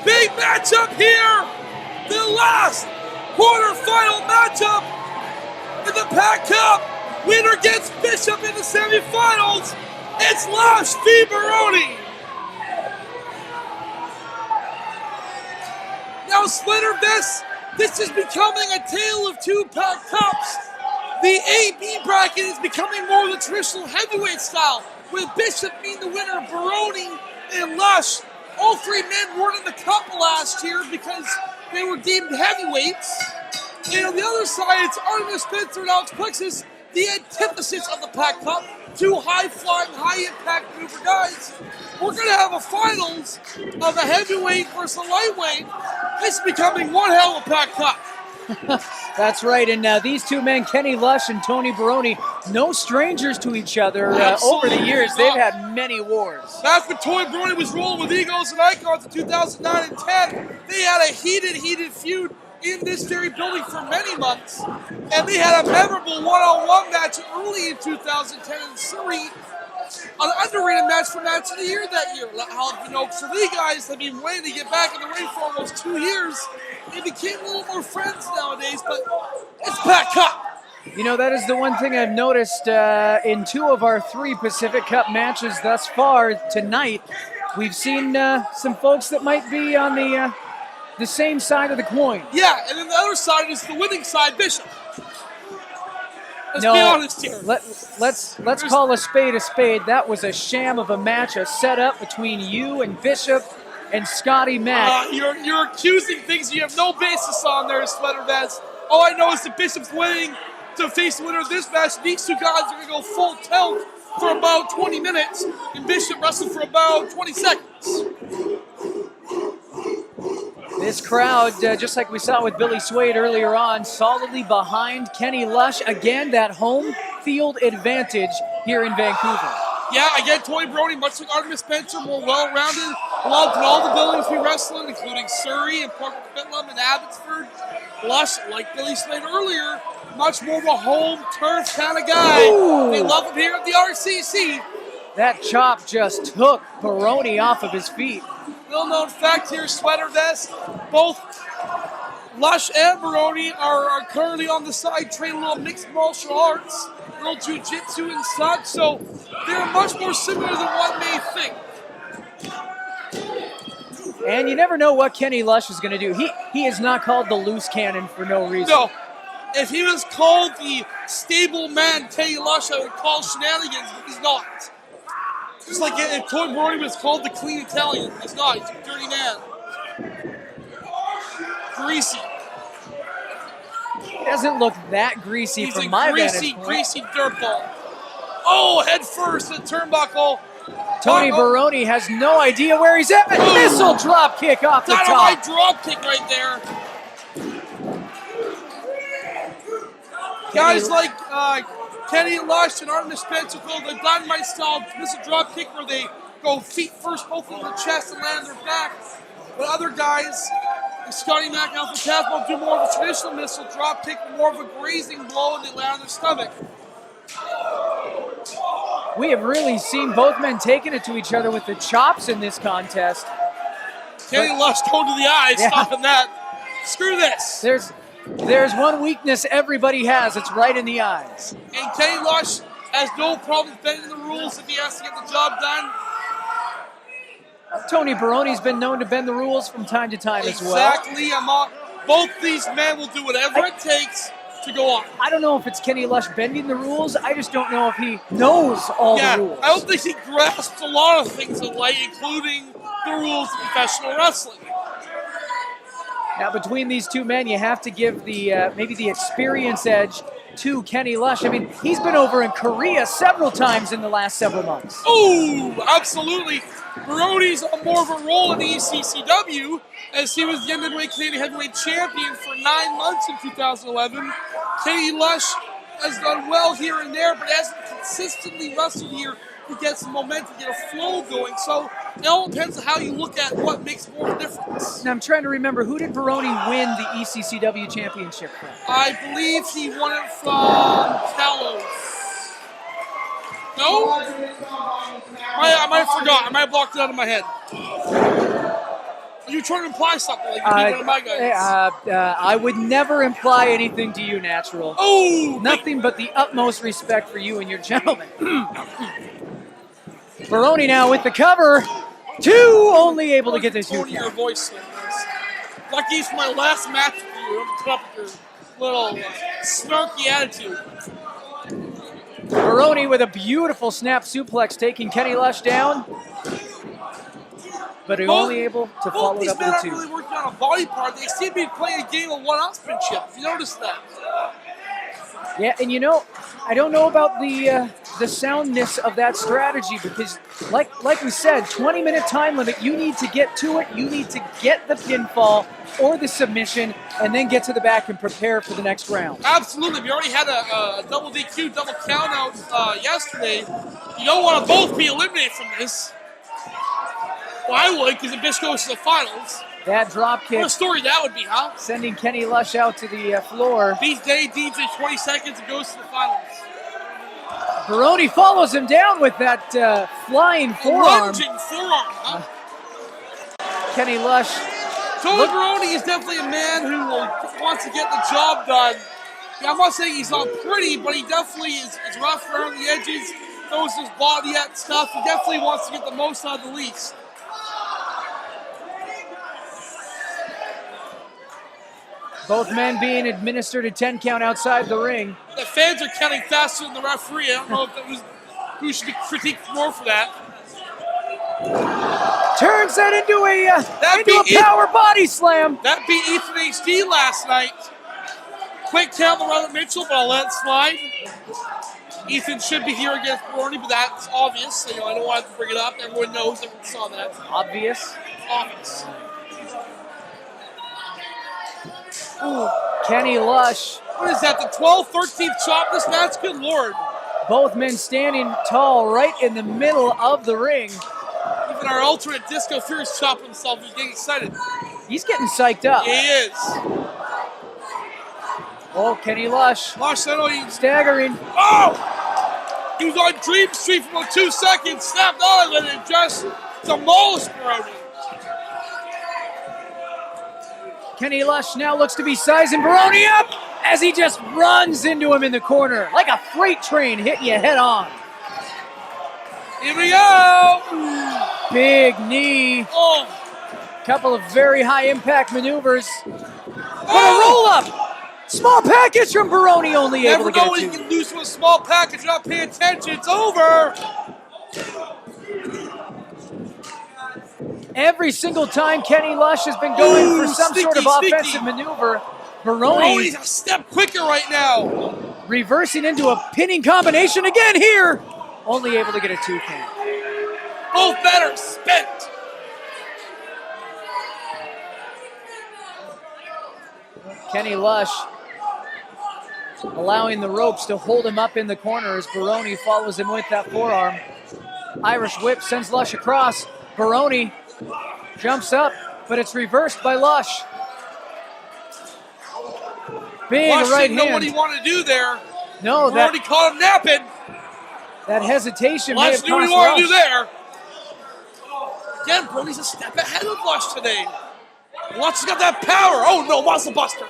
Big matchup here. The last quarterfinal matchup in the Pac Cup. Winner gets Bishop in the semifinals. It's Lush v. Baroni. Now, Splitter, this is becoming a tale of two Pac Cups. The A-B bracket is becoming more the traditional heavyweight style, with Bishop being the winner of Baroni and Lush. All three men weren't in the cup last year because they were deemed heavyweights. And on the other side, it's Artemis and Plexis, the antithesis of the Pac Cup. Two high-flying, high-impact maneuver guys. We're going to have a finals of a heavyweight versus a lightweight. This is becoming one hell of a Pac Cup. That's right, and these two men, Kenny Lush and Tony Baroni, no strangers to each other over the years. They've had many wars. Back when Tony Baroni was rolling with Egos and Icons in 2009 and 10, they had a heated feud in this very building for many months. And they had a memorable one-on-one match early in 2010 in Surrey, an underrated match for Match of the Year that year. So these guys have been waiting to get back in the ring for almost 2 years. They became a little more friends nowadays, but it's Pac Cup. You know, that is the one thing I've noticed in 2 of our 3 Pacific Cup matches thus far tonight. We've seen some folks that might be on the same side of the coin. Yeah, and then the other side is the winning side, Bishop. Let's be honest here. Let's call a spade a spade. That was a sham of a match, a setup between you and Bishop and Scotty Mack. You're accusing things you have no basis on there, Sweater Vest. All I know is that Bishop's winning to face the winner of this match. These two guys are going to go full tilt for about 20 minutes, and Bishop wrestled for about 20 seconds. This crowd, just like we saw with Billy Suede earlier on, solidly behind Kenny Lush. Again, that home field advantage here in Vancouver. Yeah, again, Tony Baroni, much like Artemis Spencer, more well-rounded, loved in all the buildings we wrestle in, including Surrey and Park Fenlum and Abbotsford. Lush, like Billy Suede earlier, much more of a home turf kind of guy. Ooh. They love him here at the RCC. That chop just took Baroni off of his feet. Little known fact here, Sweater Vest, both Lush and Baroni are currently on the side training a little mixed martial arts, a little jiu-jitsu and such, so they're much more similar than one may think. And you never know what Kenny Lush is going to do. He is not called the loose cannon for no reason. No. If he was called the stable man, Kenny Lush, I would call shenanigans, but he's not. Just like if Tony Baroni was called the clean Italian. He's not. He's a dirty man. Greasy. He doesn't look that greasy from my vantage point. Greasy dirtball. Oh, head first, the turnbuckle. Tony Baroni has no idea where he's at. Boom. Missile drop kick off the top. Dynamite drop kick right there. Guys like Kenny Lush and Artemis Spencer call the dynamite style missile drop kick where they go feet first, both in the chest and land on their back. But other guys, like Scotty Mack and Phantsmo, do more of a traditional missile drop, take more of a grazing blow, and they land on their stomach. We have really seen both men taking it to each other with the chops in this contest. Kenny Lush going to the eyes, Yeah. stopping that. Screw this. There's one weakness everybody has. It's right in the eyes. And Kenny Lush has no problem bending the rules if he has to get the job done. Tony Baroni's been known to bend the rules from time to time as well. Exactly. Both these men will do whatever it takes to go on. I don't know if it's Kenny Lush bending the rules. I just don't know if he knows all the rules. I don't think he grasps a lot of things in life, including the rules of professional wrestling. Now, between these two men, you have to give the maybe the experience edge to Kenny Lush. I mean, he's been over in Korea several times in the last several months. Oh, absolutely. Baroni's on more of a roll in the ECCW as he was the NWA Canadian Heavyweight Champion for 9 months in 2011. Kenny Lush has done well here and there, but hasn't consistently wrestled here to get some momentum, get a flow going. So it all depends on how you look at what makes more of a difference. Now, I'm trying to remember, who did Baroni win the ECCW championship from? I believe he won it from Talos. No? I might have forgot. I might have blocked it out of my head. Are you trying to imply something like you beat one of my guys? I would never imply anything to you, Natural. Oh! Nothing but the utmost respect for you and your gentleman. Baroni now with the cover. Two, only able to get the 2 Your count. voice. Lucky it's my last match with you. I'm put up with your little snarky attitude. Baroni with a beautiful snap suplex, taking Kenny Lush down. But only able to follow it up with a 2. Both these men aren't really working on a body part. They seem to be playing a game of one-upsmanship. You notice that? Yeah, and you know, I don't know about the soundness of that strategy because, like we said, 20-minute time limit. You need to get to it. You need to get the pinfall or the submission, and then get to the back and prepare for the next round. Absolutely. We already had a double DQ, double count out yesterday. You don't want to both be eliminated from this. Well, I would, because the bitch goes to the finals. That drop kick. What a story that would be, huh? Sending Kenny Lush out to the floor. Beats Danny Deans in 20 seconds and goes to the finals. Baroni follows him down with that flying forearm. Lunging forearm, huh? Kenny Lush. Tony Baroni is definitely a man who wants to get the job done. Yeah, I'm not saying he's not pretty, but he definitely is rough around the edges, throws his body at stuff. He definitely wants to get the most out of the least. Both men being administered a 10 count outside the ring. The fans are counting faster than the referee. I don't know if that was who should be critiqued more for that. Turns that into a power body slam. That beat Ethan HD last night. Quick count the Robert Mitchell, but I'll let it slide. Ethan should be here against Baroni, but that's obvious. So, I don't want to bring it up. Everyone knows. Everyone saw that. Obvious. Obvious. Ooh, Kenny Lush. What is that, the 12th, 13th chop this match? Good Lord. Both men standing tall right in the middle of the ring. Even our alternate Disco Furious chopped himself. He's getting excited. He's getting psyched up. He is. Oh, Kenny Lush. Lush, I know he's staggering. Oh! He was on Dream Street for about 2 seconds, snapped out of it, and just demolished Baroni. Kenny Lush now looks to be sizing Baroni up as he just runs into him in the corner like a freight train hitting you head on. Here we go! Big knee. Oh! Couple of very high impact maneuvers. What a roll up! Small package from Baroni, only able to get it. Never know when you can lose to a small package, you're not paying attention, it's over! Every single time Kenny Lush has been going for some sort of offensive maneuver, Baroni's a step quicker right now. Reversing into a pinning combination again here. Only able to get a 2 count. Both better spent. Kenny Lush allowing the ropes to hold him up in the corner as Baroni follows him with that forearm. Irish whip sends Lush across. Baroni jumps up, but it's reversed by Lush. Big Lush right didn't know what hand. he wanted to do there. No, Baroni caught him napping. that hesitation may Lush have knew what cost he wanted to do Lush. there. Again, Baroni's a step ahead of Lush today. Lush has got that power. Oh no, muscle buster.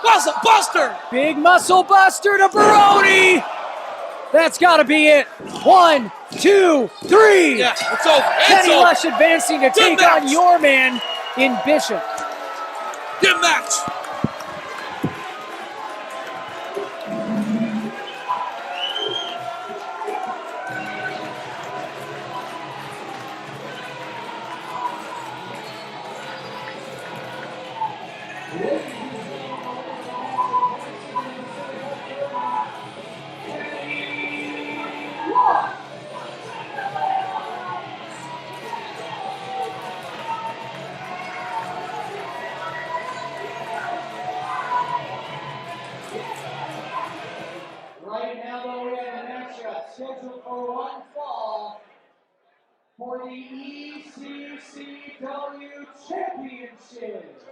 Muscle buster. Big muscle buster to Baroni. That's got to be it. 1, 2, 3. Yeah, it's over. Kenny Lush advancing to take match. on your man in Bishop. Good match. Right now, though, we have a matchup scheduled for one fall for the ECCW Championship.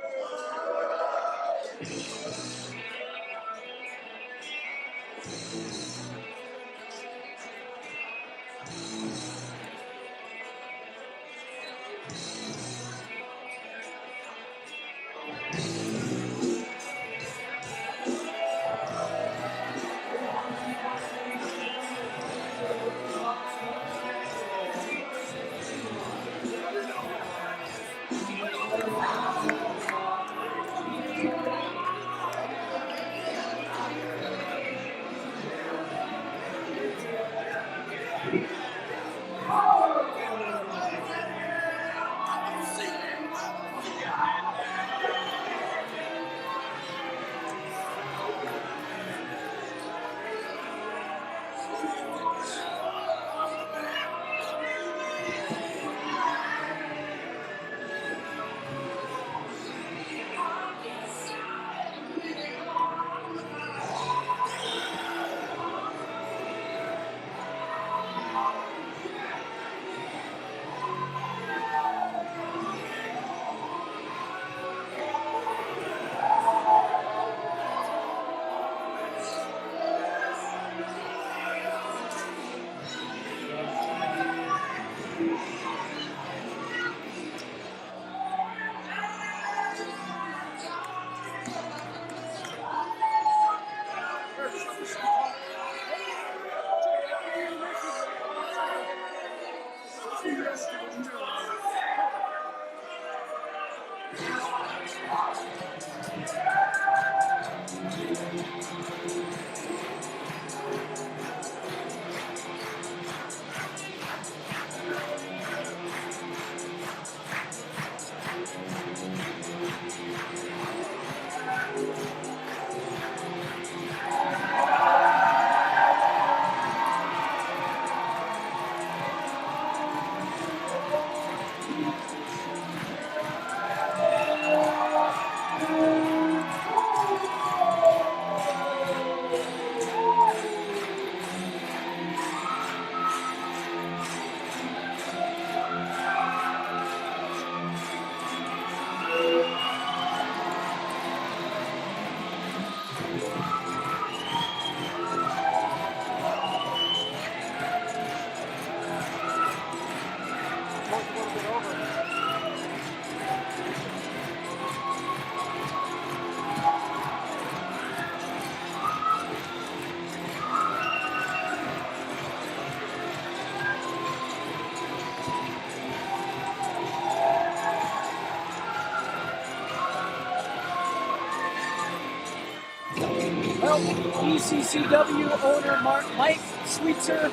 Well, ECCW owner Mike Sweetser,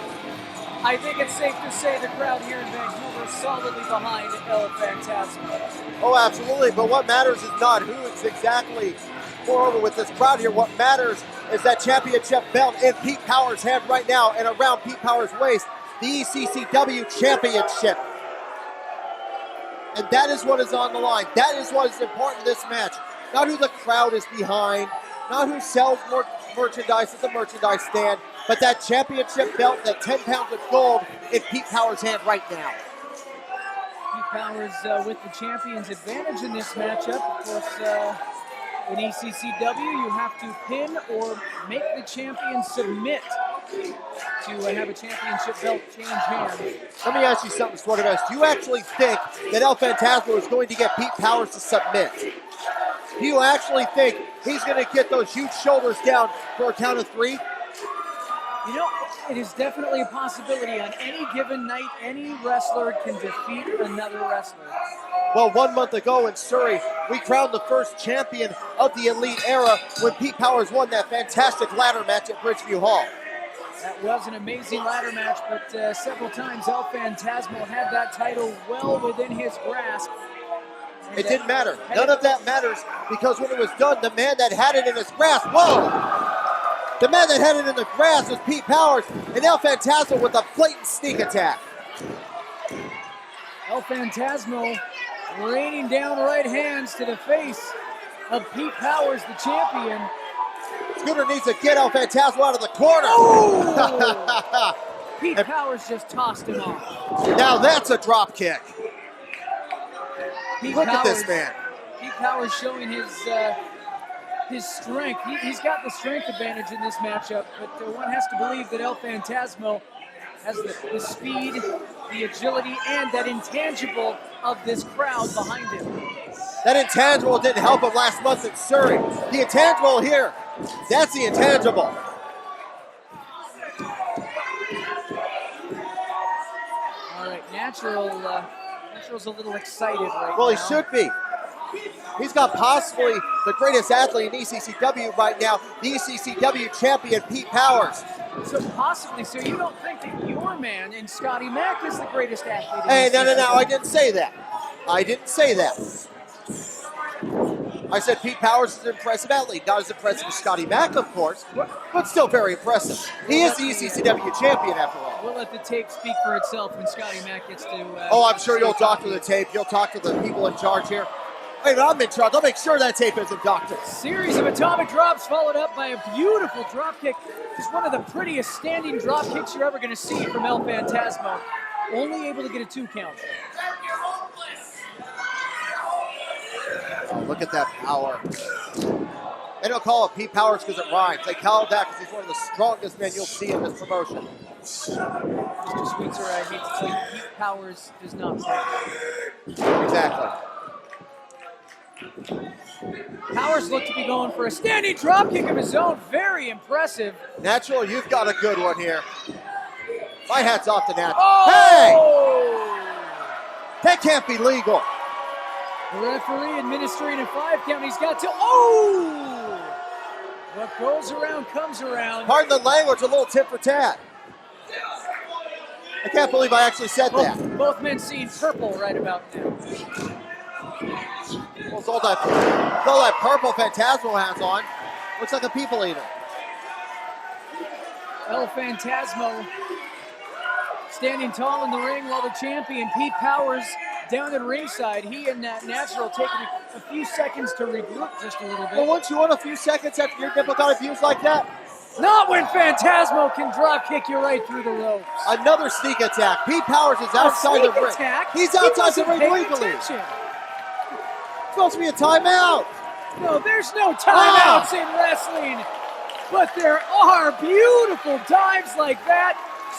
I think it's safe to say the crowd here in Vancouver is solidly behind El Phantsmo. Oh, absolutely. But what matters is not who it's exactly. Moreover, with this crowd here, what matters is that championship belt in Pete Power's hand right now and around Pete Power's waist, the ECCW championship. And that is what is on the line. That is what is important in this match. Not who the crowd is behind, not who sells more merchandise at the merchandise stand, but that championship belt, that 10 pounds of gold in Pete Powers' hand right now. Pete Powers with the champion's advantage in this matchup. Of course, in ECCW, you have to pin or make the champion submit to have a championship belt change hands. Let me ask you something, Suede. Do you actually think that El Phantasmo is going to get Pete Powers to submit? Do you actually think he's going to get those huge shoulders down for a count of 3? You know, it is definitely a possibility. On any given night, any wrestler can defeat another wrestler. Well, 1 month ago in Surrey, we crowned the first champion of the Elite era when Pete Powers won that fantastic ladder match at Bridgeview Hall. That was an amazing ladder match, but several times El Phantasmo had that title well within his grasp. And it didn't matter. None of that matters because when it was done, the man that had it in his grasp, the man that had it in the grasp was Pete Powers, and El Phantasmo with a blatant sneak attack. El Phantasmo raining down right hands to the face of Pete Powers, the champion. Scooter needs to get El Phantasmo out of the corner. Oh! Pete Powers just tossed him off. Now that's a drop kick. Look at this man. Pete Powers showing his strength. He's got the strength advantage in this matchup, but one has to believe that El Phantasmo has the speed, the agility, and that intangible of this crowd behind him. That intangible didn't help him last month in Surrey. The intangible here, that's the intangible. All right, Natural's a little excited right now. Well, he should be. He's got possibly the greatest athlete in ECCW right now, the ECCW champion, Pete Powers. So possibly, so you don't think that your man in Scotty Mack is the greatest athlete in Hey, ECCW? no, I didn't say that. I didn't say that. I said Pete Powers is an impressive athlete. Not as impressive as Scotty Mack, of course, but still very impressive. He is the ECCW champion, after all. We'll let the tape speak for itself when Scotty Mack gets to... oh, I'm sure you'll doctor the tape. You'll talk to the people in charge here. Wait, I'm in charge. I'll make sure that tape isn't doctored. Series of atomic drops followed up by a beautiful drop kick. It's one of the prettiest standing drop kicks you're ever going to see from El Phantasmo. Only able to get a 2 count. Oh, look at that power. They don't call it Pete Powers because it rhymes. They call it that because he's one of the strongest men you'll see in this promotion. Mr. Sweetser, I hate to tell you, Pete Powers does not play. Exactly. Powers looked to be going for a standing drop kick of his own. Very impressive. Natural, you've got a good one here. My hat's off to Natural. Oh! Hey! That can't be legal. The referee administering a 5 count. He's got to... Oh! What goes around comes around. Pardon the language, a little tit for tat. I can't believe I actually said that. Both men seeing purple right about now. Well, it's all that purple Phantasmo has on. Looks like a people eater. El Phantasmo standing tall in the ring while the champion, Pete Powers, down at ringside. He and that Natural taking a few seconds to regroup just a little bit. Well, once you want a few seconds after your nipple got abused like that? Not when Phantasmo can drop kick you right through the ropes. Another sneak attack. Pete Powers is outside the ring. He's outside the ring legally. Supposed to be a timeout. No, there's no timeouts in wrestling. But there are beautiful dives like that.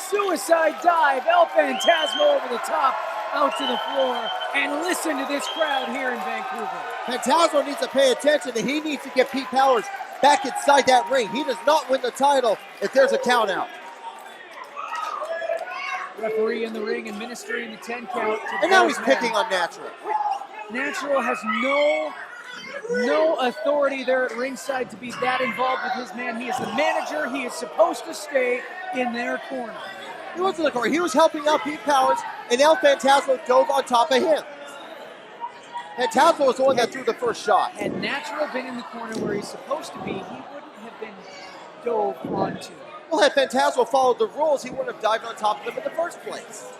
Suicide dive. El Phantasmo over the top, out to the floor. And listen to this crowd here in Vancouver. Phantasmo needs to pay attention, and he needs to get Pete Powers back inside that ring. He does not win the title if there's a count out. Referee in the ring administering the 10 count. And now he's picking on Natural. Natural has no authority there at ringside to be that involved with his man. He is the manager. He is supposed to stay in their corner. He wasn't in the corner. He was helping out Pete Powers, and El Phantasmo dove on top of him. Phantasmo was the one that threw the first shot. Had Natural been in the corner where he's supposed to be, he wouldn't have been dove onto. Well, had Phantasmo followed the rules, he wouldn't have dived on top of them in the first place.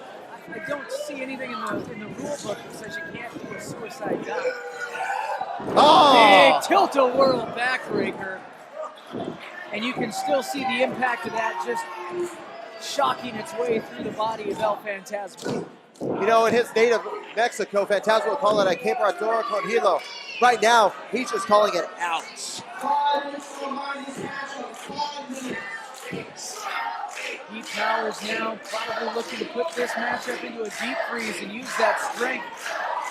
I don't see anything in the rule book that says you can't do a suicide dive. Oh! Big tilt-a-whirl backbreaker. and you can still see the impact of that just shocking its way through the body of El Phantasmo. You know, in his native Mexico, Phantasmo would call it a quebradora con hilo. Right now, he's just calling it ouch. Pete Powers now probably looking to put this matchup into a deep freeze and use that strength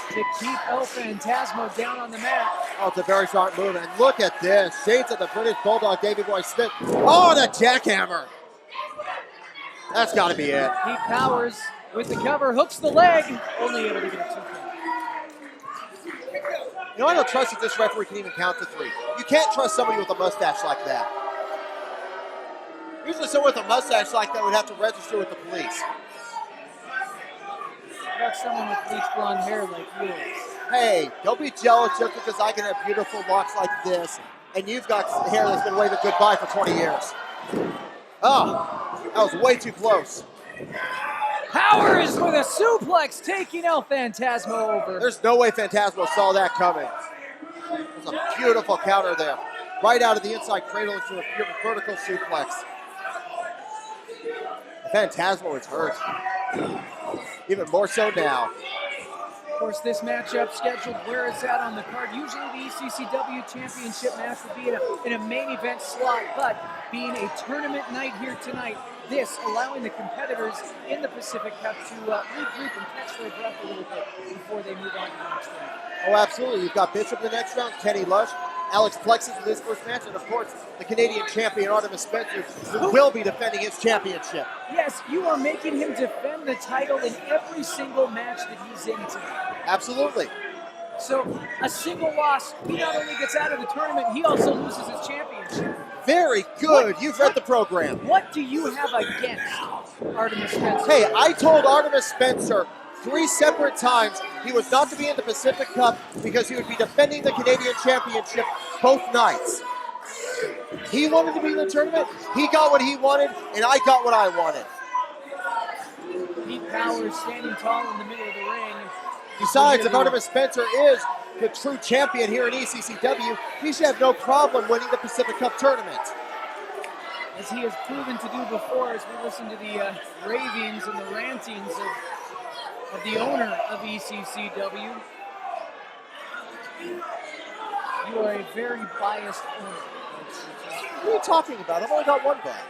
to keep El Phantasmo down on the mat. Oh, it's a very smart move, and look at this. Shades of the British Bulldog, Davey Boy Smith. Oh, the jackhammer. That's got to be it. Pete Powers with the cover, hooks the leg, only able to get a 2 count. You know, I don't trust that this referee can even count to 3. You can't trust somebody with a mustache like that. Usually someone with a mustache like that would have to register with the police. What about someone with bleach blonde hair like yours? Hey, don't be jealous just because I can have beautiful locks like this and you've got hair that's been waving goodbye for 20 years. Oh, that was way too close. Powers with a suplex taking El Phantasmo over. There's no way Phantasmo saw that coming. There's a beautiful counter there. Right out of the inside cradle into a vertical suplex. Phantasmo is hurt. Even more so now. Of course, this matchup scheduled where it's at on the card. Usually the ECCW Championship match would be in a main event slot, but being a tournament night here tonight, this allowing the competitors in the Pacific Cup to regroup and catch their breath a little bit before they move on to the next round. Oh, absolutely. You've got Bishop in the next round, Kenny Lush, Alex Plexis in his first match, and of course, the Canadian champion, Artemis Spencer, who will be defending his championship. Yes, you are making him defend the title in every single match that he's in tonight. Absolutely. So, a single loss, he not only gets out of the tournament, he also loses his championship. Very good. You've read the program. What do you have against Artemis Spencer? Hey, I told Artemis Spencer 3 separate times he was not to be in the Pacific Cup because he would be defending the Canadian Championship both nights. He wanted to be in the tournament, he got what he wanted, and I got what I wanted. Pete Powers standing tall in the middle of the ring. Besides, if Artemis Spencer is the true champion here in ECCW, he should have no problem winning the Pacific Cup tournament. As he has proven to do before, as we listen to the ravings and the rantings of the owner of ECCW. You are a very biased owner. What are you talking about? I've only got one bet.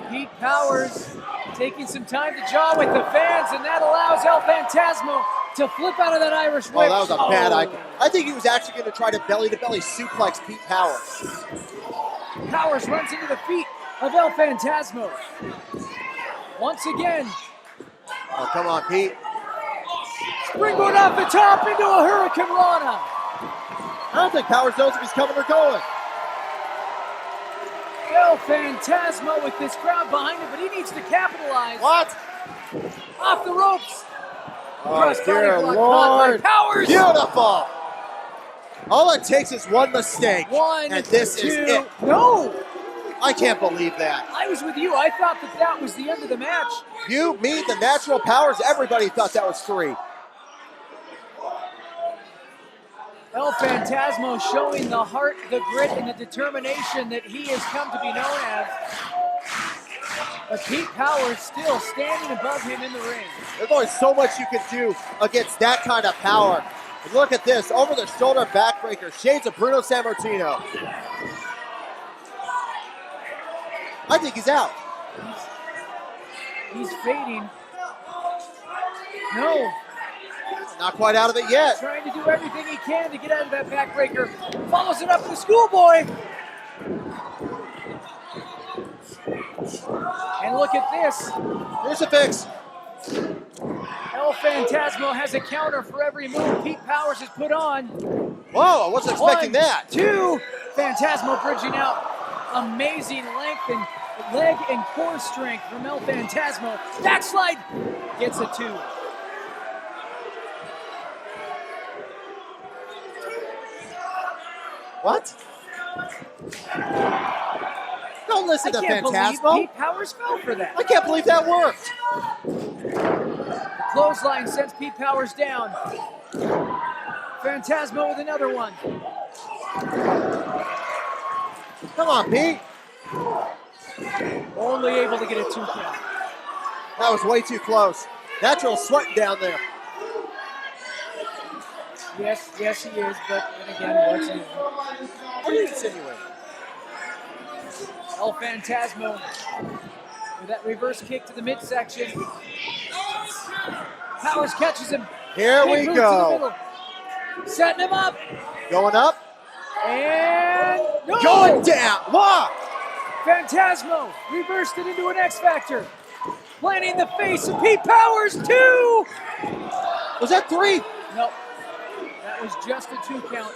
Pete Powers taking some time to jaw with the fans, and that allows El Phantasmo to flip out of that Irish whip. Oh, that was a bad idea. I think he was actually going to try to belly-to-belly suplex Pete Powers. Powers runs into the feet of El Phantasmo. Once again. Oh, come on, Pete. Springboard off the top into a Hurricane Rana. I don't think Powers knows if he's coming or going. El Phantasmo with this crowd behind him, but he needs to capitalize. What? Off the ropes. Oh, dear Lord. Powers. Beautiful. All it takes is one mistake. And this two. is it. No. I can't believe that. I was with you. I thought that was the end of the match. You, me, the natural Powers, everybody thought that was 3. El Phantasmo showing the heart, the grit, and the determination that he has come to be known as. But Pete Powers still standing above him in the ring. There's only so much you can do against that kind of power. And look at this, over the shoulder backbreaker, shades of Bruno Sammartino. I think he's out. He's fading. No. Not quite out of it yet. Trying to do everything he can to get out of that backbreaker. Follows it up with the schoolboy. And look at this. Crucifix. El Phantasmo has a counter for every move Pete Powers has put on. Whoa, I wasn't expecting 1, that. 2. Phantasmo bridging out. Amazing length and leg and core strength from El Phantasmo. Backslide gets a 2. What? Don't listen to I can't Phantasmo. believe Pete Powers fell for that. I can't believe that worked. Clothesline sends Pete Powers down. Phantasmo with another one. Come on, Pete. Only able to get a 2 count. That was way too close. Natural sweating down there. Yes, he is, but then again, what's he? What are you insinuating? El Phantsmo with that reverse kick to the midsection. Powers catches him. Here we Big boot go. to the middle. Setting him up. Going up. And no! Going down. Wow. Phantsmo reversed it into an X Factor. Planting the face of Pete Powers, 2! Was that 3? Nope. That was just a 2 count.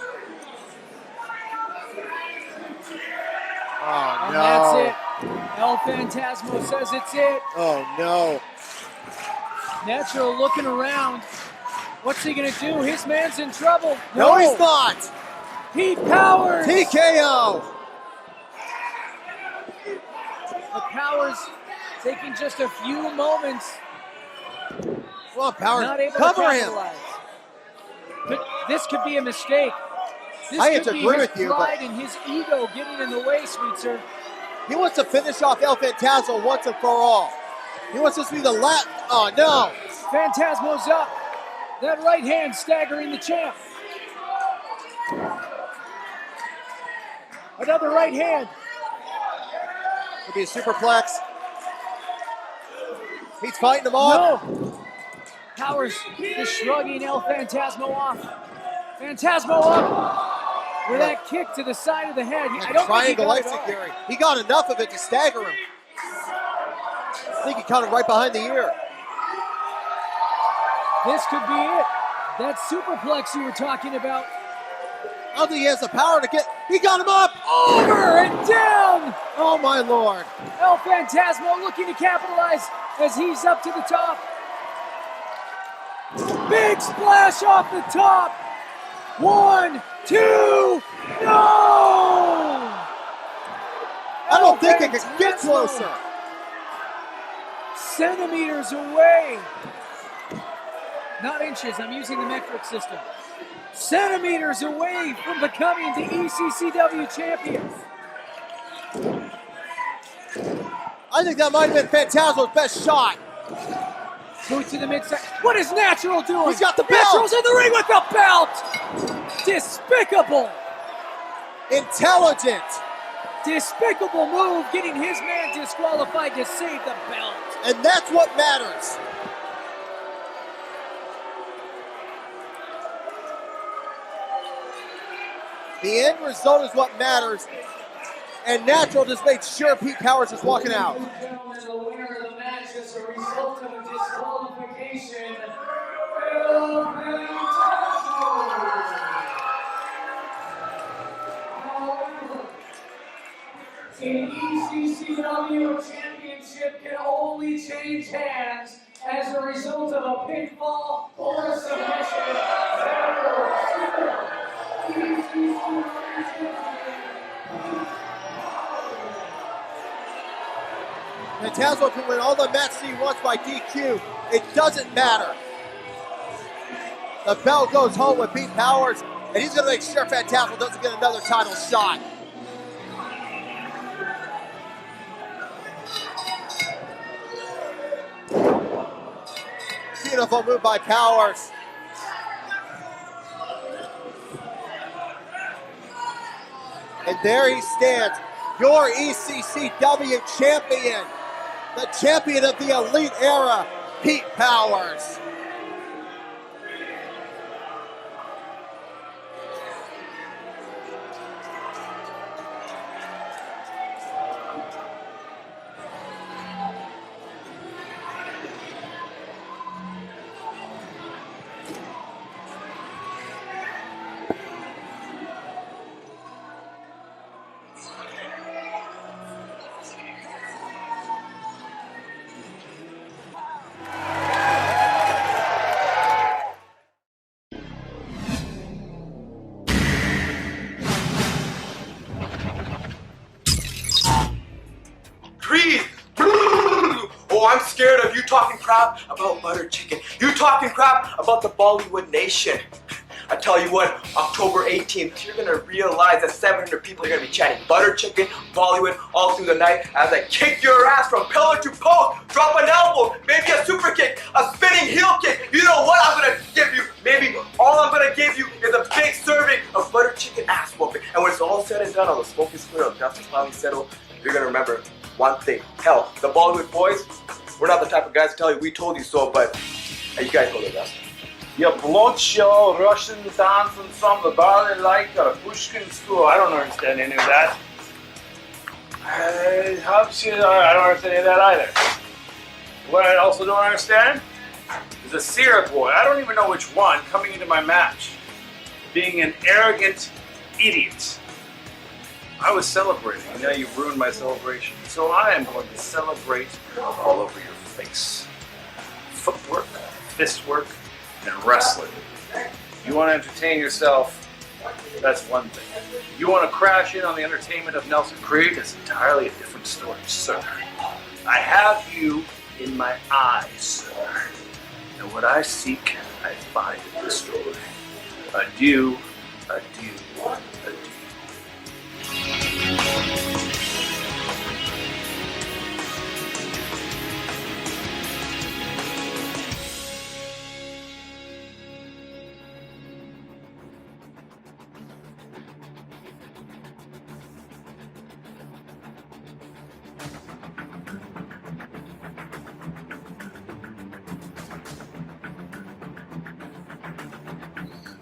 Oh, And no. that's it. El Phantsmo says it's it. Oh, no. Natural looking around. What's he gonna do? His man's in trouble. No, he's not. Pete Powers. TKO. The Powers taking just a few moments. Come on, Powers. Not able Cover to him. capitalize. This could be a mistake. This I have could to be agree his with you, but- pride and his ego getting in the way, sweet sir. He wants to finish off El Phantasmo once and for all. He wants this to be the last. Oh, no. Phantasmo's up. That right hand staggering the champ. Another right hand. Could be a superplex. He's fighting him off. No. Powers is shrugging El Phantasmo off. Phantasmo up with that kick to the side of the head. I don't Triangle think he got it all. execute. He got enough of it to stagger him. I think he caught him right behind the ear. This could be it. That superplex you were talking about. I don't think he has the power to get. He got him up. Over and down. Oh, my Lord. El Phantasmo looking to capitalize as he's up to the top. Big splash off the top. 1, 2, no! I don't think it could get closer. Centimeters away. Not inches, I'm using the metric system. Centimeters away from becoming the ECCW champion. I think that might have been Phantasmo's best shot. Boot to the midsection. What is Natural doing? He's got the belt. Natural's in the ring with the belt. Despicable. Intelligent. Despicable move, getting his man disqualified to save the belt. And that's what matters. The end result is what matters. And Natural just made sure Pete Powers is walking out. Ladies and gentlemen, the winner of the match is a result of a disqualification. An ECCW championship can only change hands as a result of a pinfall or a submission. Phantasmo can win all the matches he wants by DQ. It doesn't matter. The belt goes home with Pete Powers, and he's going to make sure Phantasmo doesn't get another title shot. Beautiful move by Powers. And there he stands, your ECCW champion, the champion of the Elite era, Pete Powers. Breathe. Oh, I'm scared of you talking crap about butter chicken. You talking crap about the Bollywood nation. I tell you what, October 18th, you're gonna realize that 700 people are gonna be chanting butter chicken, Bollywood, all through the night as I kick your ass from pillar to post, drop an elbow, maybe a super kick, a spinning heel kick. You know what I'm gonna give you? Maybe all I'm gonna give you is a big serving of butter chicken ass whooping. And when it's all said and done, all the smoke is clear, dust is finally settled, you're gonna remember one thing. Hell, the Bollywood boys, we're not the type of guys to tell you we told you so, but you guys know the rest. You blotch your Russian dancing from the ballet like a Pushkin school. I don't understand any of that. I don't understand any of that either. What I also don't understand is a Sira boy, I don't even know which one, coming into my match, being an arrogant idiot. I was celebrating, and now you've ruined my celebration. So I am going to celebrate all over your face. Footwork, fist work, and wrestling. You want to entertain yourself, that's one thing. You want to crash in on the entertainment of Nelson Creed, it's entirely a different story, sir. I have you in my eyes, sir. And what I seek, I find and destroy. Adieu, adieu, adieu.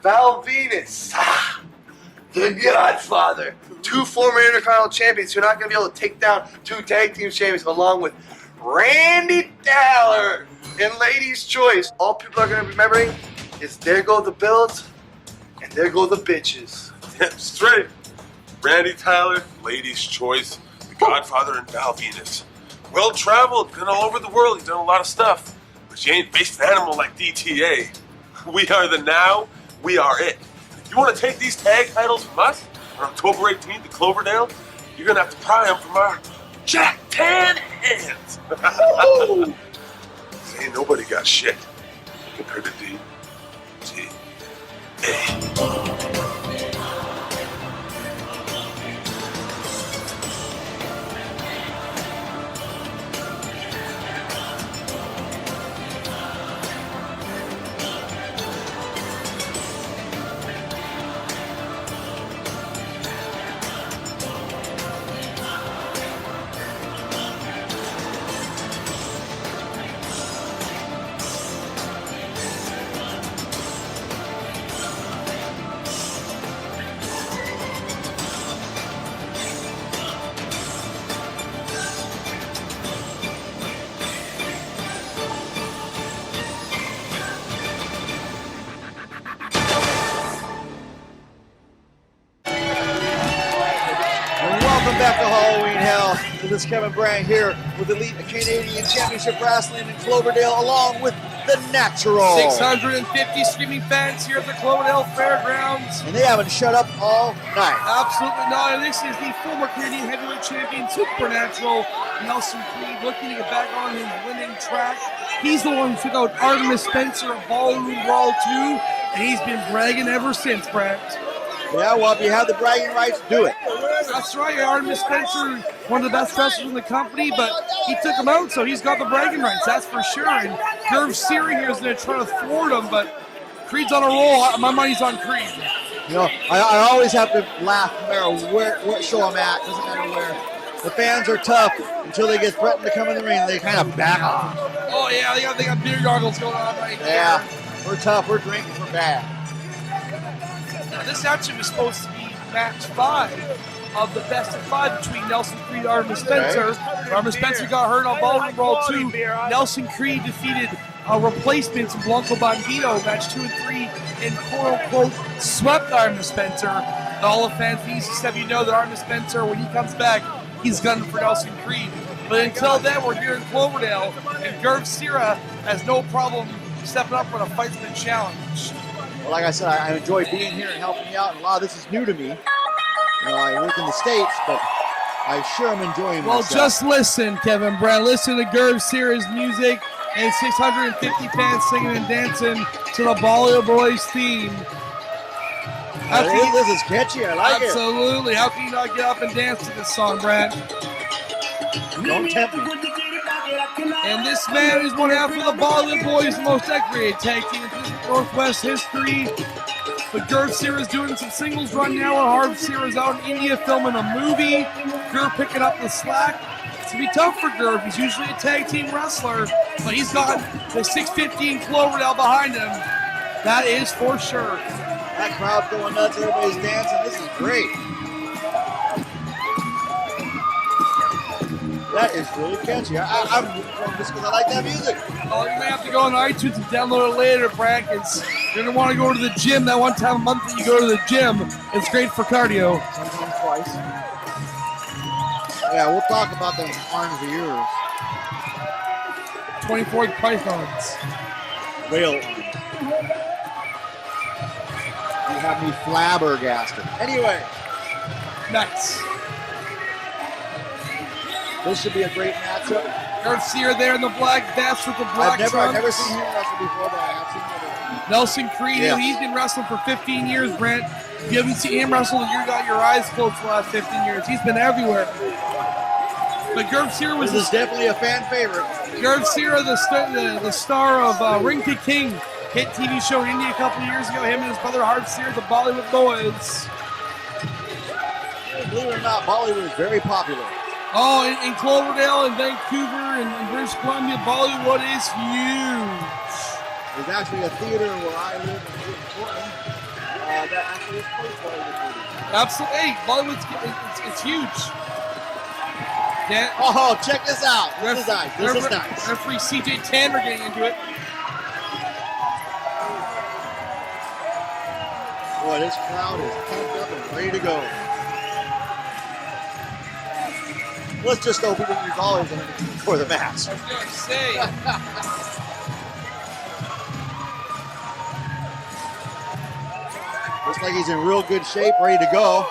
Val Venus, the Godfather. 2 former Intercontinental champions who are not going to be able to take down 2 tag team champions, along with Randy Taylor in Ladies' Choice. All people are going to be remembering is there go the Bills and there go the bitches. Damn straight. Randy Tyler, Ladies' Choice, the Godfather, and Val Venus. Well traveled, been all over the world, he's done a lot of stuff. But you ain't faced an animal like DTA. We are the now, we are it. If you want to take these tag titles from us on October 18th at Cloverdale, you're going to have to pry them from our Jack Tan hands. Ain't nobody got shit compared to DTA. Back to Halloween Hell. This is Kevin Brand here with Elite Canadian Championship Wrestling in Cloverdale, along with The Natural. 650 screaming fans here at the Cloverdale Fairgrounds. And they haven't shut up all night. Absolutely not. And this is the former Canadian heavyweight champion, Supernatural Nelson Creed, looking to get back on his winning track. He's the one who took out Artemis Spencer at Bollywood Brawl 2, and he's been bragging ever since, Brent. Yeah, well, if you have the bragging rights, do it. That's right. Artemis Spencer, one of the best wrestlers in the company, but he took him out, so he's got the bragging rights, that's for sure. And Gurv Sira here is going to try to thwart him, but Creed's on a roll. My money's on Creed. You know, I always have to laugh no matter what show I'm at. Doesn't matter where. The fans are tough until they get threatened to come in the ring. They kind of back off. Oh, yeah, they got beer goggles going on right there. Yeah, we're tough. We're drinking. We're bad. Now, this actually was supposed to be match 5 of the best of 5 between Nelson Creed and Artemis Spencer. Okay. Artemis Spencer got hurt on Bollywood Brawl 2. Nelson Creed defeated replacements in Blanco Bandito, match 2 and 3, and quote-unquote swept Artemis Spencer. And all the fans in ECCW know that Artemis Spencer, when he comes back, he's gunning for Nelson Creed. But until then, we're here in Cloverdale, and Gurv Sira has no problem stepping up for the Fightsman Challenge. Well, like I said, I enjoy being here and helping you out, and a lot of this is new to me. You know, I work in the States, but I sure am enjoying Well, myself. just listen, Kevin Brown. Listen to Gurv Sira's music and 650 fans singing and dancing to the Bollywood Boyz theme. This is catchy. I like Absolutely. How can you not get up and dance to this song, Brad? it. Don't tempt me. And this man is one half of the Bollywood Boyz, the most decorated tag team in Northwest history. But Gurv Sira's doing some singles run now, and Harv Sira's out in India filming a movie. Gurv picking up the slack. It's going to be tough for Gurv. He's usually a tag team wrestler, but he's got the 615 Cloverdale behind him. That is for sure. That crowd going nuts. Everybody's dancing. This is great. That is really catchy. I'm just because I like that music. Oh, you may have to go on iTunes and download it later, Brad, because you're going to want to go to the gym that one time a month that you go to the gym. It's great for cardio. Sometimes twice. Yeah, we'll talk about them arms of yours. 24 pythons. Whale arms. You have me flabbergasted. Anyway. Nice. This should be a great matchup. Gurv Sira there in the black vest with the black I've trunks. never seen him wrestle before, but I have seen him. Nelson Creed, he's been wrestling for 15 years, Brent. If you haven't seen him wrestle, you got your eyes closed for the last 15 years. He's been everywhere. But Gurv Sira was This is definitely a fan favorite. Gurv Sira, the star of Ring to King, hit TV show in India a couple years ago. Him and his brother Harv Sira, the Bollywood Boyz. Believe it or not, Bollywood is very popular. Oh, in Cloverdale and Vancouver and British Columbia, Bollywood is huge. There's actually a theater where I live in Portland that actually is close to Bollywood movies. Absolutely. Hey, Bollywood's it's huge. Yeah. Oh, check this out. This is nice. This is nice. Referee CJ Tanner getting into it. Boy, this crowd is pumped up and ready to go. Let's just go people use dollars for the match. I was going to say. Looks like he's in real good shape, ready to go.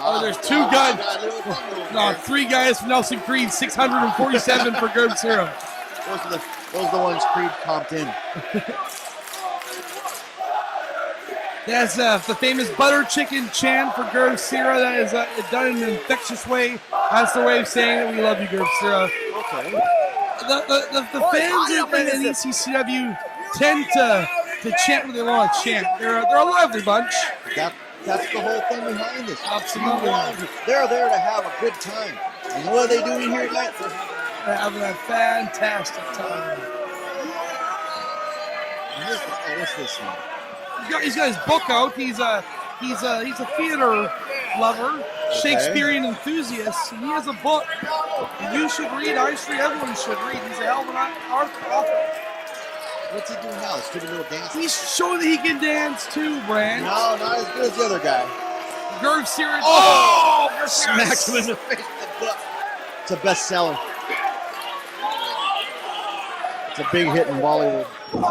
Oh, there's two guys. No, three guys from Nelson Creed, 647 for Gurv Sira. Those are the ones Creed comped in. That's the famous butter chicken chant for Gurv Sira. That is done in an infectious way. That's the way of saying that we love you, Gurv Sira. Okay. The fans in ECCW tend to chant when they want to chant. They're a lively bunch. That's the whole thing behind this. Absolutely. They're there to have a good time. And what are they doing here tonight? They're having a fantastic time. What's this one? He's got his book out. He's a theater lover, Shakespearean enthusiast, and he has a book. You should read. I should read. Everyone should read. He's a hell of an author. What's he doing now? Stupid little dance? He's showing that he can dance too, Brand. No, not as good as the other guy. Gurv Sira. Oh! Smacked him in the face with the book. It's a bestseller. It's a big hit in Bollywood. Going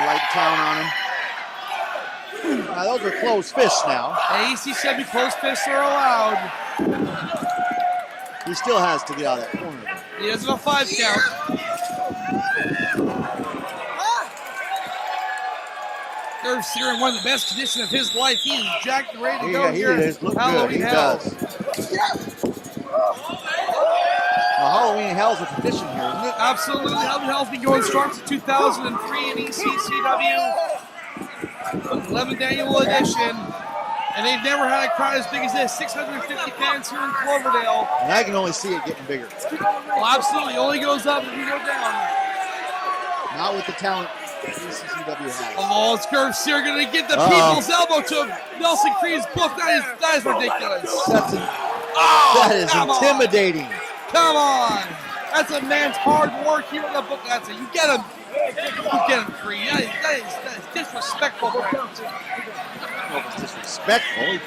right down on him. Those are closed fists now. ECCW closed fists are allowed. He still has to get out of that corner. He doesn't have a 5 count. Gurv Sira in one of the best conditions of his life. He is jacked and ready to go here. He is. Look Halloween good. He Hell. does. Now, Halloween Hell's a tradition here, isn't it? Absolutely. Halloween Hell's been going strong since 2003 in ECCW. 11th annual edition. And they've never had a crowd as big as this. 650 fans here in Cloverdale. And I can only see it getting bigger. Well, absolutely. It only goes up and we go down. Not with the talent ECCW has. Oh, it's Gurv Sira going to get the people's elbow to Nelson Creed's book. That is ridiculous. That is intimidating. Come on. That's a man's hard work here in the book. That's it. You get him. You get him, Creed. That is disrespectful. It's disrespectful.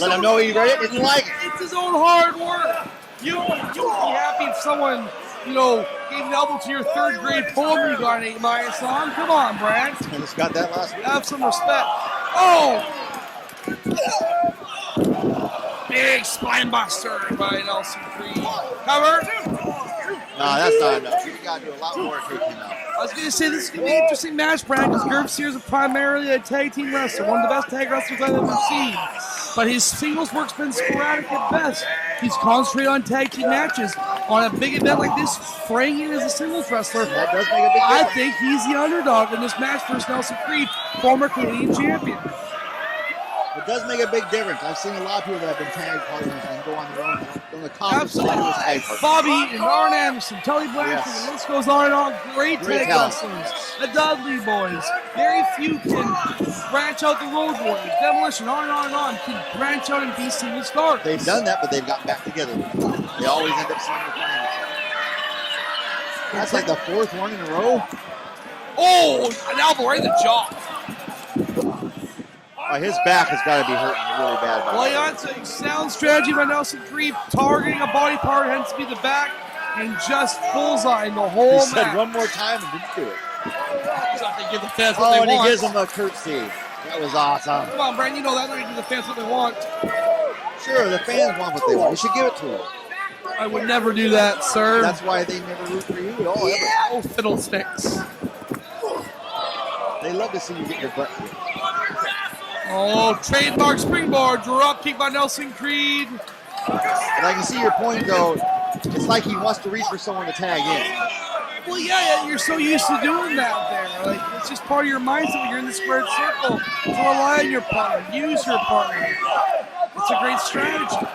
Let him know he read it, didn't like it. It's his own hard work. You would be happy if someone you know, gave an elbow to your third grade poem you got an 8 minus on. Come on, Brad. I just got that last week. Have some respect. Oh! Big spine buster by Nelson Creed. Cover. No, that's not enough. You got to do a lot more to take him out. I was going to say, this is going to be an interesting match, Brad, because Gurv Sears is primarily a tag team wrestler, one of the best tag wrestlers I've ever seen. But his singles work's been sporadic at best. He's concentrated on tag team matches. On a big event like this, fraying in as a singles wrestler, That does make a big I difference. think he's the underdog in this match versus Nelson Creed, former Canadian champion. It does make a big difference. I've seen a lot of people that have been tag partners and go on their own. Don't accomplish the same as tag partners. Bobby and Arn Anderson, Tully Blanchard, Yes. the list goes on and on. Great Great tag talent. wrestlers. The Dudley Boys. Very few can branch out. The Road Warriors, Demolition, on and on and on, can branch out and be single stars. They've done that, but they've gotten back together. They always end up seeing the flying each other. That's like the 4th one in a row. Oh, an elbow right in the jaw. His back has got to be hurting really bad. by Play now. on to sound strategy by Nelson Creed, targeting a body part, hence to be the back, and just bullseye in the He whole said match. one more time and didn't do it. He's not gonna give the fans what Oh, they and he want. gives him a curtsy. That was awesome. Come on, Brandon, you know that. They're gonna give the fans what they want. Sure, the fans want what they want. You should give it to them. I would never do that, sir. That's why they never root for you at all, ever. Oh, fiddlesticks. They love to see you get your butt kicked. Oh, trademark springboard, drop kick by Nelson Creed. But I can see your point, though. It's like he wants to reach for someone to tag in. Well, yeah, you're so used to doing that there. Like, it's just part of your mindset when you're in the squared circle to rely on your partner, use your partner. It's a great strategy.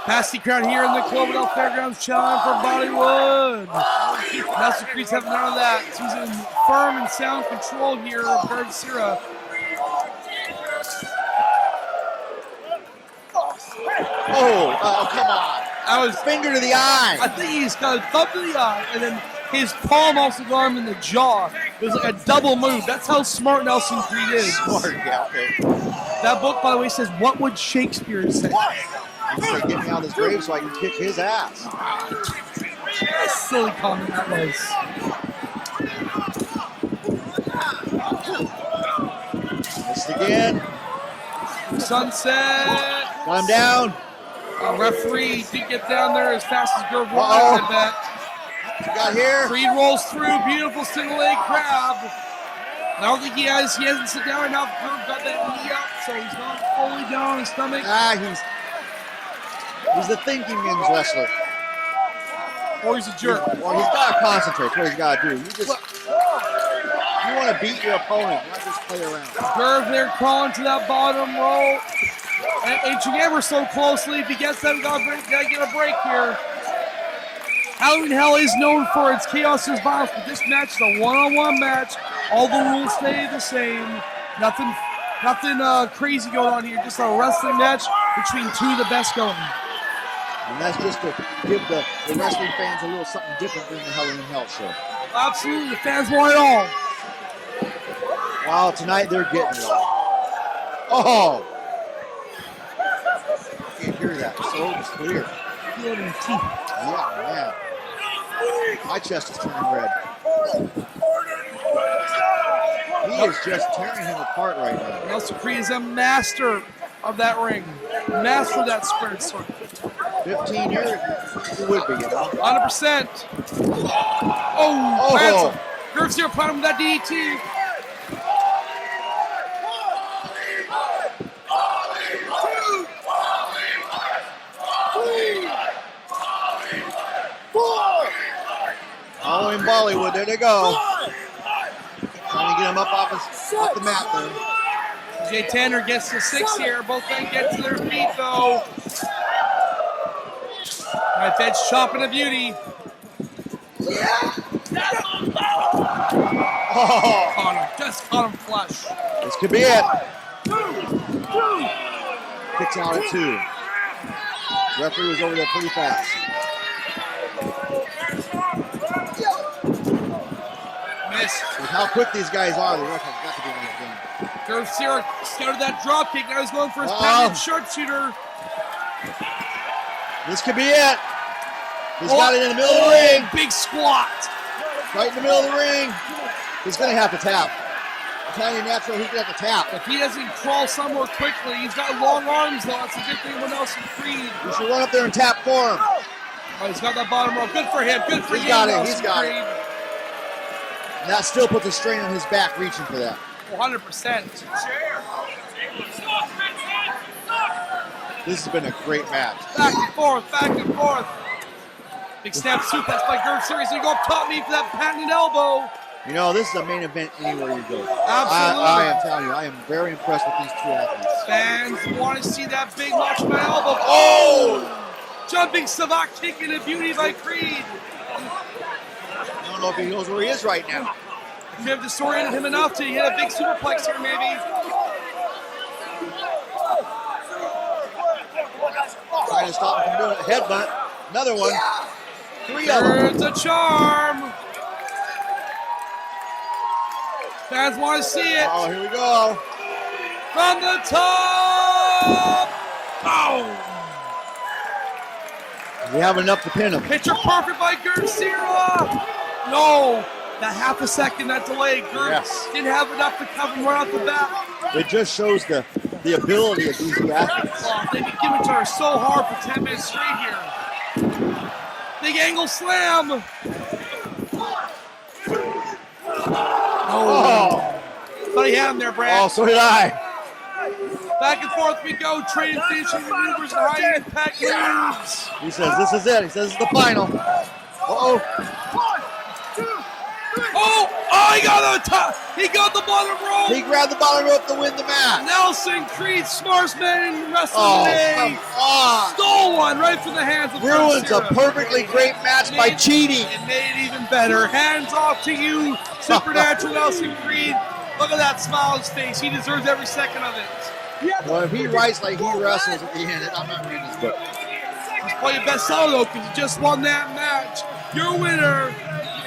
Passing crowd here in the Cloverdale Fairgrounds challenge for Bollywood. Nelson Creed's having none of that. He's in firm and sound control here of Gurv Sira. Oh, come on. I was Finger to the eye. I think he's got a thumb to the eye, and then his palm also got him in the jaw. It was like a double move. That's how smart Nelson Creed is. Smart, yeah, okay. That book, by the way, says, "What would Shakespeare say?" He said, get me out of this grave so I can kick his ass. What a silly comment that was. Missed again. Sunset. Got him down. Referee didn't get down there as fast as Gurv Uh-oh. wanted, I bet. Got here. Creed rolls through, beautiful single leg crab. I don't think he hasn't sit down enough. Gurv got that knee up, so he's not fully down on his stomach. He's the thinking men's wrestler. Or he's a jerk. Well, he's got to concentrate. That's what he's got to do. You want to beat your opponent, not just play around. Gurv there crawling to that bottom rope. And inching ever so closely. If he gets that, gotta get a break here. Halloween Hell is known for its chaos and violence, but this match is a one-on-one match. All the rules stay the same. Nothing crazy going on here. Just a wrestling match between two of the best going. And that's just to give the wrestling fans a little something different than the Halloween Hell show. Absolutely, the fans want it all. Wow, tonight they're getting it all. Oh! Can't hear that. So it's clear. Feel it in your teeth. Yeah, man. My chest is turning red. He is just tearing him apart right now. Nelson Creed is a master of that ring. Master of that squared circle. 15 years, he would be, you know. 100%. Oh, Phantsmo. Gurv's here, put him with that DDT. Oh, in Bollywood, there they go. Trying to get him up off the mat there. Jay Tanner gets to 6 here. Both men get to their feet, though. All right, Fed's chopping a beauty. Oh, Caught him. Just caught him flush. this could be it. Kicks out at 2. Referee was over there pretty fast. Missed. With how quick these guys are, the ref has got to be in this game. Gurv Sira started that drop kick. Now he's going for his Oh. patented sharpshooter. This could be it. He's got it in the middle of the ring. Big squat. Right in the middle of the ring. He's going to have to tap. I'm telling you, Natural, he's going to have to tap. If he doesn't crawl somewhere quickly, he's got long arms, though. That's a good thing with Nelson Creed. You should run up there and tap for him. Oh, he's got that bottom rope. Good for him. Good for He's you, got it. Nelson He's got Creed. it. And that still puts a strain on his back reaching for that. 100%. This has been a great match. Back and forth, back and forth. Big snap suplex by Gurv Series. He go up top me for that patented elbow. You know, this is a main event anywhere you go. Absolutely. I am telling you, I am very impressed with these two athletes. Fans want to see that big macho man elbow. Oh! Jumping savate kick and a beauty by Creed. I don't know if he knows where he is right now. You have disoriented him enough to hit a big superplex here, maybe. Trying to stop him from doing a headbutt. Another one. 3 of them. It's a charm. Fans want to see it. Oh, here we go. From the top. Oh. We have enough to pin him. Picture perfect by Gurv Sira. No. That half a second, that delay. Gurv didn't have enough to cover him right off the bat. It just shows the ability of these two athletes. Oh, they've been giving it to her so hard for 10 minutes straight here. Big angle slam. Oh. But he had him there, Brad. Oh, so did I. Back and forth we go, trading finishing maneuvers and high impact moves. He says this is it. He says this is the final. Uh-oh. Oh, he got the top. He got the bottom rope. He grabbed the bottom rope to win the match. Nelson Creed, smartest man in wrestling Oh, today. come on. Stole one right from the hands of Ruins a Sira. perfectly great match by cheating. It made it even better. Hands off to you, Supernatural Nelson Creed. Look at that smile on his face. He deserves every second of it. Well, if he writes like he wrestles at the end, I'm not reading this book. He's probably your best seller though, because he just won that match. Your winner,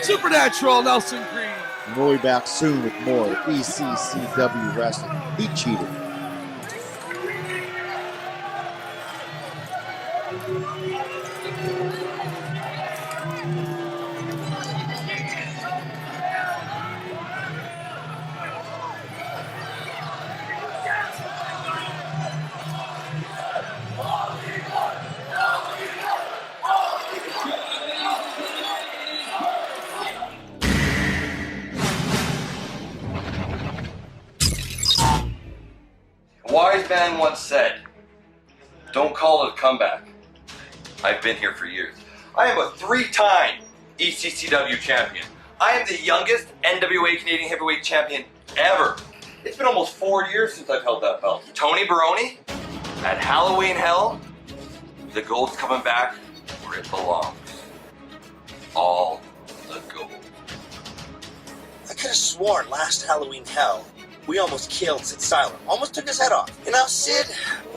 Supernatural Nelson Creed. And we'll be back soon with more ECCW wrestling. He cheated. A wise man once said, "Don't call it a comeback." I've been here for years. I am a 3-time ECCW champion. I am the youngest NWA Canadian Heavyweight Champion ever. It's been almost 4 years since I've held that belt. Tony Baroni, at Halloween Hell, the gold's coming back where it belongs. All the gold. I could have sworn last Halloween Hell, we almost killed Sid Sylum. Almost took his head off. You know, Sid,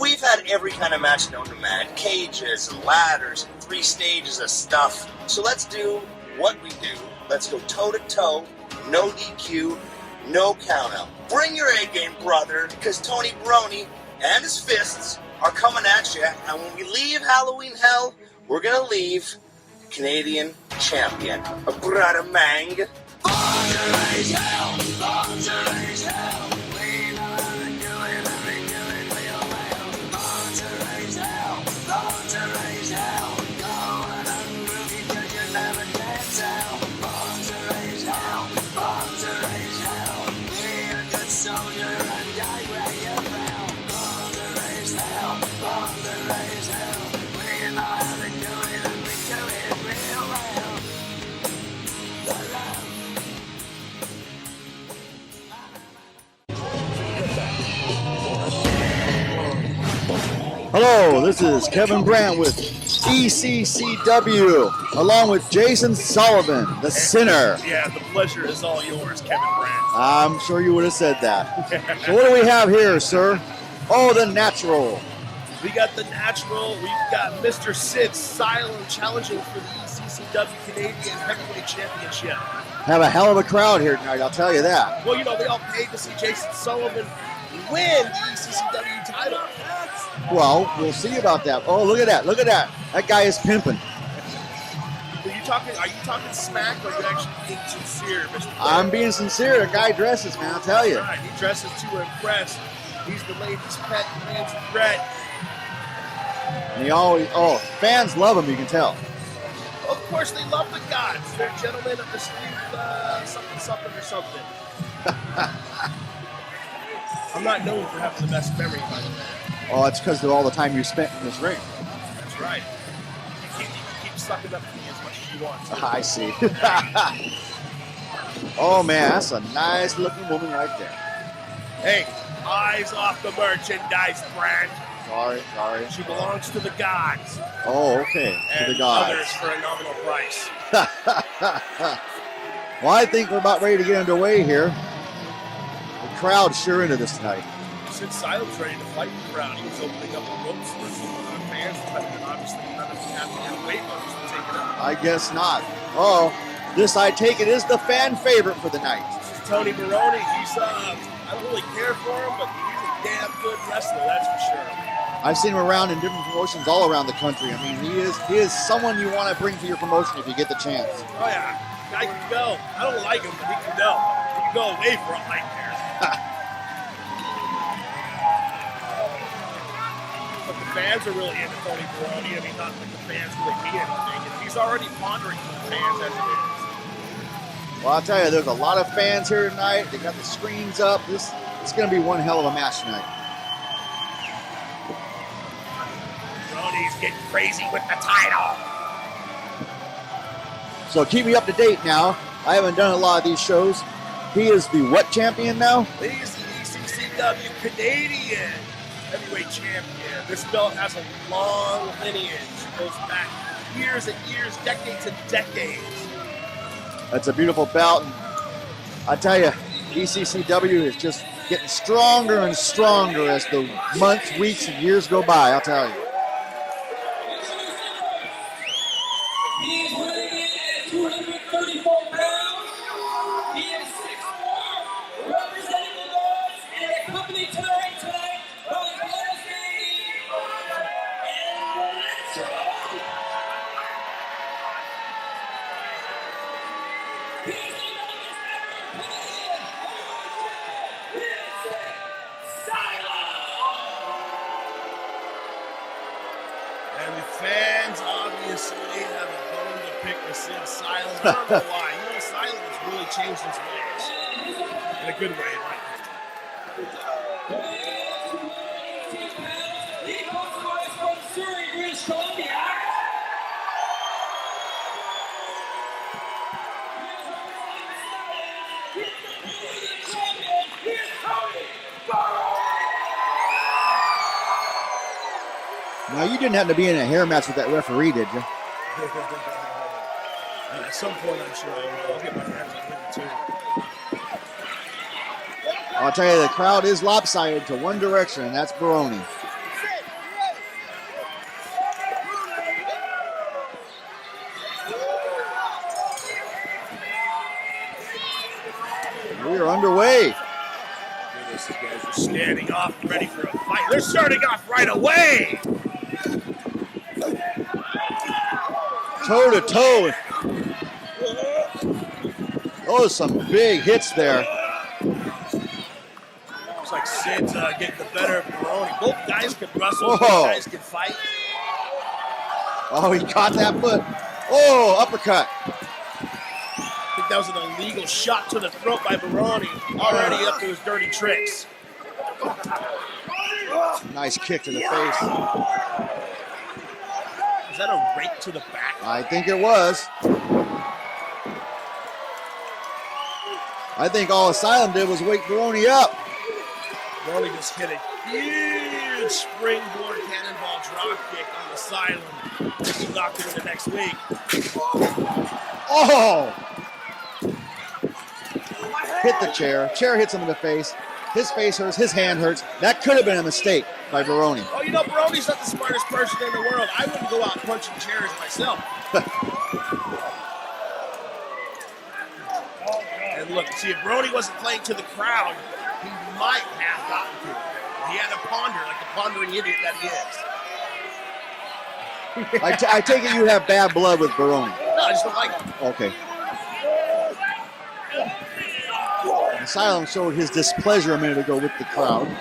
we've had every kind of match known to man. Cages and ladders and 3 stages of stuff. So let's do what we do. Let's go toe-to-toe, no DQ, no count-out. Bring your A-game, brother, because Tony Baroni and his fists are coming at you. And when we leave Halloween Hell, we're going to leave Canadian champion, a brother Mang. Hello, this is Kevin Brandt with ECCW, along with Jason Sullivan, the Sinner. Yeah, the pleasure is all yours, Kevin Brandt. I'm sure you would have said that. So what do we have here, sir? Oh, the Natural. We got the Natural. We've got Mr. Sid Sylum challenging for the ECCW Canadian Heavyweight Championship. Have a hell of a crowd here tonight, I'll tell you that. Well, you know, they all paid to see Jason Sullivan win the ECCW title. Well, we'll see about that. Oh, look at that. Look at that. That guy is pimping. Are you talking smack or are you actually being sincere, Mr. Player? I'm being sincere. The guy dresses, man. I'll tell you. Right. He dresses to impress. He's the ladies' pet, the man's regret. And he always, fans love him, you can tell. Of course, they love the gods. They're gentlemen of the street, something or something. I'm not known for having the best memory, by the way. Oh, it's because of all the time you spent in this ring. That's right. You can keep sucking up to me as much as you want. I see. Oh, man, that's a nice looking woman right there. Hey, eyes off the merchandise, brand. Sorry. She belongs to the gods. Oh, okay. And To the gods. others for a nominal price. Well, I think we're about ready to get underway here. The crowd's sure into this tonight. Since Sylum's ready to fight the crowd, he was opening up the ropes for some other fans, but obviously none of them have the weight limits to take it up. I guess not. Oh, this, I take it, is the fan favorite for the night. This is Tony Baroni. He's, I don't really care for him, but he's a damn good wrestler, that's for sure. I've seen him around in different promotions all around the country. I mean, he is someone you want to bring to your promotion if you get the chance. Oh, yeah. Guy can go. I don't like him, but he can go. He can go away for a nightmare. But the fans are really into Tony Baroni. I mean, not like the fans really mean anything. And he's already pondering for the fans as it is. Well, I'll tell you, there's a lot of fans here tonight. They got the screens up. It's going to be one hell of a match tonight. Baroni's getting crazy with the title. So keep me up to date now. I haven't done a lot of these shows. He is the what champion now? He's the ECCW Canadian heavyweight champion. This belt has a long lineage. It goes back years and years, decades and decades. That's a beautiful belt. And I tell you, ECCW is just getting stronger and stronger as the months, weeks, and years go by, I'll tell you. He is weighing in at 234 pounds. He is 6'4", representing the Boyz and accompanied to the ring tonight by Plexis and let's go. He's the youngest ever Canadian And the fans obviously have a bone to pick with Sylum. I don't know why. You know, Sylum has really changed his ways. In a good way, right? He comes to us from Surrey, British Columbia. Now, you didn't have to be in a hair match with that referee, did you? At some point, I'm sure I will. I'll get my hands on him, too. I'll tell you, the crowd is lopsided to one direction, and that's Baroni. We are underway. These guys are standing off, ready for a fight. They're starting off right away. Toe to toe. Oh, some big hits there. Looks like Sid's getting the better of Baroni. Both guys can wrestle. Whoa. Both guys can fight. Oh, he caught that foot. Oh, uppercut. I think that was an illegal shot to the throat by Baroni. Already up to his dirty tricks. Nice kick to the face. Is that a rake to the back? I think it was. I think all Sylum did was wake Baroni up. Baroni just hit a huge springboard cannonball drop kick on the Sylum. He knocked it into next week. Oh! Hit the chair. Chair hits him in the face. His face hurts. His hand hurts. That could have been a mistake by Baroni. Oh, you know, Baroni's not the smartest person in the world. I wouldn't go out punching chairs myself. And look, see, if Baroni wasn't playing to the crowd, he might have gotten to it. He had to ponder, like the pondering idiot that he is. I take it you have bad blood with Baroni. No, I just don't like him. Okay. Sylum showed his displeasure a minute ago with the crowd. Nice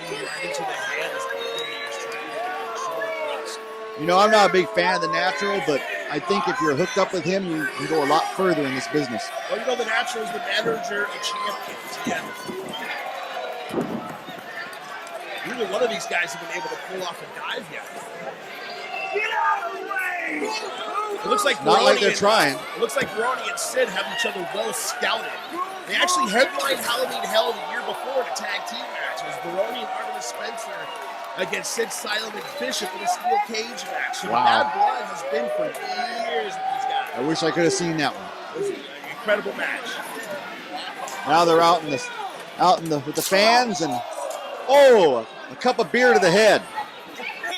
knee right into the hand as Baroni is trying to get the shoulder press. You know, I'm not a big fan of the natural, but I think if you're hooked up with him, you can go a lot further in this business. Well, you know, the natural is the manager of champions. Yeah. Neither one of these guys have been able to pull off a dive yet. Get out of the way! It looks like Not like they're and, trying. It looks like Baroni and Sid have each other well scouted. They actually headlined Halloween Hell the year before in a tag team match. It was Baroni and Artemis Spencer against Sid, Sylum, and Bishop in a steel cage match. So Wow. the bad blood has been for years with these guys. I wish I could have seen that one. It was an incredible match. Now they're out with the fans, and a cup of beer to the head.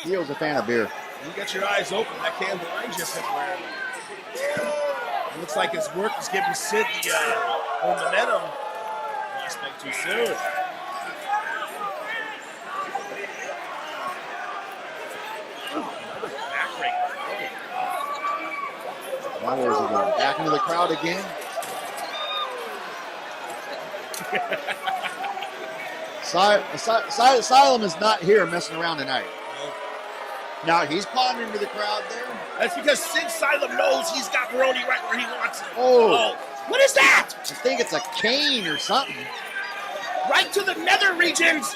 He was a fan of beer. You got your eyes open. That can behind you temporarily. It looks like his work is giving Sid the momentum. I spoke too soon. Now where's he going? Back into the crowd again. Sylum is not here messing around tonight. Now he's pondering to the crowd there. That's because Sid Sylum knows he's got Baroni right where he wants him. Oh. What is that? I think it's a cane or something. Right to the nether regions.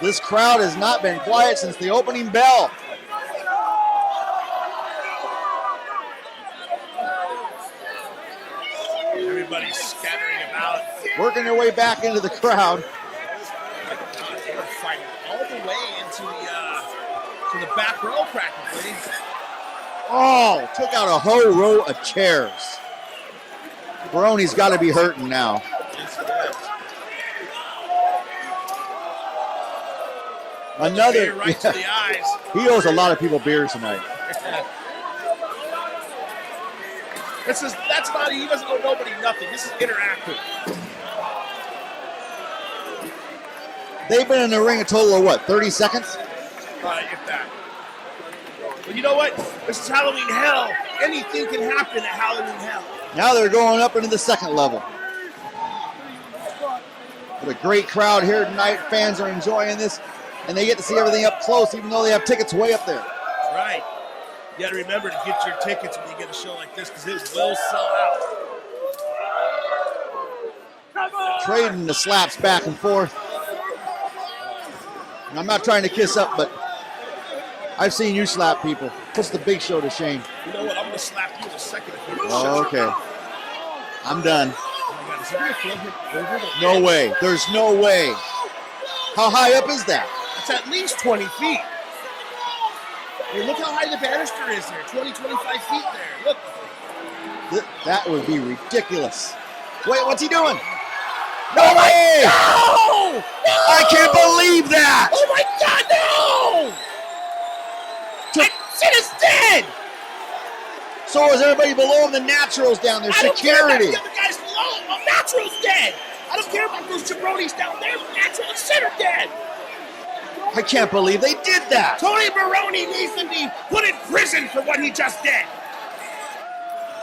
This crowd has not been quiet since the opening bell. Everybody's scattering about. Working their way back into the crowd. They were fighting all the way into the back row practically. Oh, took out a whole row of chairs. Baroni's got to be hurting now. Another. Right to the eyes. He owes a lot of people beers tonight. That's not, he doesn't owe nobody nothing. This is interactive. They've been in the ring a total of what, 30 seconds? If that. But you know what? This is Halloween Hell. Anything can happen at Halloween Hell. Now they're going up into the second level. What a great crowd here tonight. Fans are enjoying this, and they get to see everything up close, even though they have tickets way up there. Right. You got to remember to get your tickets when you get a show like this, because it will sell out. Trading the slaps back and forth. And I'm not trying to kiss up, but I've seen you slap people. Puts the Big Show to shame. You know what? I'm going to slap you in a second. If you Oh, okay. I'm done. Oh my God, is there a floor over the No edge? way. There's no way. How high up is that? It's at least 20 feet. I mean, look how high the banister is there. 20, 25 feet there. Look. That would be ridiculous. Wait, what's he doing? No way! No! I can't believe that! Oh my God, no! That shit is dead! So is everybody below him, the naturals down there, I don't care about security. the other guys below. Oh, Natural's dead. I don't care about those jabronis down there. Natural and Sid are dead. I can't believe they did that. Tony Baroni needs to be put in prison for what he just did.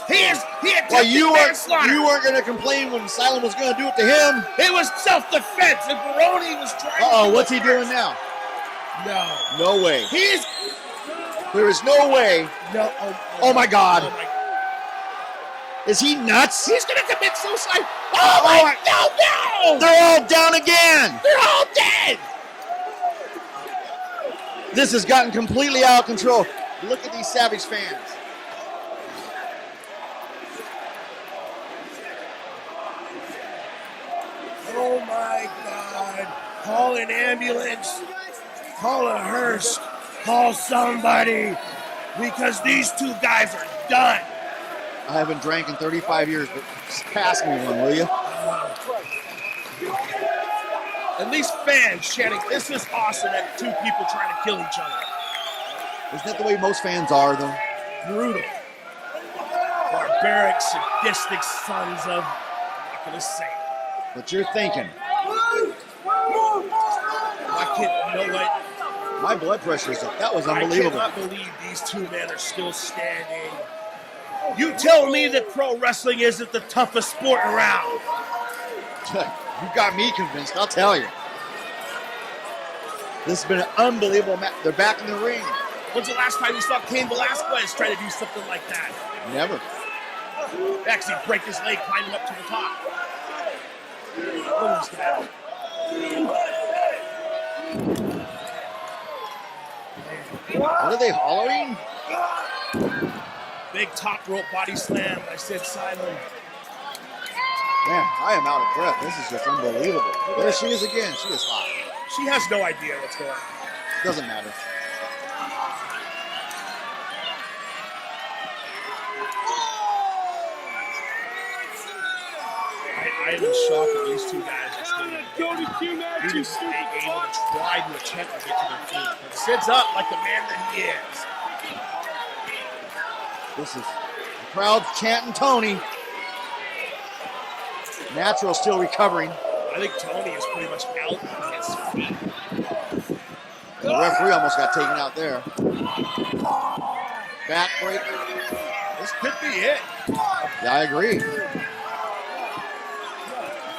He attempted Well, you manslaughter. weren't going to complain when Sylum was going to do it to him. It was self-defense, and Baroni was trying to do What's it he doing first. now? No. No way. He's... There is no way. No. Oh my God. Oh my... Is he nuts? He's going to commit suicide. Oh my... No! They're all down again. They're all dead. This has gotten completely out of control. Look at these Savage fans. Oh my God. Call an ambulance. Call a hearse. Call somebody. Because these two guys are done. I haven't drank in 35 years, but just pass me one, will you? And these fans chanting, this is awesome, and two people trying to kill each other. Isn't that the way most fans are, though? Brutal. Barbaric, sadistic sons of... gonna say. What you're thinking. My kid, you know what? My blood pressure's up. That was unbelievable. I cannot believe these two men are still standing. You tell me that pro wrestling isn't the toughest sport around. You got me convinced, I'll tell you. This has been an unbelievable match. They're back in the ring. When's the last time you saw Cain Velasquez try to do something like that? Never. Actually break his leg climbing up to the top. Almost got What are they hollering? Big top rope body slam by Sid Sylum. Man, I am out of breath. This is just unbelievable. There she is again. She is hot. She has no idea what's going on. Doesn't matter. I am in shock that these two guys are still even able to try to attempt to get to their feet. But Sid's up like the man that he is. This is the crowd chanting Tony. Natural still recovering. I think Tony is pretty much out on his feet. And the referee almost got taken out there. Back breaker. This could be it. Yeah, I agree.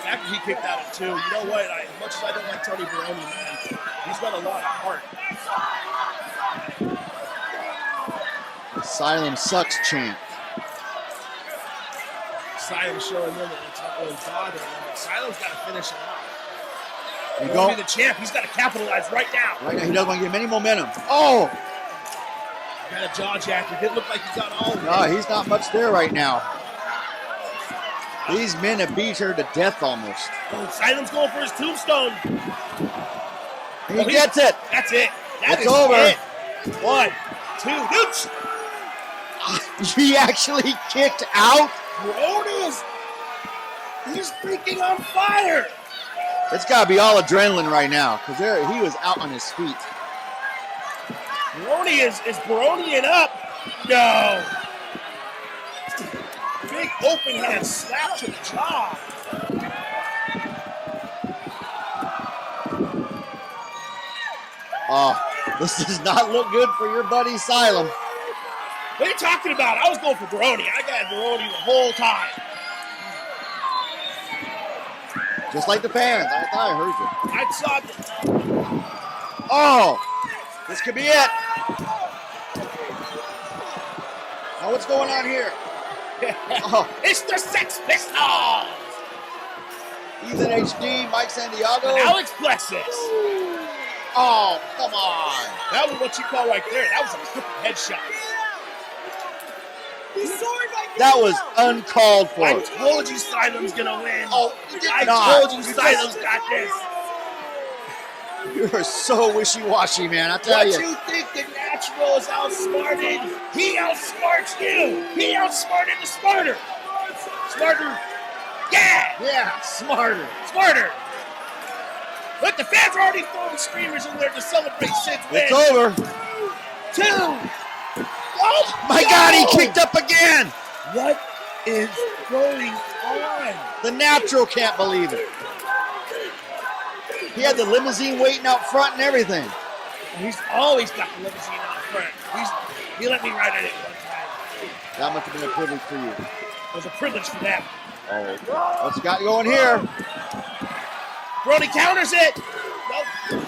After he kicked out at 2, you know what? As much as I don't like Tony Baroni, man, he's got a lot of heart. Sylum sucks chant. Sylum showing them that it's not really bothering him. Sylum's got to finish him off. You He's go. going to be the champ. He's got to capitalize right now. Right now, he doesn't want to give him any momentum. Oh! Got a jaw jacker. Didn't look like he got all of it. No, he's not much there right now. These men have beat her to death almost. Oh, Sylum's going for his tombstone. He gets it. That's it. That It's is over. it. 1, 2, nooch. He actually kicked out. Otis, he's freaking on fire. It's got to be all adrenaline right now because he was out on his feet. Baroni is Baroniing up. No. Big open hand slap to the jaw. Oh, this does not look good for your buddy Sylum. What are you talking about? I was going for Baroni. I got Baroni the whole time. Just like the fans. I thought I heard you. I saw it. Oh, this could be it. Now what's going on here? Oh. It's the Sex Pistols. Ethan HD, Mike Santiago. And Alex Plexis. Oh, come on. That was what you call right there. That was a quick headshot. That was uncalled for. I told you Sylum's gonna win. Oh, I told you Sylum's got this. You are so wishy-washy, man. I tell What you. you think the natural is outsmarted? He outsmarts you. He outsmarted the smarter. Smarter. Yeah. Yeah, smarter. Smarter. Look, the fans are already throwing screamers in there to celebrate Sid's win. It's over. 2. Oh, My God, he kicked up again. What is going on? The natural can't believe it. He had the limousine waiting out front and everything. He's always got the limousine out front. He let me ride in it one time. That must have been a privilege for you. It was a privilege for them. Oh, what's got going here? Brody counters it. Nope.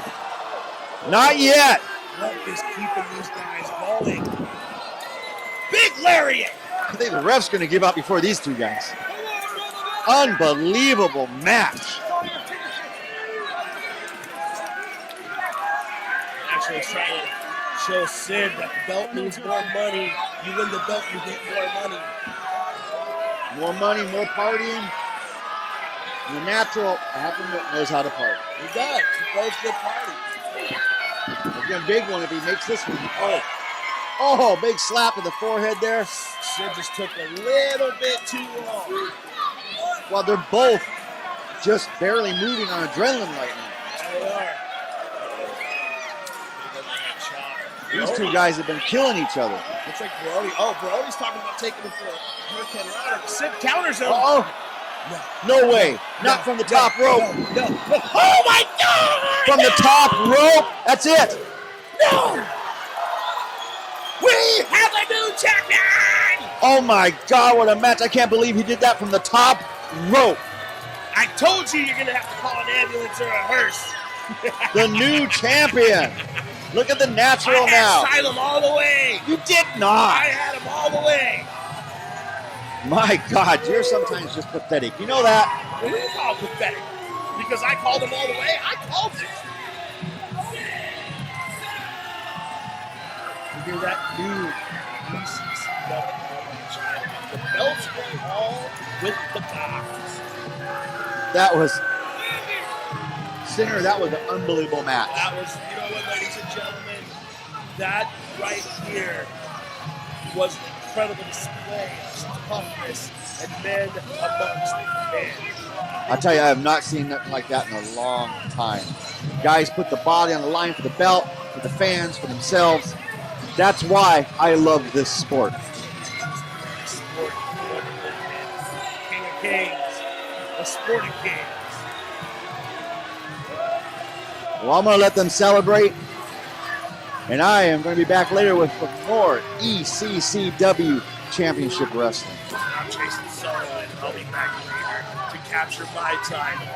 Not yet. What is keeping these guys going? Big lariat. I think the ref's going to give up before these two guys. Unbelievable match. Actually trying to show Sid that the belt means more money. You win the belt, you get more money. More money, more partying. And the natural knows how to party. He does. He throws good party. Again, big one if he makes this one. Oh, big slap to the forehead there. Sid just took a little bit too long. Well, they're both just barely moving on adrenaline right now. They are. These two guys have been killing each other. Looks like Baroni. Oh, Baroni's talking about taking him for a hurricane ladder. Sid counters him. Oh, No way. Not from the top rope. No. Oh my God! From the top rope. That's it. No! We have a new champion! Oh my God, what a match. I can't believe he did that from the top rope. I told you you're going to have to call an ambulance or a hearse. The new champion. Look at the natural I now. had Sylum all the way. You did not. I had him all the way. My God, you're sometimes just pathetic. You know that? What do you call pathetic? Because I called him all the way? I called it. You hear that? New ECCW champion. The belts go all with the box. That was, Sinner, that was an unbelievable match. That was, you know what, ladies and gentlemen? That right here was an incredible display of toughness and men amongst men. I tell you, I have not seen nothing like that in a long time. Guys put the body on the line for the belt, for the fans, for themselves. That's why I love this sport. Sport, King of Kings, a sporting kings. Well, I'm going to let them celebrate. And I am going to be back later with more ECCW Championship Wrestling. I'm chasing solo and I'll be back later to capture my title.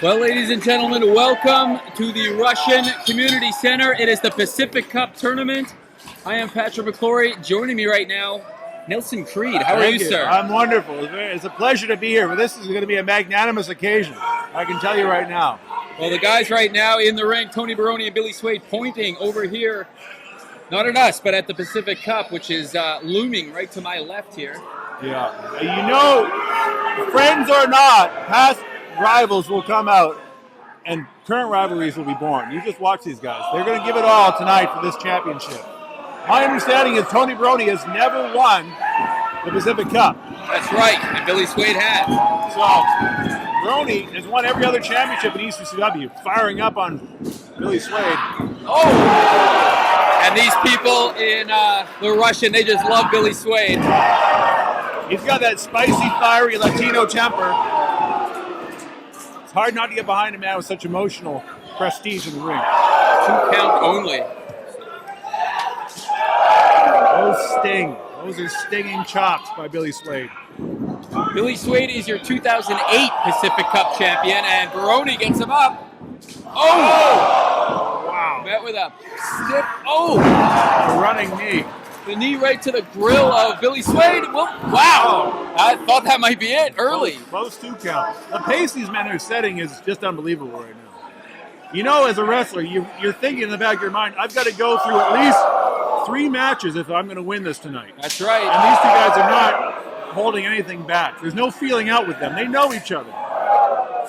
Well, ladies and gentlemen, welcome to the Russian Community Center. It is the Pacific Cup Tournament. I am Patrick McClory. Joining me right now, Nelson Creed. How are you, sir? I'm wonderful. It's a pleasure to be here, but this is going to be a magnanimous occasion. I can tell you right now. Well, the guys right now in the ring, Tony Baroni and Billy Suede, pointing over here, not at us, but at the Pacific Cup, which is looming right to my left here. Yeah. You know, friends or not, past rivals will come out and current rivalries will be born. You just watch these guys. They're going to give it all tonight for this championship. My understanding is Tony Baroni has never won the Pacific Cup. That's right, and Billy Suede had. So, Baroni has won every other championship in ECCW, firing up on Billy Suede. Oh! And these people in the Russian, they just love Billy Suede. He's got that spicy, fiery Latino temper. It's hard not to get behind a man with such emotional prestige in the ring. 2 count only. Those sting. Those are stinging chops by Billy Suede. Billy Suede is your 2008 Pacific Cup champion, and Baroni gets him up. Oh! Wow. Met with a stiff, oh! A running knee. The knee right to the grill of Billy Suede. Well, wow! I thought that might be it early. Close 2 count. The pace these men are setting is just unbelievable right now. You know, as a wrestler, you're thinking in the back of your mind, I've got to go through at least 3 matches if I'm going to win this tonight. That's right. And these 2 guys are not holding anything back. There's no feeling out with them. They know each other.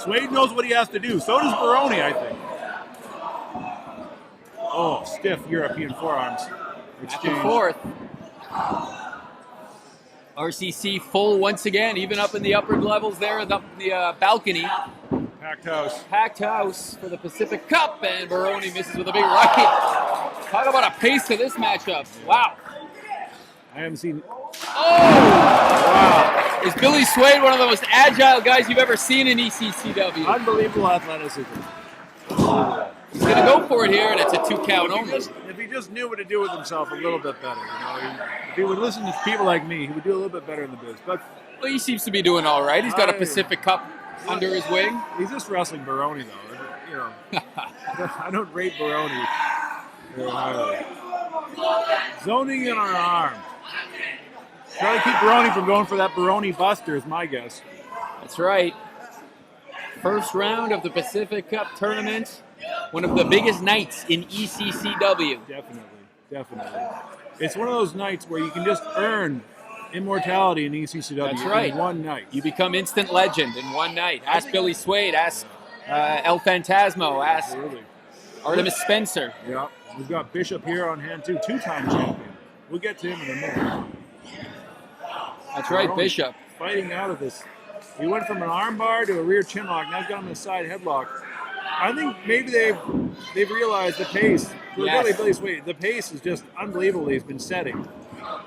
Suede knows what he has to do. So does Baroni, I think. Oh, stiff European forearms. Back and forth. RCC full once again, even up in the upper levels there, up in the balcony. Packed house. Packed house for the Pacific Cup, and Baroni misses with a big right. Talk about a pace to this matchup. Wow. I haven't seen... Oh! Wow. Is Billy Suede one of the most agile guys you've ever seen in ECCW? Unbelievable athleticism. He's going to go for it here, and it's a 2 count only. If he just knew what to do with himself a little bit better, you know, if he would listen to people like me, he would do a little bit better in the biz. But well, he seems to be doing all right. He's got a Pacific Cup under his wing. He's just wrestling Baroni, though. You know, I don't rate Baroni very highly. Zoning in our arm. Try to keep Baroni from going for that Baroni Buster is my guess. That's right. First round of the Pacific Cup tournament. One of the biggest nights in ECCW. Definitely. It's one of those nights where you can just earn immortality in ECCW. That's right. In one night. You become instant legend in one night. Ask Billy Suede, ask El Phantsmo, ask Artemis Spencer. Yeah, we've got Bishop here on hand too, 2-time champion. We'll get to him in a minute. That's right, Baroni Bishop. Fighting out of this. He went from an armbar to a rear chinlock. Now he's got him in a side headlock. I think maybe they've realized the pace. Yes. Billy Suede, the pace is just unbelievable. He's been setting.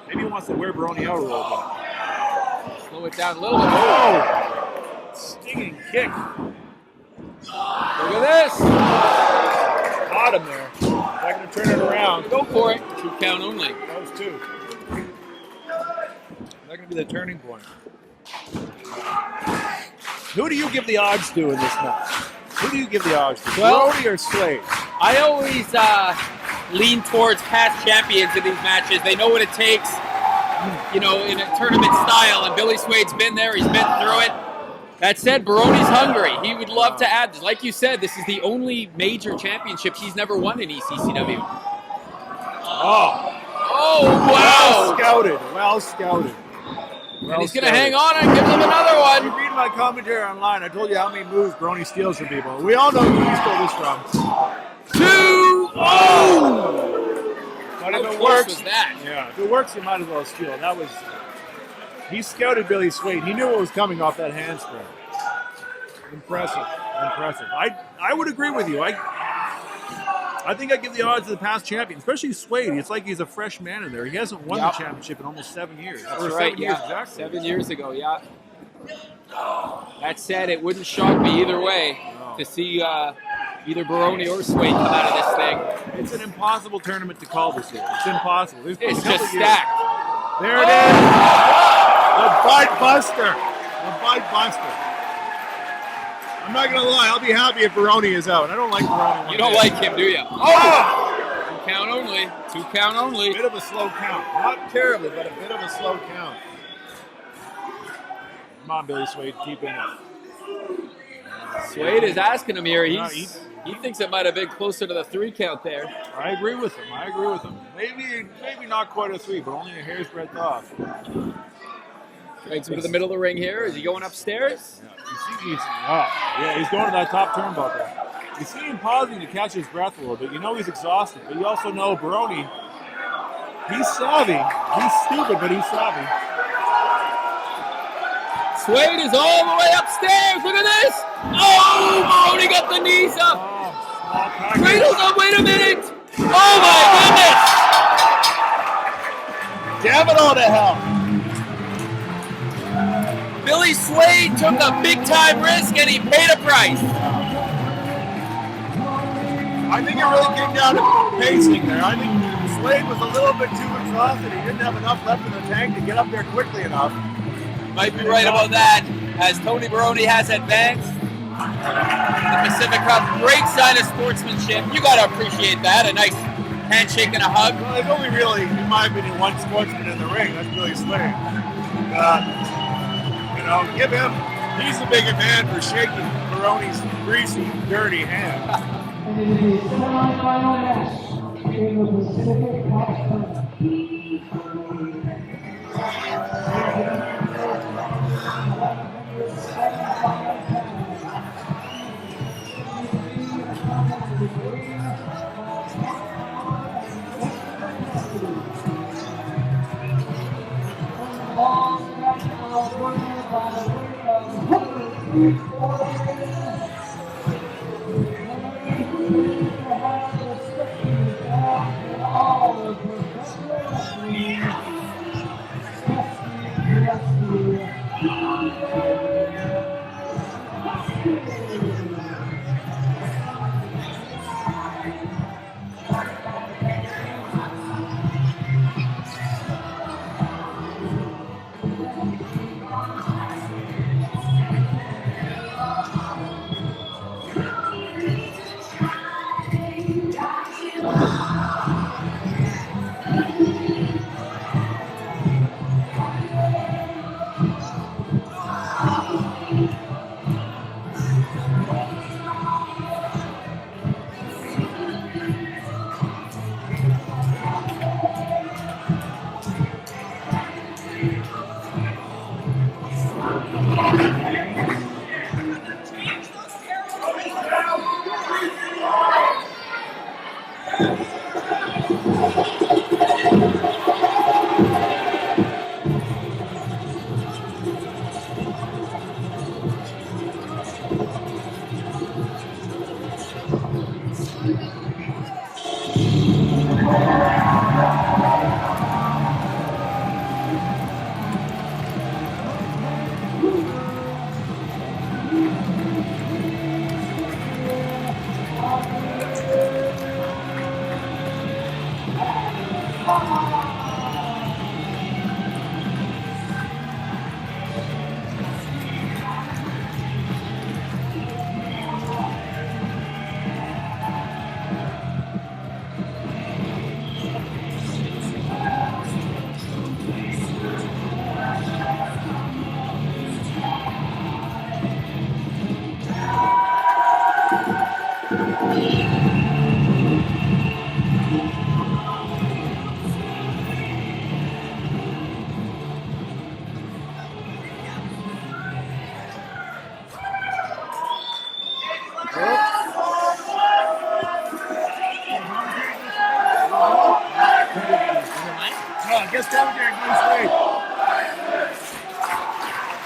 Maybe he wants to wear Baroni out a little bit. Slow it down a little bit. Oh! Stinging kick. Look at this. Caught him there. Not going to turn it around. Go for it. 2 count only. Those 2. That going to be the turning point. Who do you give the odds to in this match? Who do you give the odds to? Well, Baroni or Suede? I always lean towards past champions in these matches. They know what it takes, you know, in a tournament style. And Billy Suede's been there. He's been through it. That said, Baroni's hungry. He would love to add this. Like you said, this is the only major championship he's never won in ECCW. Oh, wow. Well scouted. And he's going to hang on and give him another one. You read my commentary online. I told you how many moves Baroni steals from people. We all know who he stole this from. 2! Oh! But if How it close works, was that? yeah, if it works, you might as well steal. That was. He scouted Billy Suede. He knew what was coming off that handspring. Impressive. I would agree with you. I think I give the odds to the past champion, especially Suede. It's like he's a fresh man in there. He hasn't won the championship in almost 7 years. That's or right, 7 years exactly. 7 years ago, yeah. That said, it wouldn't shock me either way to see either Baroni or Suede come out of this thing. It's an impossible tournament to call this year. It's impossible. There's It's a couple just years. stacked. There it is. The Bite Buster. The Bite Buster. I'm not going to lie. I'll be happy if Baroni is out. I don't like Baroni. You don't like him, do you? Oh! 2 count only. 2 count only. Bit of a slow count. Not terribly, but a bit of a slow count. Come on, Billy Suede. Keep in it. Suede is asking him here. He thinks it might have been closer to the 3 count there. I agree with him. Maybe not quite a 3, but only a hair's breadth off. Drags him to the middle of the ring here. Is he going upstairs? Yeah, he's going to that top turnbuckle. You see him pausing to catch his breath a little bit. You know he's exhausted, but you also know Baroni, he's savvy. He's stupid, but he's savvy. Suede is all the way upstairs. Look at this. Oh, Baroni got the knees up. Cradles up. Wait a minute. Oh, my goodness. Damn it all to hell. Billy Suede took a big-time risk, and he paid a price. I think it really came down to pacing there. I think Suede was a little bit too exhausted. He didn't have enough left in the tank to get up there quickly enough. Might be right about that, as Tony Baroni has advanced. The Pacific Cup, great sign of sportsmanship. You got to appreciate that. A nice handshake and a hug. Well, there's only really, in my opinion, one sportsman in the ring. That's Billy Suede. Give him. He's the bigger man for shaking Baroni's greasy, dirty hand. And it is a semi-final match in the Pacific Cup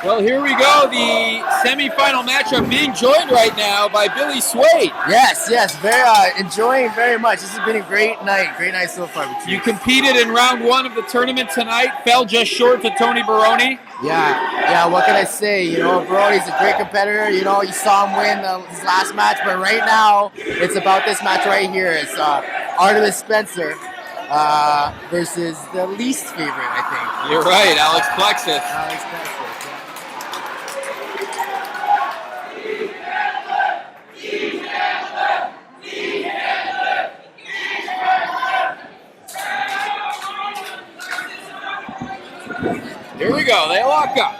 Well, here we go. The semifinal matchup being joined right now by Billy Suede. Yes, very enjoying very much. This has been a great night so far. You competed in round one of the tournament tonight, fell just short to Tony Baroni. Yeah, what can I say? Baroni's a great competitor. You saw him win his last match, but right now, it's about this match right here. It's Artemis Spencer versus the least favorite, I think. You're right, Alex Plexis. Here we go, they lock up.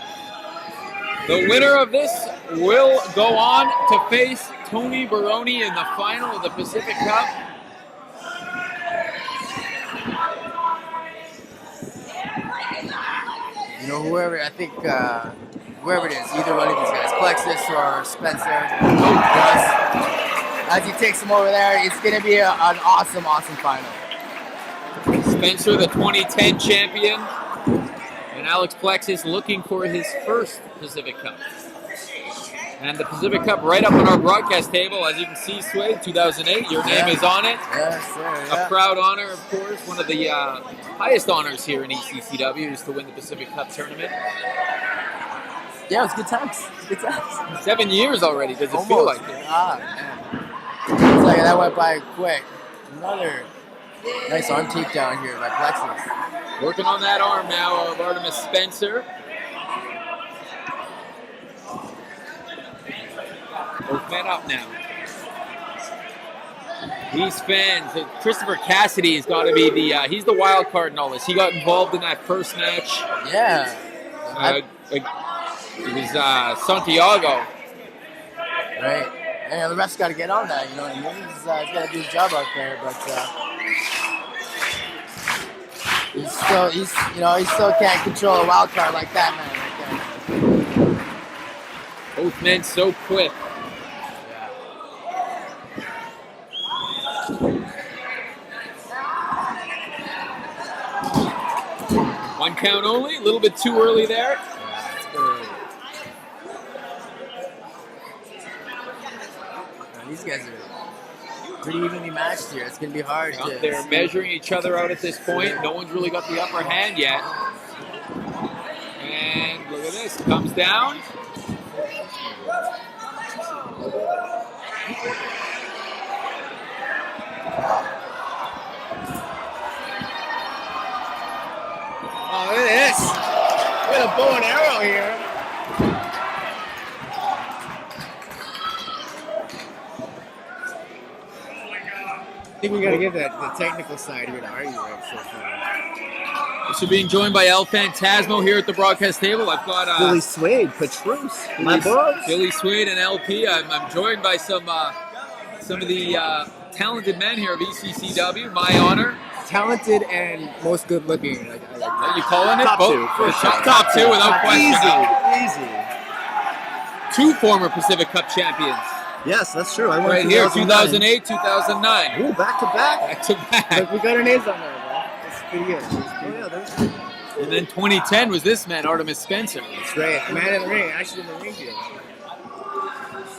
The winner of this will go on to face Tony Baroni in the final of the Pacific Cup. Whoever it is, either one of these guys, Plexis or Spencer, Judas, as he takes him over there, it's going to be an awesome final. Spencer, the 2010 champion, and Alex Plexis looking for his first Pacific Cup. And the Pacific Cup right up on our broadcast table, as you can see, Suede, 2008, your name is on it. Yes, sir. Yeah. A proud honor, of course, one of the highest honors here in ECCW is to win the Pacific Cup tournament. Yeah, it's good times. 7 years already, does it feel like it? Man. It's like that went by quick. Another nice arm takedown here by Plexis. Working on that arm now of Artemis Spencer. Both men up now. These fans, Christopher Cassidy has got to be he's the wild card in all this. He got involved in that first match. Yeah. It was Santiago. Right. Yeah, the ref's got to get on that. You know what I mean? He's got to do his job out there, but he still can't control a wild card like that, man. Both men so quick. One count only, a little bit too early there. These guys are pretty evenly matched here. It's going to be hard. They're measuring each other out at this point. No one's really got the upper hand yet. And look at this, comes down. Oh, look at this. Look at a bow and arrow here. I think we got to give the technical side here to argue right so far. So being joined by El Phantsmo here at the broadcast table. I've got Billy Suede, Petrus, my boys. Billy Suede and LP. I'm joined by some of the talented men here of ECCW. My honor. Talented and most good looking. I like that. Are you calling it? Top Both? two, for sure. Top two without question. Easy. Two former Pacific Cup champions. Yes, that's true. I won Right here, 2008, 2009. Ooh, back to back. Back to back. Look, we got our names on there, bro. That's pretty good. And then 2010 was this man, Artemis Spencer. That's right. A man in the ring, actually in the ring here.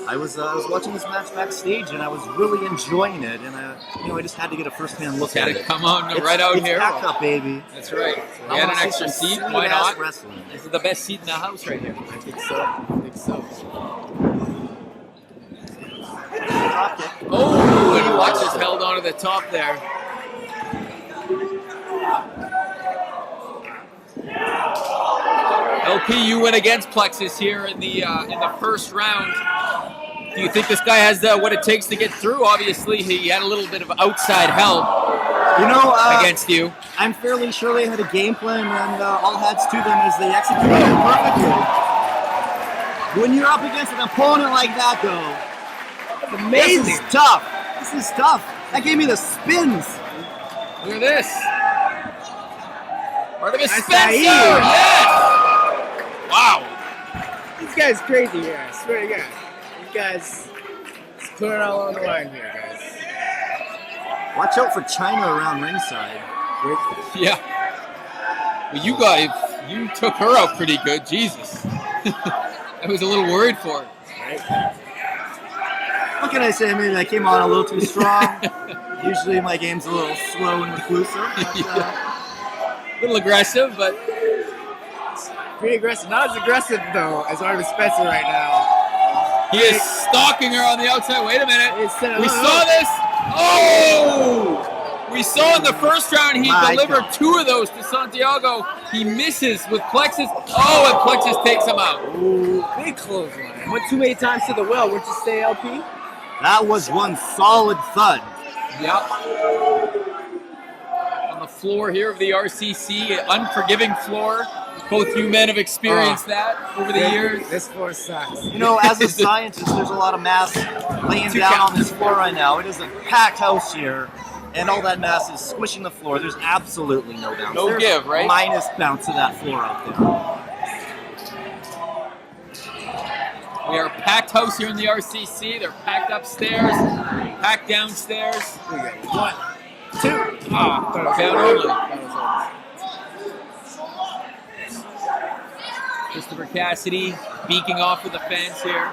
I was watching this match backstage and I was really enjoying it, and I just had to get a first-hand look at it. Come on, right out it's here. Pack up, baby. That's right. I We had wanna an see extra some seat. Why serious not? wrestling. This is the best seat in the house right here. I think so. Oh, and Plexis held on to the top there. LP, you went against Plexis here in the first round. Do you think this guy has what it takes to get through? Obviously, he had a little bit of outside help against you. I'm fairly sure they had a game plan, and all hats to them as they executed it perfectly. When you're up against an opponent like that, though, Amazing. this is tough. This is tough. That gave me the spins. Look at this. Artemis That's Spencer! Saeed. Yes! Wow. This guy's crazy here, I swear to God. These guys, it's putting it all on the line here, guys. Watch out for China around ringside. Yeah. Well, you took her out pretty good. Jesus. I was a little worried for her. Right? What can I say? Maybe I came on a little too strong. Usually my game's a little slow and reclusive. But, A little aggressive, but Pretty aggressive. Not as aggressive, though, as Artemis Spencer right now. he is stalking her on the outside. Wait a minute. It's, We saw this. Oh! We saw in the first round he My delivered God. 2 of those to Santiago. He misses with Plexis. Oh, and Plexis takes him out. Ooh, big clothesline. Went too many times to the well. Where'd you stay, LP? that was one solid thud. Yep. On the floor here of the RCC, an unforgiving floor. Both you men have experienced that over the years. This floor sucks. You know, as a scientist, there's a lot of mass laying down on this floor right now. It is a packed house here, and all that mass is squishing the floor. There's absolutely no bounce. No There's give, right? Minus bounce to that floor out there. We are a packed house here in the RCC. They're packed upstairs, packed downstairs. 1, 2. Ah, down only. Christopher Cassidy beaking off with the fans here.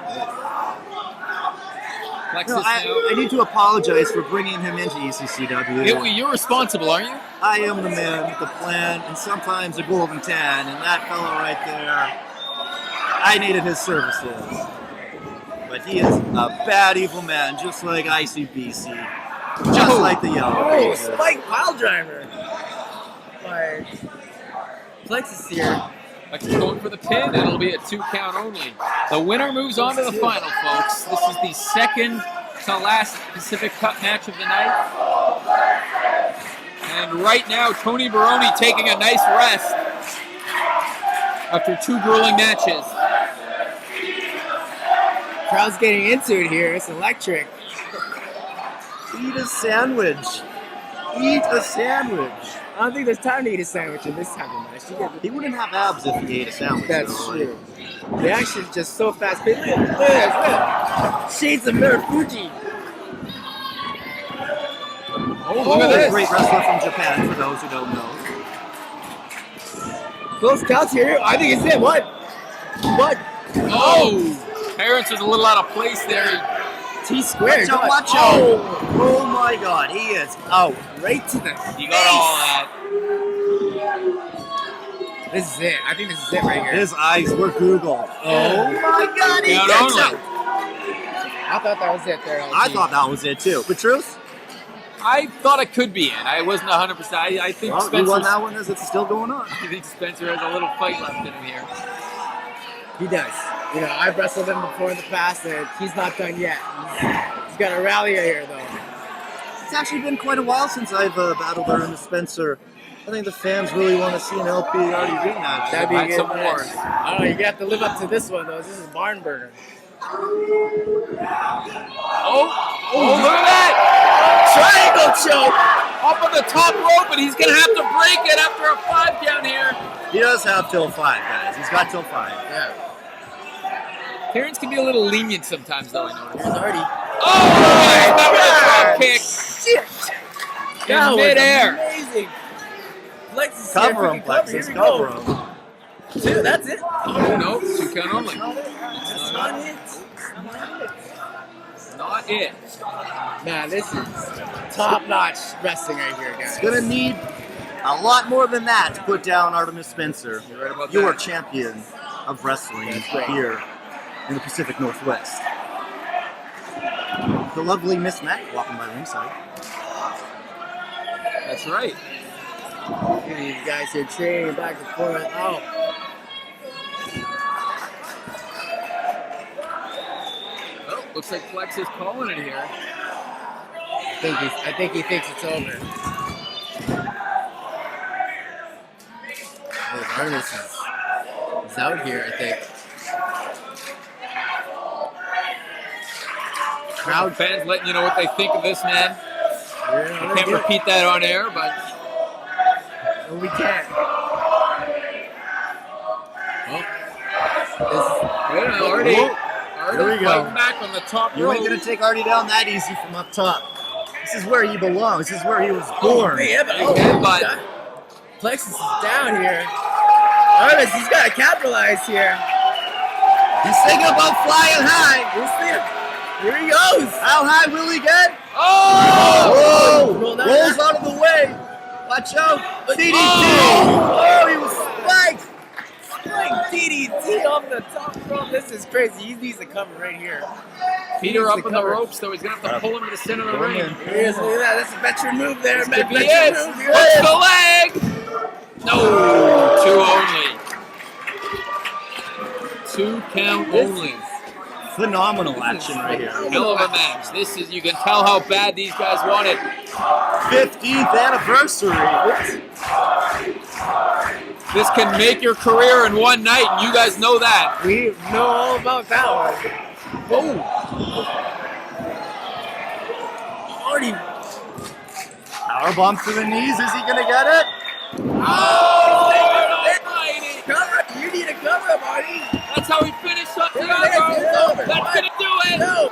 Plexis No, I need to apologize for bringing him into ECCW. You're responsible, aren't you? I am the man with the plan, and sometimes a golden tan, and that fellow right there, I needed his services. But he is a bad, evil man, just like ICBC. Just like the Yellow Oh, Pages. spike pile driver. Like, Plexis here. Plexis going for the pin, and it'll be a 2 count only. The winner moves on to the final, folks. This is the second to last Pacific Cup match of the night. And right now, Tony Baroni taking a nice rest after 2 grueling matches. Crowd's getting into it here. It's electric. Eat a sandwich. Eat a sandwich. I don't think there's time to eat a sandwich in this type of match. He wouldn't have abs if he ate a sandwich. That's though. true. The action is just so fast. Look at this. Shades of Fuji. Oh, look at this. Great wrestler from Japan, for those who don't know. Close counts here. I think it's it. What? Oh! Terrence was a little out of place there. T-squared. Watch out. Oh my God, he is out. Right to the You got all that. This is it. I think this is it right here. His eyes were Googled. Oh my God, he Count gets only. out. I thought that was it there. I thought that was it too. Patrice? I thought it could be in. I wasn't 100%. I think Well, you Spencer. won that one as it's still going on. I think Spencer has a little fight left in him here. He does. You know, I've wrestled him before in the past, and he's not done yet. He's got a rally here, though. It's actually been quite a while since I've battled Artemis Spencer. I think the fans really want to see an LP already rematch. That'd be a good some match. more. I don't know, you're going to have to live up to this one, though. This is barn burner. Oh, look at that! Triangle choke! Up on the top rope, and he's going to have to break it after a 5 count here. He does have till 5, guys. He's got till 5. Yeah. Terrence can be a little lenient sometimes, though, I noticed. Here's Artie. Oh, that was a drop kick Shit! That in was midair. amazing. Plexis Cover him, here, Plexis. here we go. Cover him. Two, that's it. Oh, no, 2 count only. That's not it. Not it. Man, this is top-notch wrestling right here, guys. It's going to need a lot more than that to put down Artemis Spencer. You're right about You that. are champion of wrestling here in the Pacific Northwest. The lovely Miss Mac walking by ringside. That's right. Look at these guys here training back and forth. Oh. Oh, looks like Flex is calling it here. I think he thinks it's over. Oh, Artemis is out here, I think. Crowd fans letting you know what they think of this man. Yeah, I can't repeat that on air, but well, we can't. Artie Here we go. fighting back on the top You rope. ain't going to take Artie down that easy from up top. This is where he belongs. This is where he was born. But Plexis is down here. Artemis, he's got to capitalize here. He's thinking about flying high. Here he goes. How high will he get? Oh! Whoa! Rolls out of the way. Watch out. DDT. Oh, he was spiked. Spike DDT off the top rope. This is crazy. He needs to cover right here. Peter up on the ropes, though. He's going to have to pull him to the center of the ring. Here he is. Look at that. That's a veteran move there. This could be Veteran it. move. Here What's it is. the leg? No, 2 only. 2 count only. Phenomenal action right here. Hell of a match. This is, you can tell how bad these guys want it. 15th anniversary. This can make your career in one night, and you guys know that. We know all about that one. Artie. Powerbomb to the knees. Is he going to get it? Cover. You need a cover up, Artie. That's how he finished up the It's other. over. That's going to do it. No.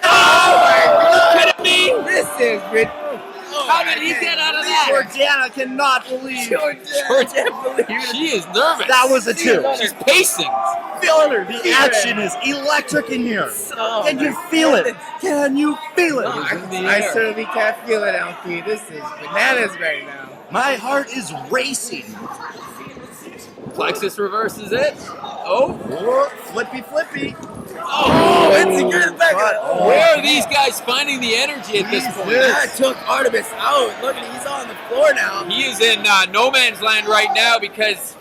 Are you kidding me? This is ridiculous. How did he get out of that? Jordana cannot believe. She is nervous. That was a 2. She's pacing. Feeling her. The action is electric in here. Can you feel it? Can you feel it? I certainly can't feel it, LP. This is bananas right now. My heart is racing. Plexis reverses it. Oh, flippy. Oh, it's a good back. Where are these guys finding the energy at this point? That took Artemis out. Look, he's on the floor now. He is in no man's land right now because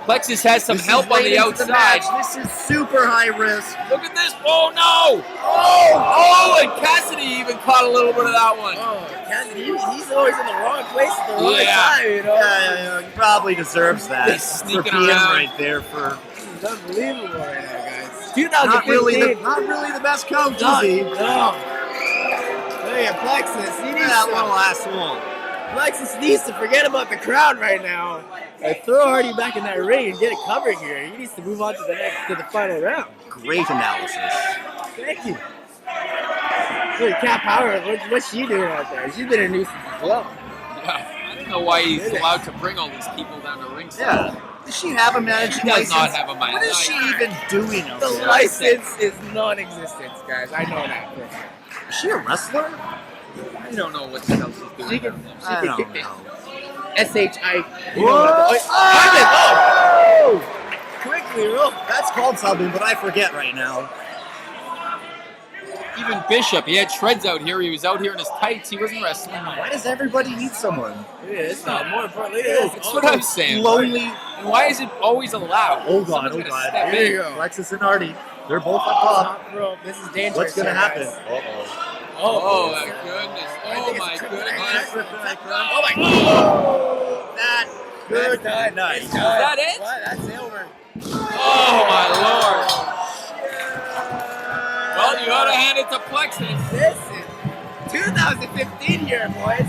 Plexis has some This is help on late the into outside. match. This is super high risk. Look at this. Oh, no. Oh, and Cassidy even caught a little bit of that one. Oh, Cassidy, he's always in the wrong place at the wrong Yeah. time, you know? Yeah, he probably deserves that. He's for sneaking being around. right there for It's unbelievable right now, guys. not 2015. really the best coach, is No, he? no. Hey, Plexis, he needs That to, little asshole. Plexis needs to forget about the crowd right now and throw Hardy back in that ring and get a cover here. He needs to move on to the final round. Great analysis. Thank you. Look, Cat Power, what's she doing out there? She's been a nuisance as well. Yeah. I don't know why he's allowed to bring all these people down to ringside. Yeah. Does she have a managing He does license? not have a managing What is she even doing out The there? license is non-existent, guys. I know that. For a fact. Is she a wrestler? I don't know what the hell she's doing. She can, I she don't can know. S-H-I. You Whoa! know what the, oh! Quickly, roll. That's called something, but I forget right now. Even Bishop, he had shreds out here. He was out here in his tights. He wasn't wrestling. Why does everybody need someone? It's not more importantly. It That's what I'm saying. Lonely. And why is it always allowed? Oh God, Someone's oh gonna God. step Here in. you go. Alexis and Hardy. They're both up top. Top rope. This is dangerous. What's gonna here, happen? guys. Uh-oh. Oh, my goodness. I Oh, think it's my a triple goodness. threat. Oh my God. That Good good night. night. Is that it? What? That's over. Oh, my Lord. Well, you gotta hand it to Plexis. This is 2015 here, boys.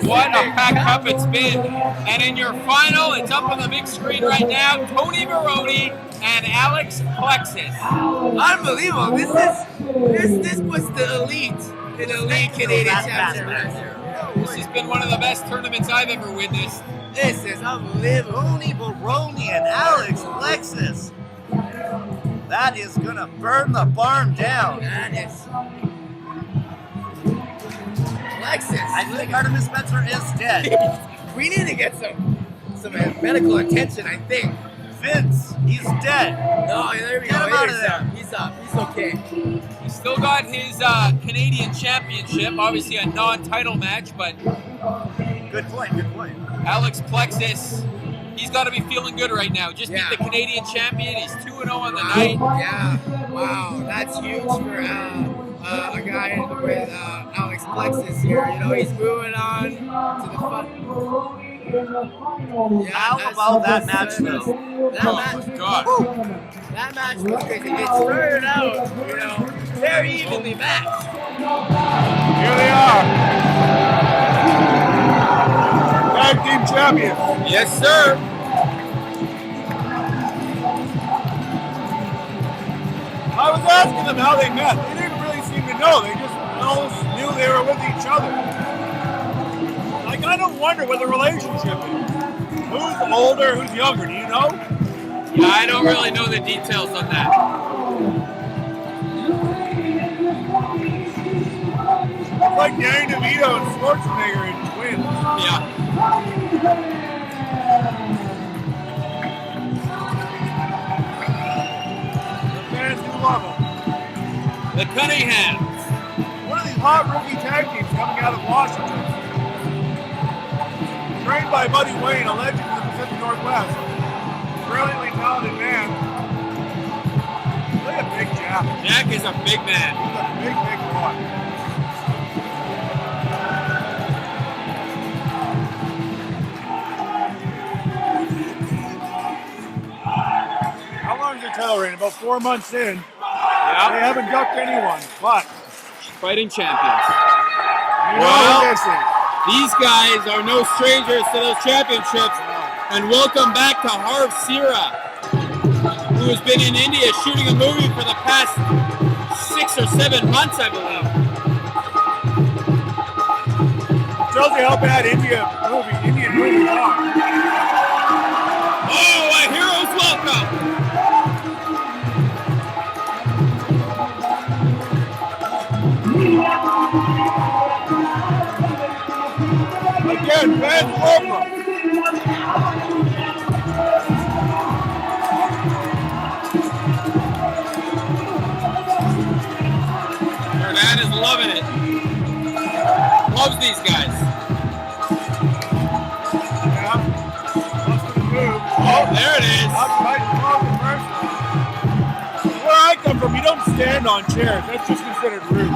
What a packed up it's been. And in your final, it's up on the big screen right now, Tony Baroni and Alex Plexis. Unbelievable. This was the elite Canadian championship right here. This has been one of the best tournaments I've ever witnessed. This is unbelievable. Tony Baroni and Alex Plexis. That is gonna burn the barn down. That is Plexis. I think Artemis Spencer is dead. We need to get some medical attention, I think. Vince, he's dead. No, there we Get go. him out of there. He's up. He's okay. He's still got his Canadian championship, obviously a non-title match, but Good point, good point. Alex Plexis, he's got to be feeling good right now. Just Yeah. beat the Canadian champion. He's 2-0 on the night. Yeah. Wow. That's huge for a guy with Alex Plexis here. You know, he's moving on to the fun. Yeah, How about that match, though? That Oh, match, my God. that match was crazy. It started out, you know, very evenly matched. Here they are. Tag team champions. Yes, sir. I was asking them how they met. They didn't really seem to know. They just always knew they were with each other. Like, I don't wonder what the relationship is. Who's older, who's younger, do you know? Yeah, I don't really know the details on that. It's like Danny DeVito and Schwarzenegger and twins. Yeah. The fans do love them. The Cunninghams. One of these hot rookie tag teams coming out of Washington. Trained by Buddy Wayne, a legend in the Pacific Northwest. Brilliantly talented man. Look at Big Jack. Jack is a big man. He's a big, big boy. How long is your title reign? About 4 months in. Yeah. They haven't ducked anyone, but Fighting champions. you know Well, who this is. These guys are no strangers to those championships. And welcome back to Harv Sira, who has been in India shooting a movie for the past 6 or 7 months, I believe. Tells you how bad Indian movies are. Oh, a hero's welcome. Again, fans love them. Our dad is loving it. Loves these guys. Yeah. Lots of the moves. Oh, there it is. Where I come from, you don't stand on chairs. That's just considered rude.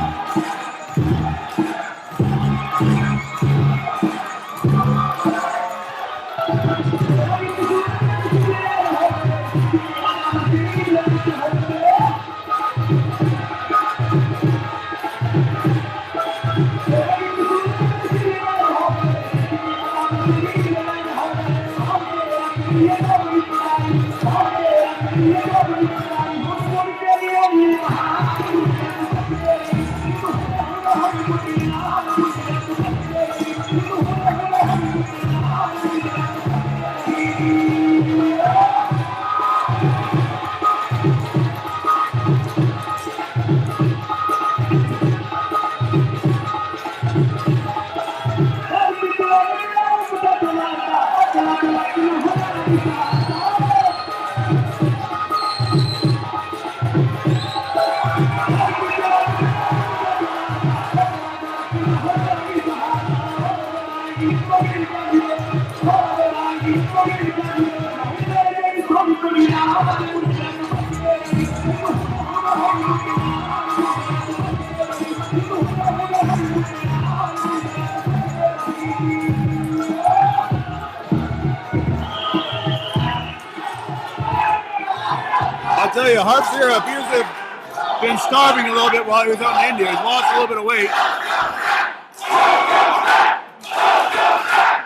I'll tell you, Sihra appears to have been starving a little bit while he was out in India. He's lost a little bit of weight.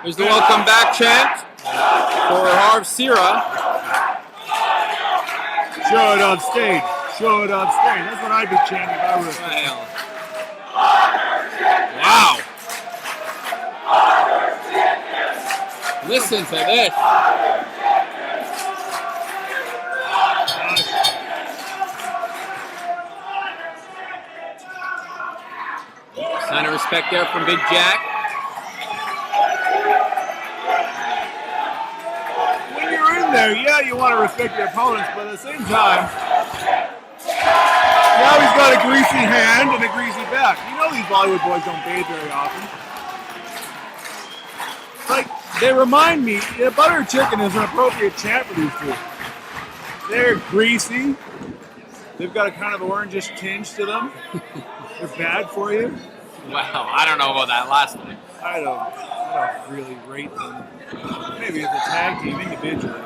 There's the welcome back chant for Sira. Show it on stage. Show it on stage. That's what I'd be chanting if I were. Wow. Listen to this. Sign of respect there from Big Jack. When you're in there, yeah, you want to respect your opponents, but at the same time, now he's got a greasy hand and a greasy back. You know these Bollywood boys don't bathe very often. Like, they remind me, butter chicken is an appropriate chant for these two. They're greasy. They've got a kind of orangish tinge to them. They're bad for you. Wow, I don't know about that last one. I don't really rate them. Maybe as a tag team individually.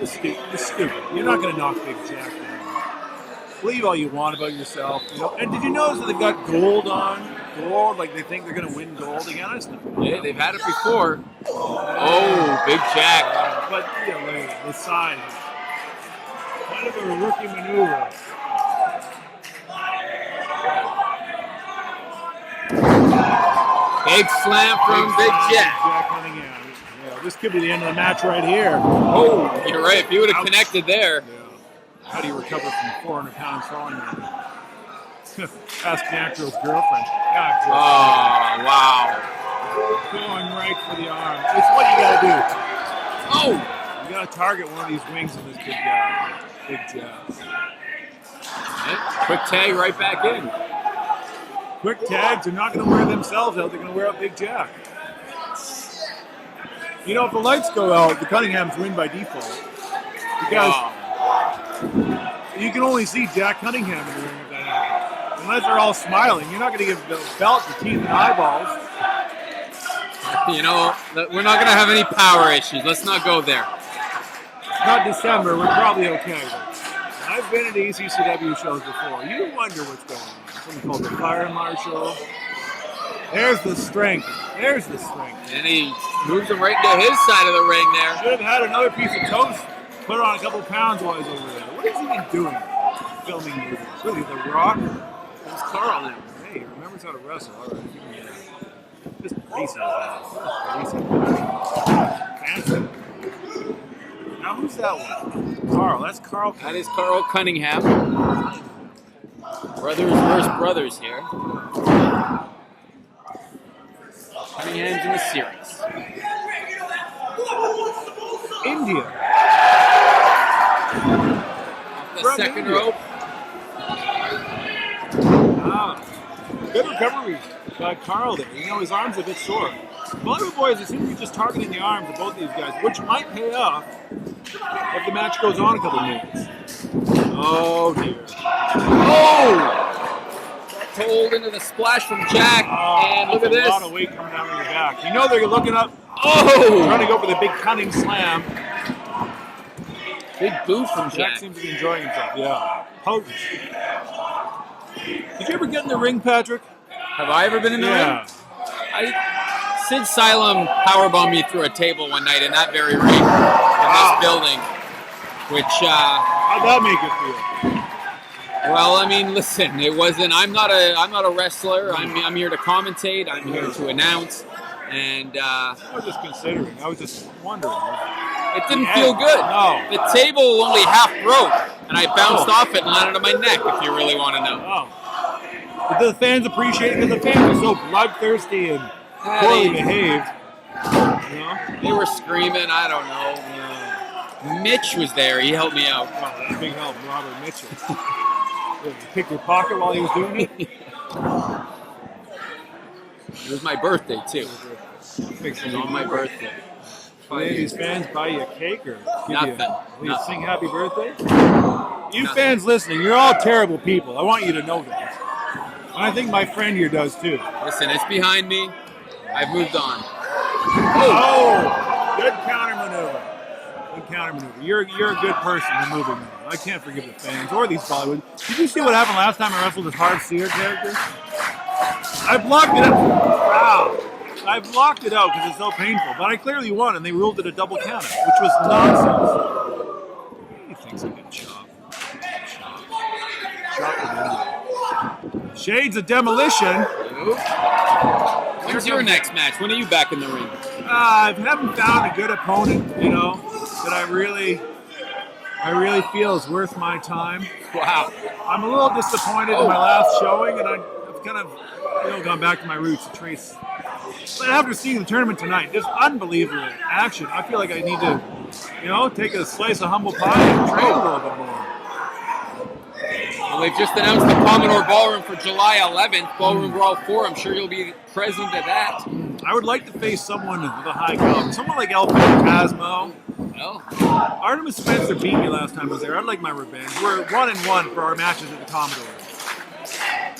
It's stupid. You're not going to knock Big Jack down. Believe all you want about yourself. You know? And did you notice that they've got gold on? Gold, like they think they're going to win gold again? Yeah, they've had it before. Oh, Big Jack. But the size. Kind of a rookie maneuver. Big slam from Big Jack. Jack Cunningham. Yeah, this could be the end of the match right here. Oh, you're right. If you would have connected there. Yeah. How do you recover from 400 pounds falling on you? Ask Natural's girlfriend. Oh, wow. Going right for the arm. It's what you got to do. Oh! You got to target one of these wings of this big guy. Big Jack. Quick tag right back in. Quick tags are not going to wear themselves out. They're going to wear out Big Jack. You know, if the lights go out, the Cunninghams win by default. Because you can only see Jack Cunningham in the ring if that happens. Unless they're all smiling. You're not going to give the belt the teeth and eyeballs. You know, we're not going to have any power issues. Let's not go there. It's not December. We're probably okay. I've been at ECCW shows before. You wonder what's going on. Something called the Fire Marshal. There's the strength. There's the strength. And he moves him right to his side of the ring there. Should have had another piece of toast. Put on a couple pounds while he's over there. What is he even doing? Filming movies. Really, The Rock? There's Carl now. Hey, he remembers how to wrestle. All right. Just race out. Phantsmo. Now who's that one? Carl. That's Carl. That is Carl Cunningham. Brothers versus brothers here. Cunningham's in the series. India. Off the second rope. Good recovery by Carl there. You know, his arm's a bit sore. Bollywood boys, it seems to be just targeting the arms of both these guys, which might pay off if the match goes on a couple minutes. Oh dear. Oh! Pulled into the splash from Jack, and look at this. A lot of weight coming down on your back. You know they're looking up. Oh! Trying to go for the big cunning slam. Big boot from Jack. Seems to be enjoying himself. Yeah. Potent. Did you ever get in the ring, Patrick? Have I ever been in the ring? Sid Sylum powerbombed me through a table one night in that very ring, in this building. Which how'd that make you feel? Well, I mean, listen, it wasn't. I'm not a wrestler. I'm here to commentate. I'm here to announce, and I was just considering. I was just wondering. It didn't feel good. No. The table only half broke, and I bounced off it and landed on my neck. If you really want to know. Oh. Did the fans appreciate it? Because the fans are so bloodthirsty and poorly behaved. You know? They were screaming. I don't know. Mitch was there. He helped me out. Oh, that's a big help, Robert Mitchell. Did you pick your pocket while he was doing it? It was my birthday, too. It was on my birthday. Did these fans buy you a cake or Nothing. You sing happy birthday? You fans listening, you're all terrible people. I want you to know that. And I think my friend here does too. Listen, it's behind me. I've moved on. Oh! Good counter maneuver. Good counter maneuver. You're a good person for moving on. I can't forgive the fans or these Bollywood. Did you see what happened last time I wrestled this hard Sira character? I blocked it out. Wow. I blocked it out because it's so painful, but I clearly won, and they ruled it a double counter, which was nonsense. He thinks he can chop. Shades of demolition. When's your next match? When are you back in the ring? I haven't found a good opponent, that I really feel is worth my time. Wow. I'm a little disappointed in my last showing, and I've kind of, gone back to my roots to trace. But after seeing the tournament tonight, just unbelievable action. I feel like I need to, take a slice of humble pie and train a little bit more. Well, they've just announced the Commodore Ballroom for July 11th, Ballroom Brawl 4. I'm sure you'll be present at that. I would like to face someone with a high caliber. Someone like Phantsmo. No. Artemis Spencer beat me last time I was there. I'd like my revenge. We're 1-1 for our matches at the Commodore.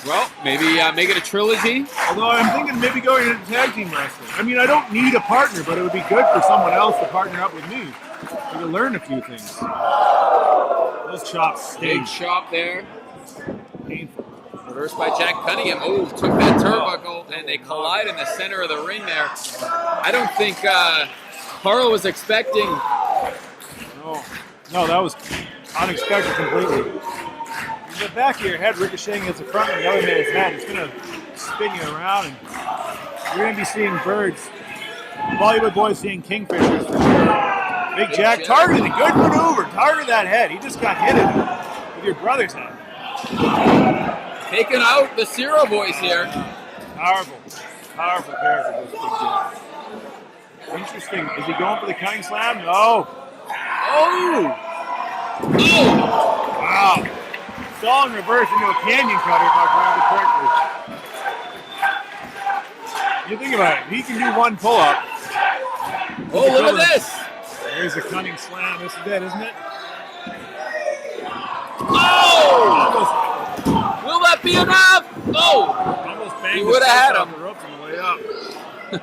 Well, maybe make it a trilogy. Although I'm thinking maybe going into tag team wrestling. I mean, I don't need a partner, but it would be good for someone else to partner up with me. You can learn a few things. Those chops sting. Big chop there. Painful. Reversed by Jack Cunningham. Oh, took that turnbuckle, and they collide in the center of the ring there. I don't think Carl was expecting. No, that was unexpected completely. The back of your head ricocheting against the front of the other man's head. It's going to spin you around, and you're going to be seeing birds. Bollywood boys seeing kingfishers for sure. Big Jack targeted a good maneuver. Targeted that head. He just got hit it with your brother's head. Taking out the Sira boys here. Powerful character, this Big Jack. Interesting. Is he going for the cunning slam? No. Oh! Wow. Saw in reverse into a canyon cutter if I grabbed it correctly. You think about it. He can do one pull-up. Oh, look at this. There's a cunning slam. This is it, isn't it? Oh! Will that be enough? Oh! Almost banged He would have had him. the ropes on the way up.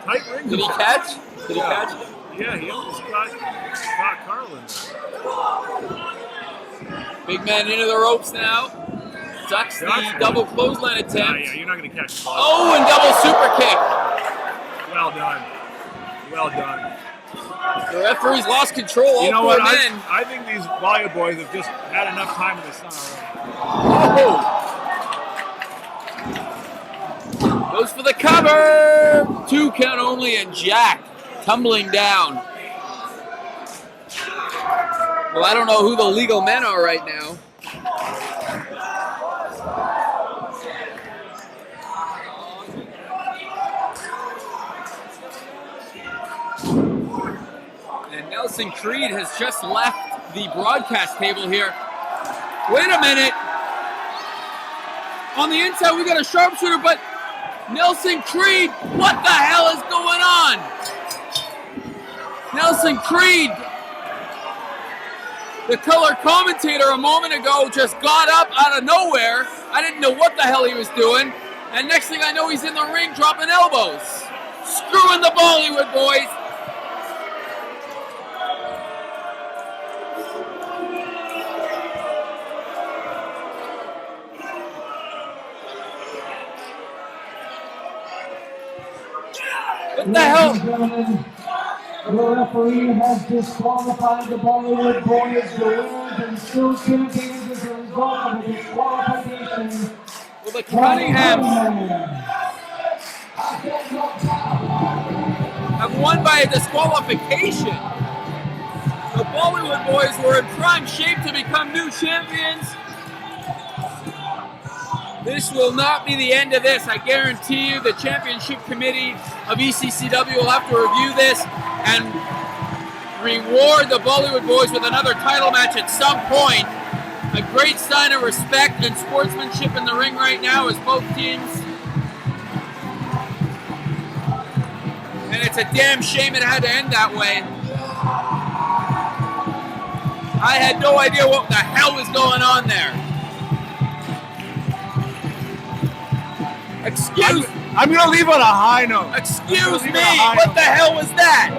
Tight ring. Did he catch? Did he catch? Yeah, he almost got Carl in there. Big man into the ropes now. Ducks the double clothesline attempt. Yeah, you're not going to catch the ball. Oh, and double super kick. Well done. Well done. The referee's lost control. You know all what? four men. I think these Bollywood boys have just had enough time in the sun already. Goes for the cover. 2 count only, and Jack tumbling down. Well, I don't know who the legal men are right now. And Nelson Creed has just left the broadcast table here. Wait a minute. On the inside, we got a sharpshooter, but Nelson Creed, what the hell is going on? Nelson Creed The color commentator a moment ago just got up out of nowhere. I didn't know what the hell he was doing. And next thing I know, he's in the ring dropping elbows. Screwing the Bollywood boys. What the hell? The referee has disqualified the Bollywood boys, the winners and still champions as a result of a disqualification. Well, the Cunninghams have won by a disqualification. The Bollywood boys were in prime shape to become new champions. This will not be the end of this. I guarantee you the championship committee of ECCW will have to review this and reward the Bollywood boys with another title match at some point. A great sign of respect and sportsmanship in the ring right now as both teams. And it's a damn shame it had to end that way. I had no idea what the hell was going on there. I'm going to leave on a high note. Excuse me, what the hell was that?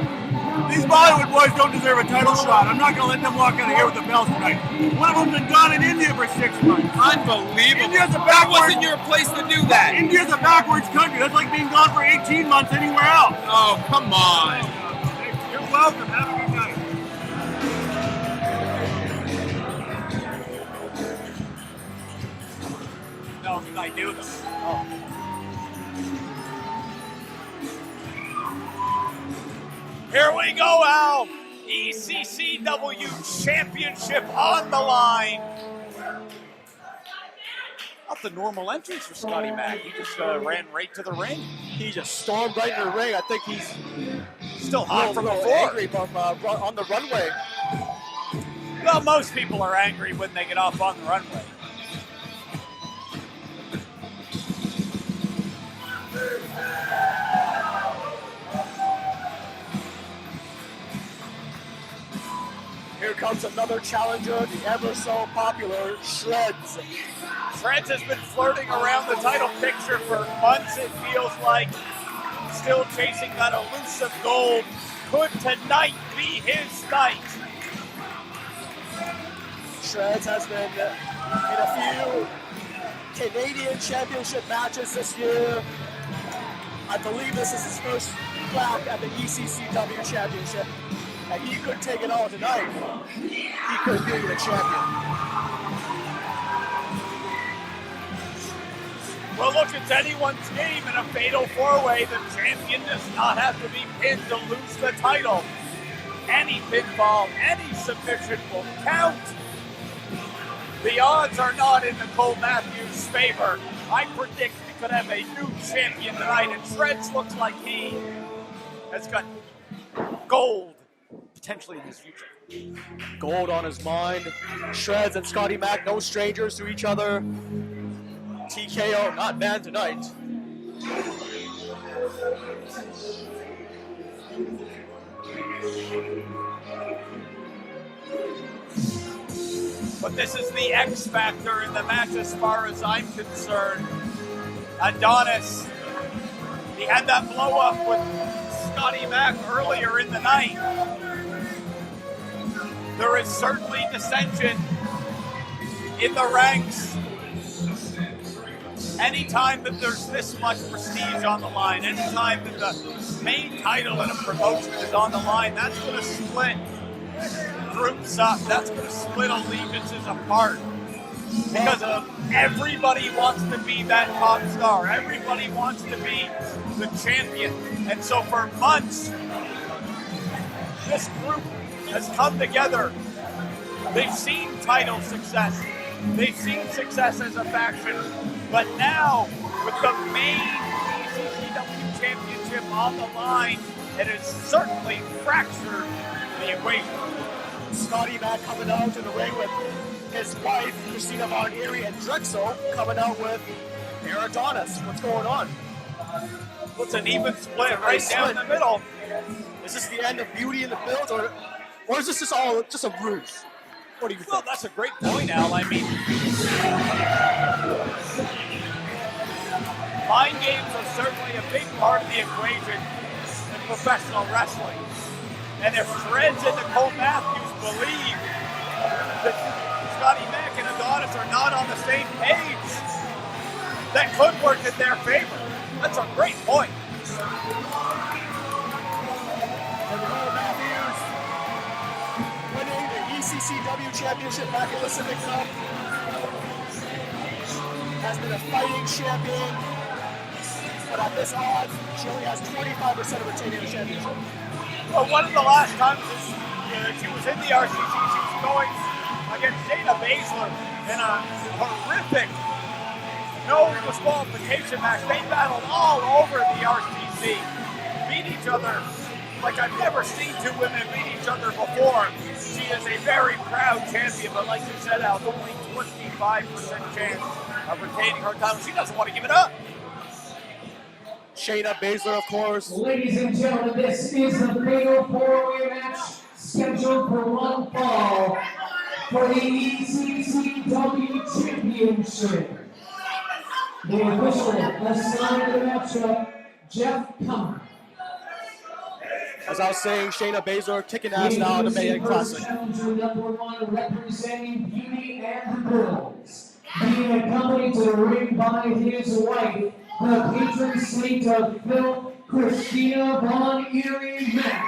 These Bollywood boys don't deserve a title shot. I'm not going to let them walk out of here with the belts tonight. One of them's been gone in India for 6 months. Unbelievable. That wasn't your place to do that. India's a backwards country. That's like being gone for 18 months anywhere else. Oh, come on. You're welcome. Have a good night. No, because I knew them. Oh. Here we go, Al. ECCW Championship on the line. Not the normal entrance for Scotty Mac. He just ran right to the ring. He just stormed right in the ring. I think he's still hot from before. Angry on the runway. Well, most people are angry when they get off on the runway. Here comes another challenger, the ever so popular Shreds. Shreds has been flirting around the title picture for months, it feels like. Still chasing that elusive gold. Could tonight be his night? Shreds has been in a few Canadian championship matches this year. I believe this is his first crack at the ECCW championship. And he could take it all tonight. He could be the champion. Well, look, it's anyone's game in a fatal four-way. The champion does not have to be pinned to lose the title. Any pinfall, any submission will count. The odds are not in Nicole Matthews' favor. I predict we could have a new champion tonight, and Shreds looks like he has got gold potentially in his future. Gold on his mind. Shreds and Scotty Mac, no strangers to each other. TKO, not banned tonight. But this is the X factor in the match as far as I'm concerned. Adonis, he had that blow up with Scotty Mac earlier in the night. There is certainly dissension in the ranks. Anytime that there's this much prestige on the line, anytime that the main title in a promotion is on the line, that's going to split groups up. That's going to split allegiances apart. Because everybody wants to be that top star. Everybody wants to be the champion. And so for months, this group has come together. They've seen title success. They've seen success as a faction. But now, with the main ECCW championship on the line, it has certainly fractured the equation. Scotty Mac coming out in the ring with his wife, Christina Von Eerie, and Drexel coming out with Adonis. What's going on? Well, it's an even split right down the middle. Is this the end of Beauty in the Build, or is this just a ruse? What do you think? Well, that's a great point, Al. I mean, mind games are certainly a big part of the equation in professional wrestling. And if Threads and Nicole Matthews believe that Scotty Mack and Adonis are not on the same page, that could work in their favor. That's a great point. Nicole Matthews winning the ECCW championship back at Pacific Cup. Has been a fighting champion, but at this odds, she only has 25% of retaining the championship. Well, one of the last times she was in the RCC, she was going against Shayna Baszler in a horrific no disqualification match. They battled all over the RCC, beat each other like I've never seen two women beat each other before. She is a very proud champion, but like you said, Al, only 25% chance of retaining her title. She doesn't want to give it up. Shayna Baszler, of course. Ladies and gentlemen, this is the fatal four-way match scheduled for one fall for the ECCW Championship. The official assigned the matchup, Jeff Kummer. As I was saying, Shayna Baszler kicking ass now in the Mayhem Classic. Challenger number one representing Beauty and the Girls, being accompanied to the ring by his wife, the patron saint of Phil, Christina Von Erie Mack.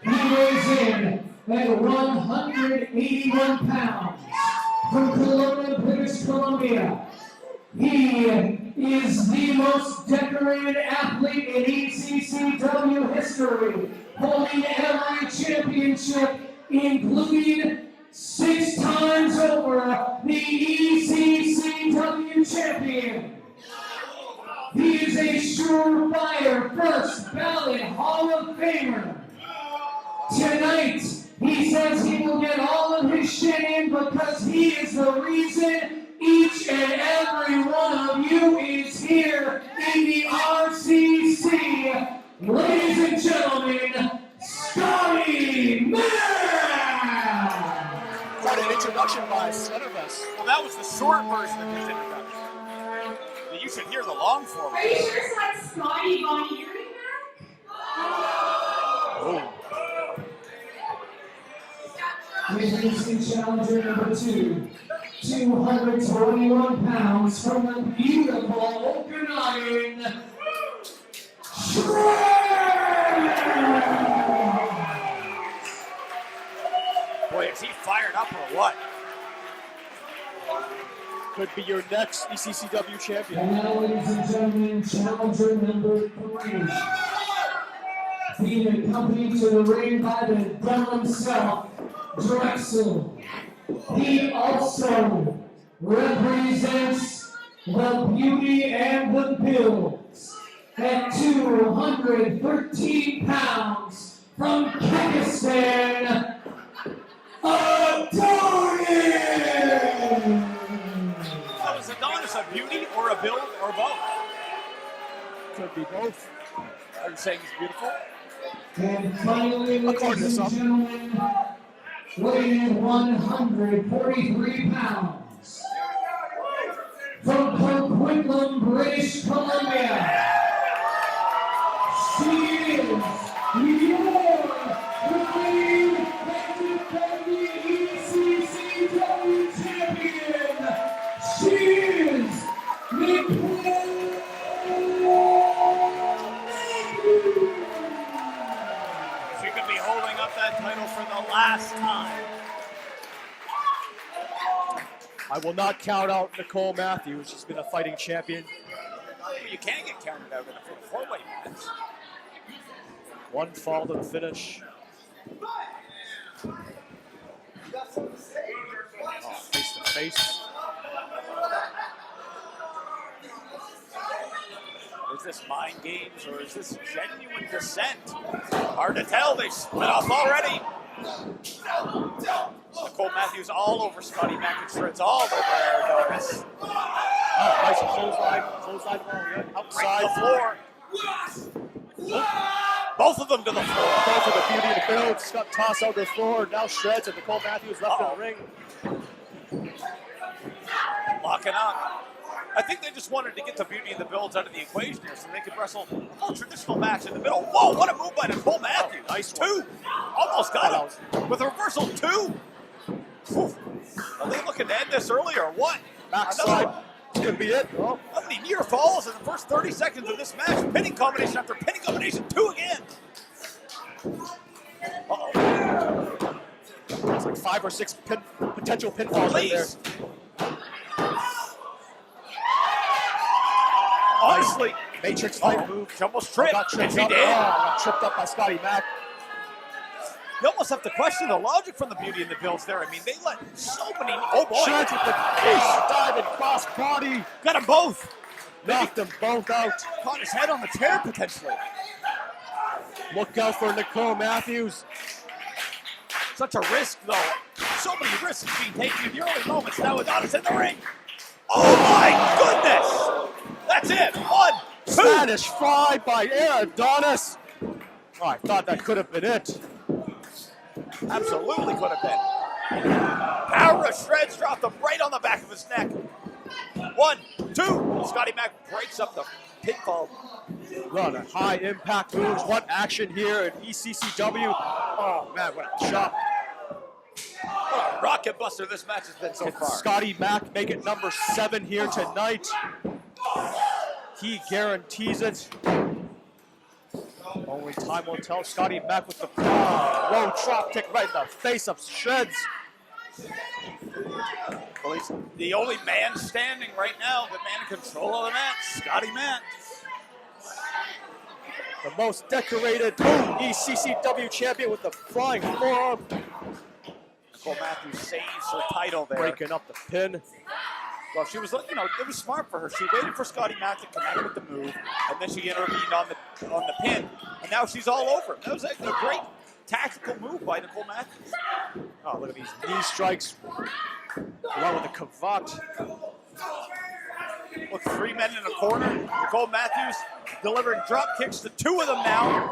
He weighs in at 181 pounds from Kelowna, British Columbia. He is the most decorated athlete in ECCW history, holding every championship, including 6 times over the ECCW champion. He is a surefire first ballot Hall of Famer. Tonight, he says he will get all of his shit in because he is the reason each and every one of you is here in the RCC. Ladies and gentlemen, Scotty Mack! Quite an introduction by Centervest. Well, that was the short version of his introduction. You should hear the long form. Are you sure it's like Scotty Von Erie Oh. Introducing challenger number 2, 221 pounds from the beautiful Okanagan, Boy, is he fired up or what? Could be your next ECCW champion. And now, ladies and gentlemen, challenger number 3. Being accompanied to the ring by the devil himself, Drexel. He also represents the Beauty and the Bills at 213 pounds from Pakistan, Adonis! Was Adonis a beauty or a build or both? Could be both. Are you saying he's beautiful? And finally, ladies and gentlemen, weighing 143 pounds from Coquitlam, British Columbia. She is your Queen ECCW champion. She is Nicole. She could be holding up that title for the last time. I will not count out Nicole Matthews. She's been a fighting champion. Well, you can't get counted out in a four-way match. One fall to the finish. Face to face. Is this mind games or is this genuine dissent? Hard to tell. They split off already. Nicole Matthews all over Scotty Mack and shreds all over Adonis. Oh, nice clothesline. Clothesline. Outside. Right to the floor. Both of them to the floor. Both of the beauty of the builds got tossed out to the floor. Now Shreds and Nicole Matthews left in the ring. Locking up. I think they just wanted to get the beauty of the builds out of the equation here so they could wrestle a more traditional match in the middle. Whoa, what a move by Nicole Matthews. Nice two. Almost got him. With a reversal, two. Whew. Are they looking to end this early or what? Backside. Could be it. How many near falls in the first 30 seconds of this match? Pinning combination after pinning combination, two again. Uh-oh. It's like 5 or 6 potential pinfalls right there. Honestly, Matrix fight move. She almost tripped. Got tripped She up. did. Got tripped up by Scotty Mack. You almost have to question the logic from the beauty in the builds there. I mean, they let so many. Oh boy! Shreds with the dive and cross body. Got them both. Knocked them both out. Caught his head on the chair potentially. Look out for Nicole Matthews. Such a risk though. So many risks being taken in the early moments. Now Adonis in the ring. Oh my goodness! That's it. 1, 2. Spanish fly by Adonis. Oh, I thought that could have been it. Absolutely could have been. Power of Shreds dropped him right on the back of his neck. 1, 2. Scotty Mack breaks up the pinfall. Run of high impact moves. What action here in ECCW. Oh man, what a shot. What a rocket buster this match has been so far. Scotty Mack make it number 7 here tonight. He guarantees it. Only time will tell. Scotty Mack with the low drop kick right in the face of Shreds. Well, he's the only man standing right now, the man in control of the match, Scotty Mack. The most decorated ECCW champion with the flying forearm. Nicole Matthews saves her title there. Breaking up the pin. Well, she was, you know, it was smart for her. She waited for Scotty Mack to connect with the move, and then she intervened on the pin, and now she's all over. That was a great tactical move by Nicole Matthews. Oh, look at these knee strikes, along with the cavat. Look, 3 men in a corner. Nicole Matthews delivering drop kicks to 2 of them now.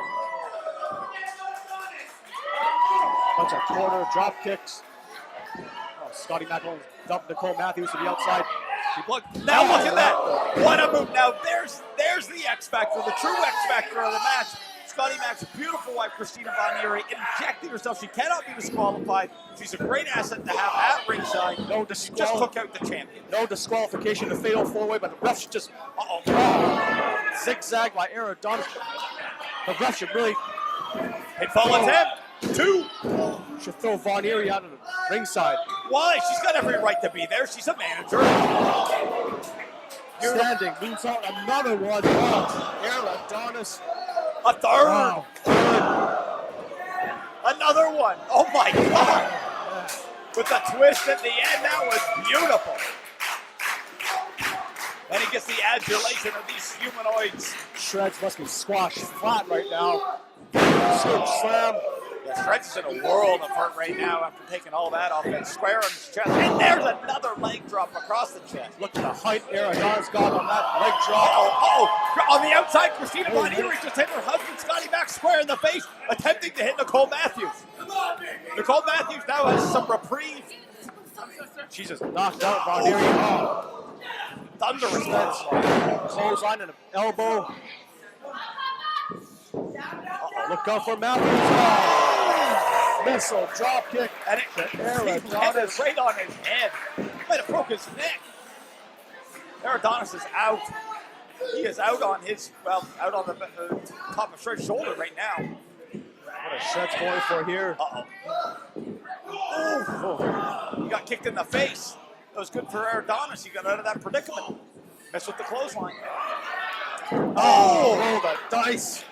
Bunch of corner drop kicks. Oh, Scotty Mack will dump Nicole Matthews to the outside. Now look at that. What a move. Now there's the X Factor, the true X Factor of the match. Scotty Mack's beautiful wife, Christina Bonieri, injecting herself. She cannot be disqualified. She's a great asset to have at ringside. She just took out the champion. No disqualification, a fatal 4-way, but the ref should just zigzag by Adonis. The ref should really pinfall attempt. 2. Should throw Bonieri out of the ringside. Why? She's got every right to be there. She's a manager. Standing, moves out another one. Oh, Adonis. A third. Wow. Another one. Oh my God. With the twist at the end, that was beautiful. And he gets the adulation of these humanoids. Shreds must be squashed flat right now. Scoop slam. Yeah, Shreds is in a world of hurt right now after taking all that off that square on his chest. And there's another leg drop across the chest. Look at the height Adonis got on that leg drop. On the outside, Christina Bonieri just hit her husband, Scotty Mack, square in the face, attempting to hit Nicole Matthews. Nicole Matthews now has some reprieve. She just knocked out Bonieri. Thunderous match. Clothesline and an elbow. Look out for Matthews. Missile drop kick. And it landed right on his head. Might have broke his neck. Adonis is out. He is out on his, out on the top of Shred's shoulder right now. What a Shred's going for here. He got kicked in the face. That was good for Adonis. He got out of that predicament. Messed with the clothesline. Roll the dice.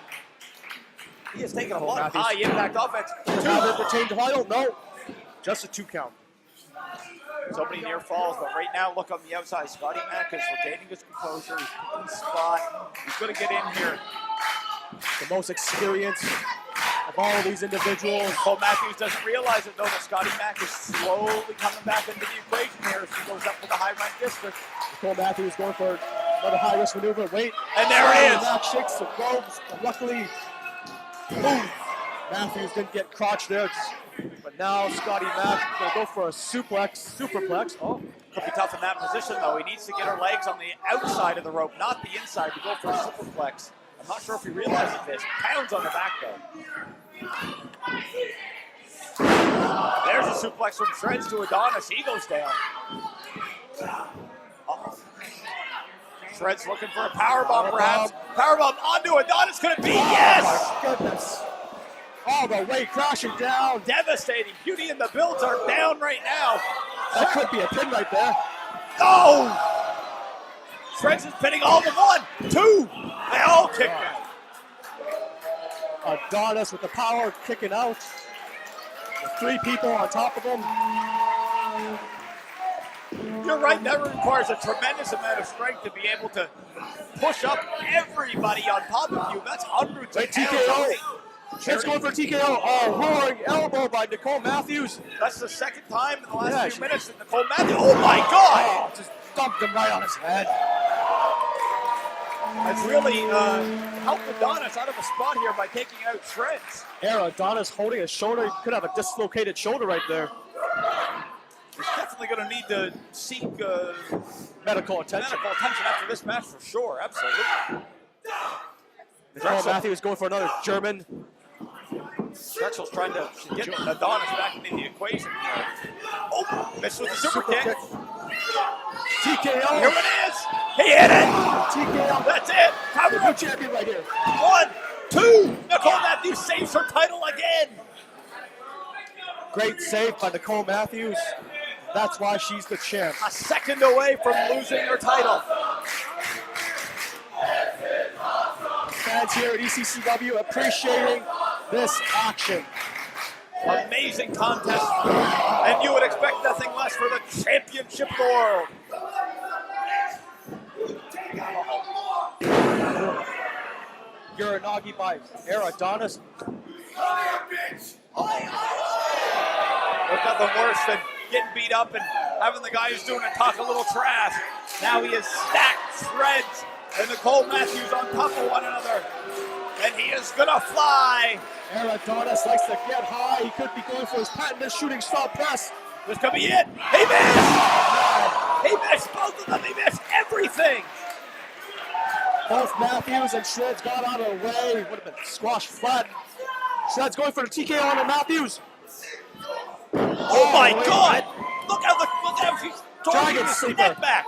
He has taken a lot of high impact offense. Have it retained title? No. Just a 2 count. So many near falls, but right now, look on the outside. Scotty Mack is regaining his composure. He's picking his spot. He's going to get in here. The most experienced of all of these individuals. Cole Matthews doesn't realize it, though, that Scotty Mack is slowly coming back into the equation here as he goes up to the high rank district. Cole Matthews going for another high risk maneuver. Wait. And there it is. Mack shakes the ropes. Luckily, Ooh. Matthews didn't get crotch there, but now Scotty Mack gonna go for a superplex. Oh, Could be tough in that position, though. He needs to get her legs on the outside of the rope, not the inside, to go for a superplex. I'm not sure if he realizes this. Pounds on the back, though. There's a suplex from Shreds to Adonis. He goes down. Uh-oh. Shreds looking for a powerbomb, perhaps. Powerbomb onto Adonis. Could it be? Yes! Oh, my goodness. All the way crashing down. Devastating. Beauty and the Builds are down right now. That could be a pin right there. Oh! Shreds is pinning all but one, two. They all kick out. Adonis with the power kicking out. With 3 people on top of him. You're right, that requires a tremendous amount of strength to be able to push up everybody on top of you. That's hundreds of pounds. TKO. Shreds going for a TKO. Oh, roaring elbow by Nicole Matthews. That's the second time in the last few minutes that Nicole Matthews. Oh my God! Oh, just dumped him right on his head. That's really helped Adonis out of a spot here by taking out Shreds. Adonis holding his shoulder. He could have a dislocated shoulder right there. He's definitely going to need to seek medical attention after this match for sure. Absolutely. Nicole Matthews going for another German. Drexel's trying to get Adonis back into the equation. Oh, missed with the super kick. TKO. Here it is. He hit it. TKO. That's it. Cover up. Champion right here. 1, 2. Nicole Matthews saves her title again. Great save by Nicole Matthews. That's why she's the champ. A second away from losing her title. Fans here at ECCW appreciating this action. Amazing contest. And you would expect nothing less for the championship of the world. Uranagi by Adonis. There's nothing worse than getting beat up and having the guy who's doing it talk a little trash. Now he is stacked Shreds and Nicole Matthews on top of one another. And he is gonna fly. Adonis likes to get high. He could be going for his patented shooting star press. This could be it. He missed! He missed both of them. He missed everything. Both Matthews and Shreds got out of the way. Would have been squashed flat. Shreds going for the TKO on Matthews. Oh my God! Look how she's Dragon his sleeper. neck back.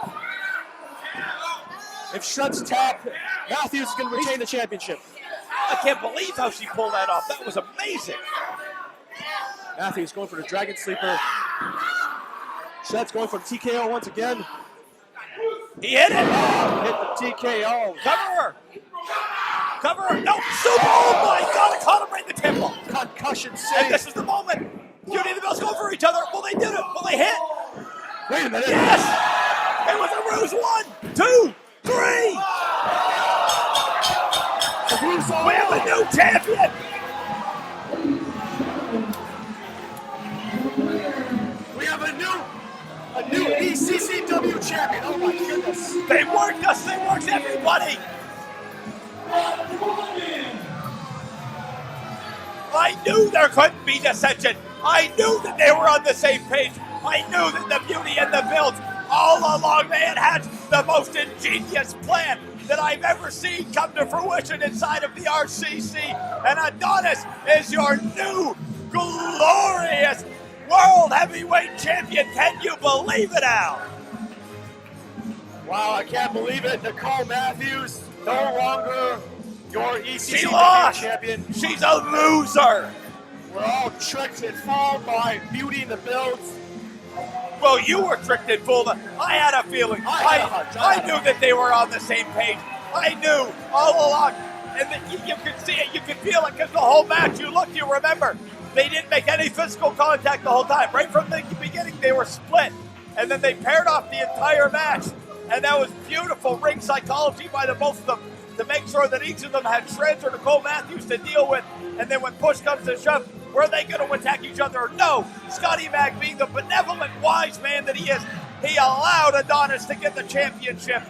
If Shreds tap, Matthews is going to retain the championship. I can't believe how she pulled that off. That was amazing. Matthews going for the Dragon Sleeper. Shreds going for the TKO once again. He hit it. Hit the TKO. Cover her. Cover her. No, super. Oh my God, it caught him right in the temple. Concussion save. And this is the moment. Beauty and the Bells go for each other. Will they do it? Will they hit? Wait a minute. Yes. It was a ruse. 1, 2, 3. We have a new champion. We have a new ECCW champion. Oh my goodness. They worked us. They worked everybody. I knew there couldn't be dissension. I knew that they were on the same page. I knew that the Beauty and the Builds all along they had hatched the most ingenious plan that I've ever seen come to fruition inside of the RCC. And Adonis is your new glorious World Heavyweight Champion. Can you believe it, Al? Wow, I can't believe it. Nicole Matthews, no longer your She ECCW lost. champion. She's a loser. We're all tricked and fooled by Beauty and the Builds. Well, you were tricked and fooled. I had a feeling. I knew that they were on the same page. I knew all along. And that you could see it, you could feel it, because the whole match, you looked, you remember, they didn't make any physical contact the whole time. Right from the beginning, they were split. And then they paired off the entire match. And that was beautiful ring psychology by the both of them to make sure that each of them had Shreds or Nicole Matthews to deal with. And then when push comes to shove, were they going to attack each other? No. Scotty Mack, being the benevolent, wise man that he is, he allowed Adonis to get the championship.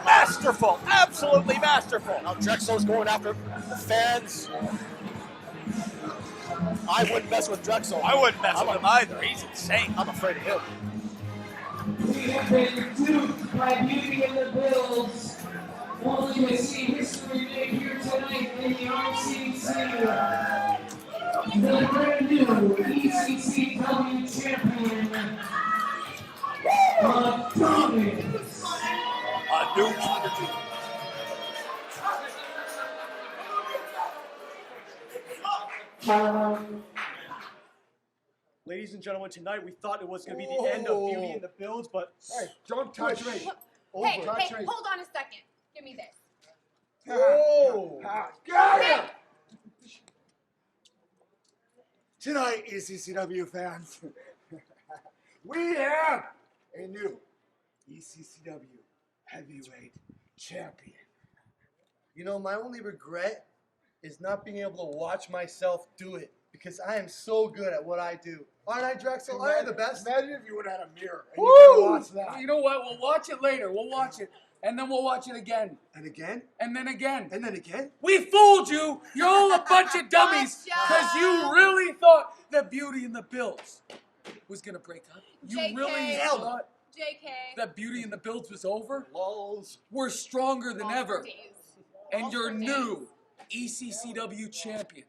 Masterful, absolutely masterful. Now Drexel's going after the fans. I wouldn't mess with Drexel. I wouldn't mess with him either. He's insane. I'm afraid of him. We have been duped by Beauty and the Bills. Only to see history made here tonight in the RCC. The brand new ECCW champion, Artemis. A new champion. Ladies and gentlemen, tonight we thought it was going to be the end of Beauty and the Bills, but hey, don't touch me. Hey, Don't hey, touch me. hold on a second. Give me this. Oh, got it. Tonight, ECCW fans, we have a new ECCW heavyweight champion. You know, my only regret is not being able to watch myself do it because I am so good at what I do. Aren't I, Drexel? Aren't I the best? Imagine if you would have had a mirror and you could watch that. You know what? We'll watch it later. We'll watch it. And then we'll watch it again. And again? And then again. And then again? We fooled you. You're all a bunch of dummies because you really thought that Beauty and the Bills was going to break up. You JK. really thought JK. that Beauty and the Bills was over? Lols. We're stronger than ever. Days. And your new ECCW champion,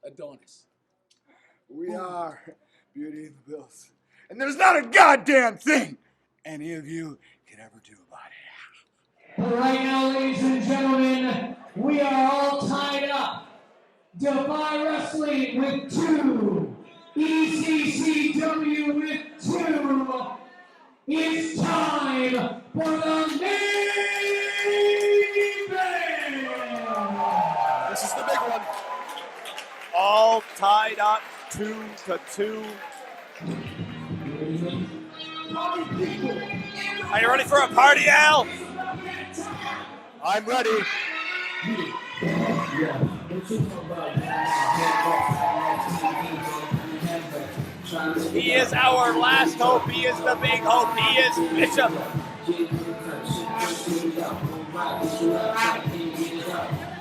Adonis. We are Beauty and the Bills. And there's not a goddamn thing any of you can ever do about it. But right now, ladies and gentlemen, we are all tied up. Defy Wrestling with 2. ECCW with 2. It's time for the main event. This is the big one. All tied up 2-2. Are you ready for a party, Al? I'm ready. He is our last hope. He is the big hope. He is Bishop.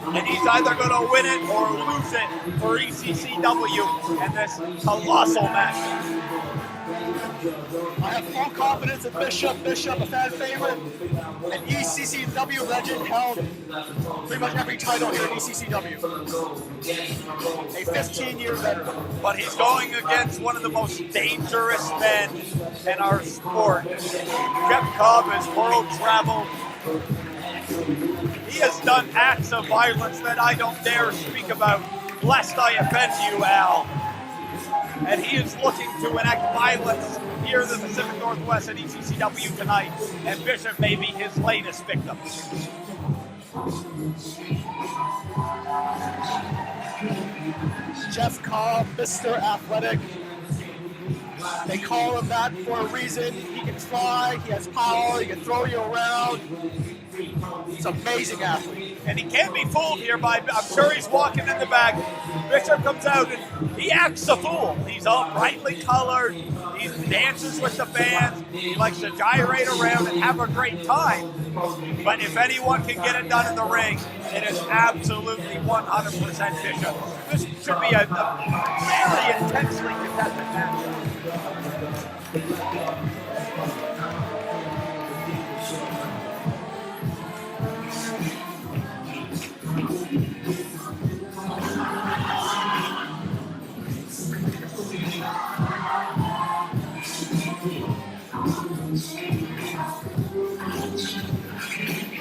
And he's either going to win it or lose it for ECCW in this colossal match. I have full confidence in Bishop. Bishop, a fan favorite, an ECCW legend, held pretty much every title here at ECCW. A 15-year veteran. But he's going against one of the most dangerous men in our sport. Jeff Cobb has world traveled. He has done acts of violence that I don't dare speak about, lest I offend you, Al. And he is looking to enact violence here in the Pacific Northwest at ECCW tonight, and Bishop may be his latest victim. Jeff Cobb, Mr. Athletic. They call him that for a reason. He can fly, he has power, he can throw you around. He's an amazing athlete. And he can't be fooled here by, I'm sure he's walking in the back. Bishop comes out and he acts a fool. He's all brightly colored. He dances with the fans. He likes to gyrate around and have a great time. But if anyone can get it done in the ring, it is absolutely 100% Bishop. This should be a very intensely contested match.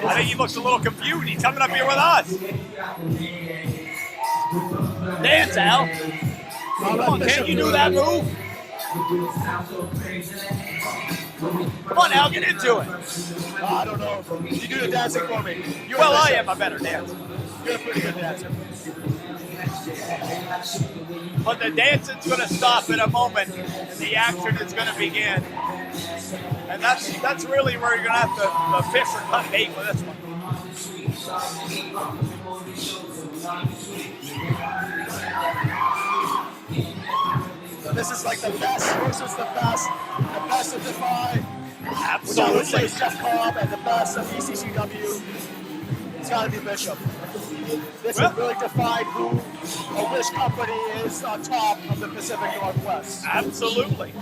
I think he looks a little confused. He's coming up here with us. Dance, Al. Come on, can't you do that move? Come on, Al, get into it. I don't know. You do the dancing for me. Well, I am a better dancer. You're a pretty good dancer. But the dancing's going to stop in a moment, and the action is going to begin. And that's really where you're going to have to fish or cut bait with this one. So this is like the best versus the best of Defy. Which I would say is Jeff Cobb, and the best of ECCW, it's got to be Bishop. This has really defined who or which company is on top of the Pacific Northwest. Absolutely.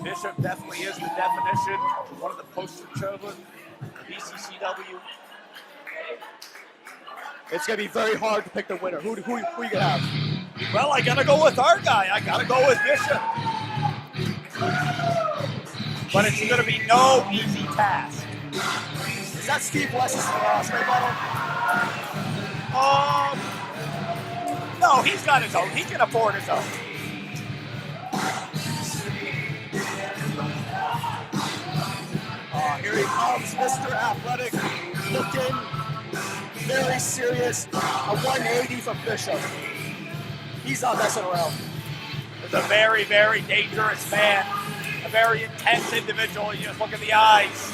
Bishop definitely is the definition, one of the poster children of ECCW. It's going to be very hard to pick the winner. Who you going to have? Well, I got to go with our guy. I got to go with Bishop. But it's going to be no easy task. Is that Steve West's straight battle? No, he's got his own. He can afford his own. Here he comes, Mr. Athletic, looking very serious. A 180 from Bishop. He's not messing around. He's a very, very dangerous man. A very intense individual. You just look at the eyes.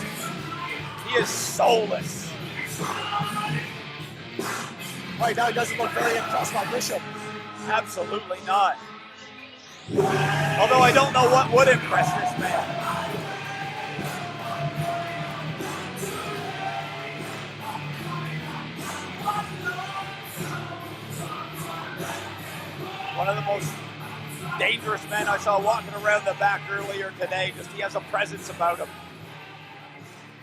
He is soulless. Right now, he doesn't look very impressed by Bishop. Absolutely not. Although I don't know what would impress this man. One of the most dangerous men I saw walking around the back earlier today. Just he has a presence about him.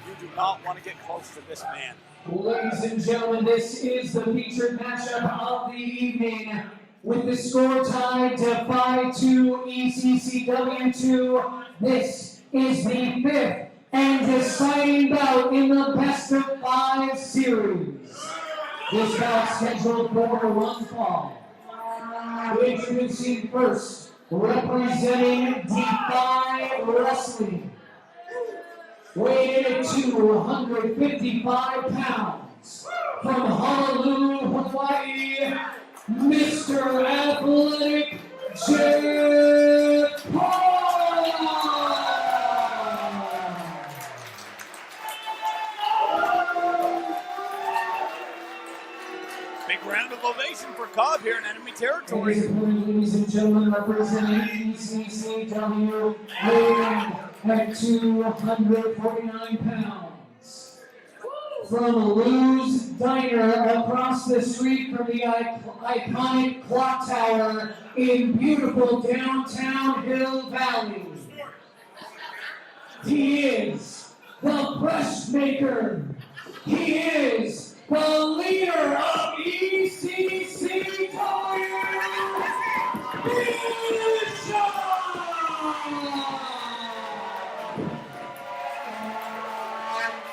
You do not want to get close to this man. Ladies and gentlemen, this is the featured matchup of the evening. With the score tied to 5-2 ECCW 2, this is the fifth and deciding bout in the best of 5 series. This bout scheduled for one fall. Introducing first, representing Defy Wrestling, weighing in at 255 pounds, from Honolulu, Hawaii, Mr. Athletic Jeff Big round of ovation for Cobb here in enemy territory. Ladies and gentlemen, representing ECCW, weighing at 249 pounds. From Lou's Diner across the street from the iconic clock tower in beautiful downtown Hill Valley. He is the fresh maker. He is the leader of ECCW.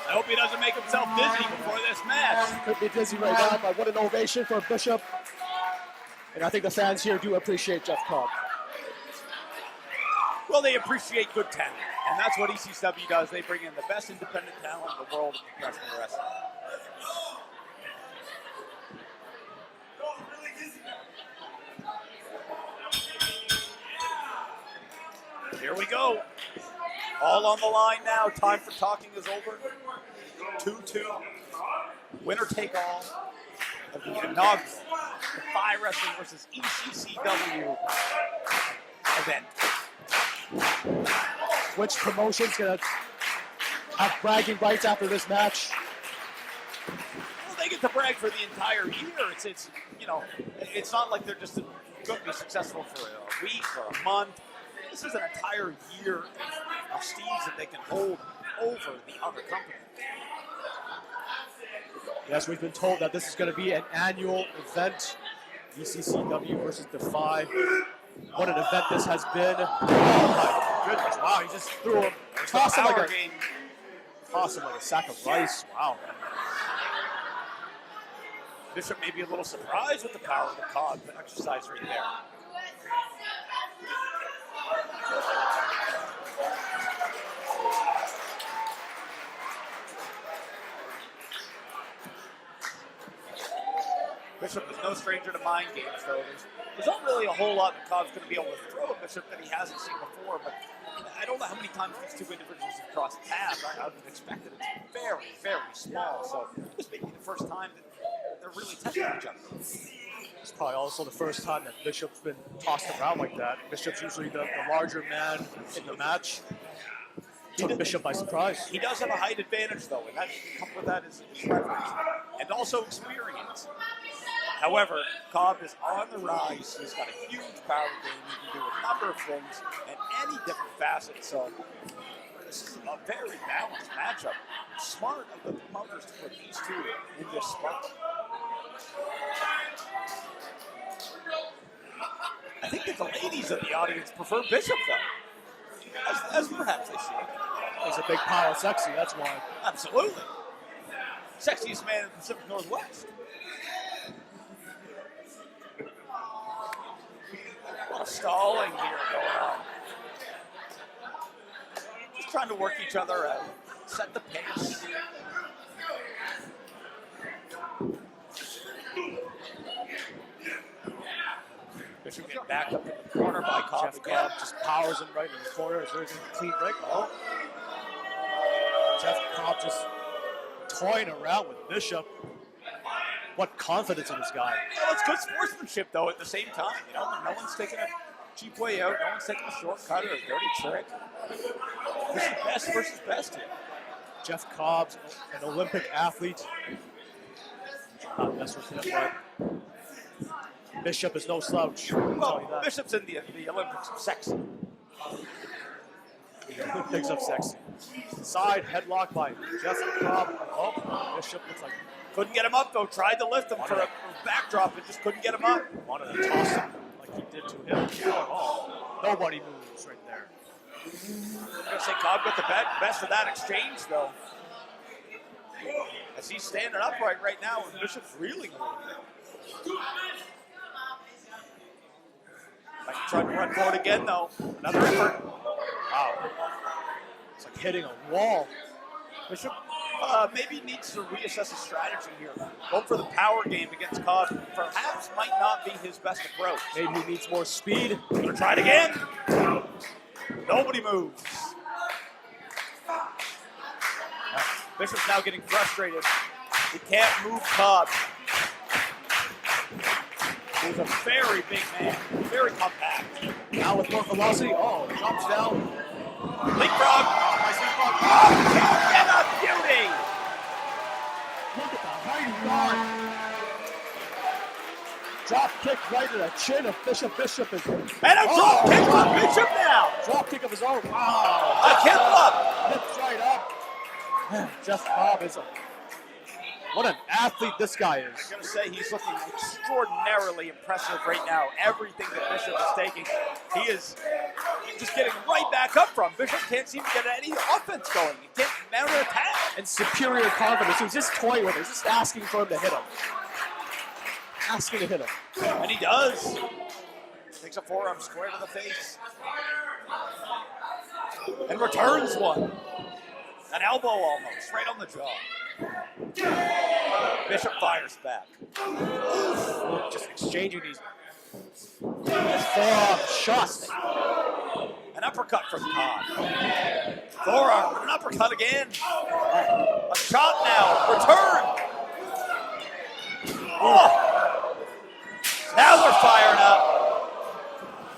I hope he doesn't make himself dizzy before this match. Could be dizzy right now, but what an ovation for Bishop. And I think the fans here do appreciate Jeff Cobb. Well, they appreciate good talent, and that's what ECCW does. They bring in the best independent talent in the world of professional wrestling. Here we go. All on the line now. Time for talking is over. 2-2. Winner take all of the inaugural Defy Wrestling versus ECCW event. Which promotion's going to have bragging rights after this match? Well, they get to brag for the entire year. It's you know, it's not like they're just going to be successful for a week or a month. This is an entire year of prestige that they can hold over the other company. Yes, we've been told that this is going to be an annual event. ECCW versus Defy. What an event this has been. Oh my goodness, wow, he just threw him, tossed him like a sack of rice, wow. Bishop may be a little surprised with the power of the Cobb exercise right there. Bishop is no stranger to mind games, though. There's not really a whole lot that Cobb's going to be able to throw at Bishop that he hasn't seen before, but I don't know how many times these two individuals have crossed paths. I would have expected it to be very, very small, so this may be the first time that they're really testing each other. It's probably also the first time that Bishop's been tossed around like that. Bishop's usually the larger man in the match. Took Bishop by surprise. He does have a height advantage, though, and that comes with that is leverage and also experience. However, Cobb is on the rise. He's got a huge power game. He can do a number of things in any different facet. So this is a very balanced matchup. Smart of the promoters to put these two in this spot. I think that the ladies of the audience prefer Bishop, though, as perhaps they see it. He's a big power sexy, that's why. Absolutely. Sexiest man in the Pacific Northwest. A lot of stalling here going on. Just trying to work each other out, set the pace. Bishop getting backed up in the corner by Cobb. Cobb just powers him right in the corner. Is there going to be a clean break? No. Jeff Cobb just toying around with Bishop. What confidence in this guy. Well, it's good sportsmanship, though, at the same time. You know, no one's taking a cheap way out. No one's taking a shortcut or a dirty trick. This is best versus best here. Jeff Cobb's an Olympic athlete. Not mess with him, but Bishop is no slouch. Well, Bishop's in the Olympics of sexy. The Olympics of sexy. Side headlock by Jeff Cobb. Oh, Bishop looks like couldn't get him up, though. Tried to lift him for a backdrop and just couldn't get him up. Wanted to toss him like he did to him. Oh, nobody moves right there. I'm going to say Cobb got the best of that exchange, though. As he's standing upright right now, and Bishop's reeling a little bit. Like trying to run forward again, though. Another effort. Wow. It's like hitting a wall. Bishop maybe needs to reassess his strategy here. Go for the power game against Cobb. Perhaps might not be his best approach. Maybe he needs more speed. Gonna try it again. Nobody moves. Bishop's now getting frustrated. He can't move Cobb. He's a very big man, very compact. Now with more velocity, drops down. Leapfrog. And a beauty. Look at the height drop kick right to the chin of Bishop. Bishop is and a drop kick from Bishop now. Drop kick of his own. Wow. A kip up. Lips right up. Jeff Cobb is what an athlete this guy is. I'm going to say he's looking extraordinarily impressive right now. Everything that Bishop is taking, he is just getting right back up from. Bishop can't seem to get any offense going. He can't mount an attack. And superior confidence. He's just toying with him. He's just asking for him to hit him. Asking to hit him. And he does. Takes a forearm square to the face. And returns one. An elbow almost, right on the jaw. Bishop fires back. Just exchanging these forearm shots. An uppercut from Cobb. Forearm, an uppercut again. A shot now, return. Oh. Now they're firing up.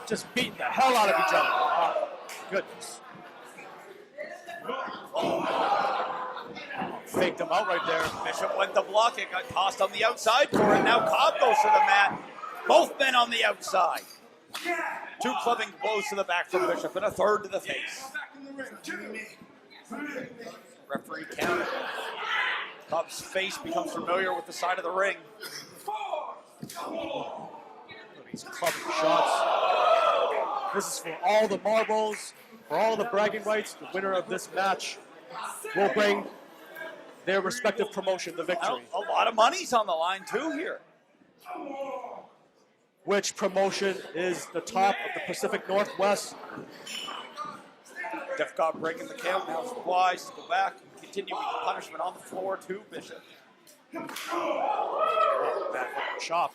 Just beating the hell out of each other. Oh, goodness. Faked him out right there. Bishop went to block it, got tossed on the outside for it. Now Cobb goes to the mat. Both men on the outside. Two clubbing blows to the back from Bishop and a third to the face. Referee counted. Cobb's face becomes familiar with the side of the ring. These clubbing shots. This is for all the marbles, for all the bragging rights. The winner of this match will bring their respective promotion the victory. A lot of money's on the line too here. Which promotion is the top of the Pacific Northwest? Jeff Cobb breaking the count now. It's wise to go back and continue with the punishment on the floor to Bishop. Bad chop.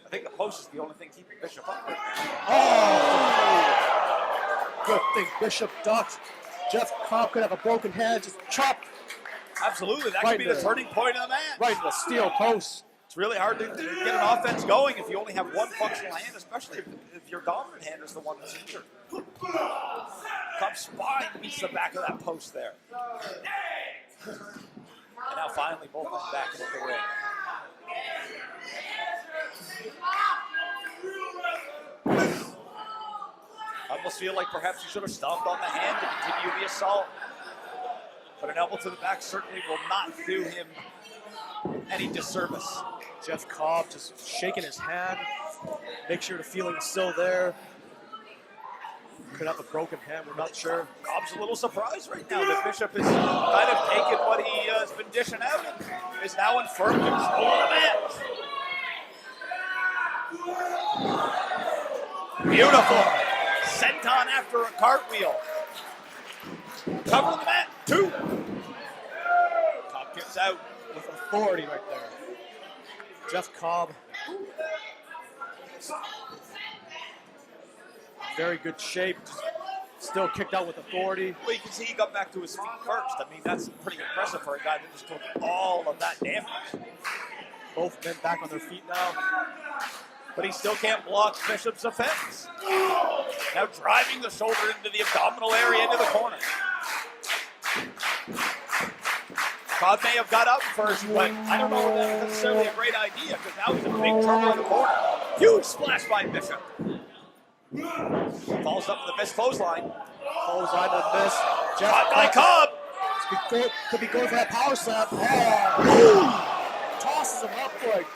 I think the post is the only thing keeping Bishop up. Oh! Good thing Bishop ducked. Jeff Cobb could have a broken hand, just chop. Absolutely, that right could be the turning point of the match. Right in the steel post. It's really hard to get an offense going if you only have one functional hand, especially if your dominant hand is the one that's injured. Cobb's spine meets the back of that post there. And now finally both men back into the ring. I almost feel like perhaps you should have stomped on the hand to continue the assault. But an elbow to the back certainly will not do him any disservice. Jeff Cobb just shaking his hand. Make sure the feeling is still there. Could have a broken hand, we're not sure. Cobb's a little surprised right now that Bishop has kind of taken what he has been dishing out and is now in firm control of the match. Beautiful. Senton after a cartwheel. Cover the mat, 2. Cobb kicks out with authority right there. Jeff Cobb. Very good shape. Still kicked out with authority. Well, you can see he got back to his feet first. I mean, that's pretty impressive for a guy that just took all of that damage. Both men back on their feet now. But he still can't block Bishop's offense. Now driving the shoulder into the abdominal area into the corner. Cobb may have got up first, but I don't know if that's necessarily a great idea because now he's in big trouble in the corner. Huge splash by Bishop. Falls up to the missed clothesline. Clothesline to miss. Caught by Cobb. Could be going for that power slam. Oh. Tosses him up like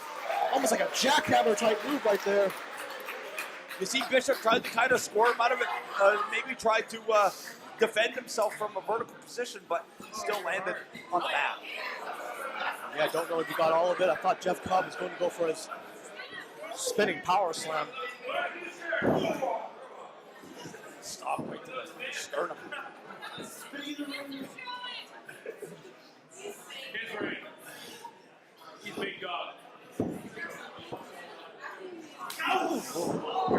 almost like a jackhammer type move right there. You see Bishop tried to kind of squirm out of it, maybe tried to defend himself from a vertical position, but still landed on the mat. Yeah, I don't know if he got all of it. I thought Jeff Cobb was going to go for his spinning power slam. Stop right to the sternum. He's big dog.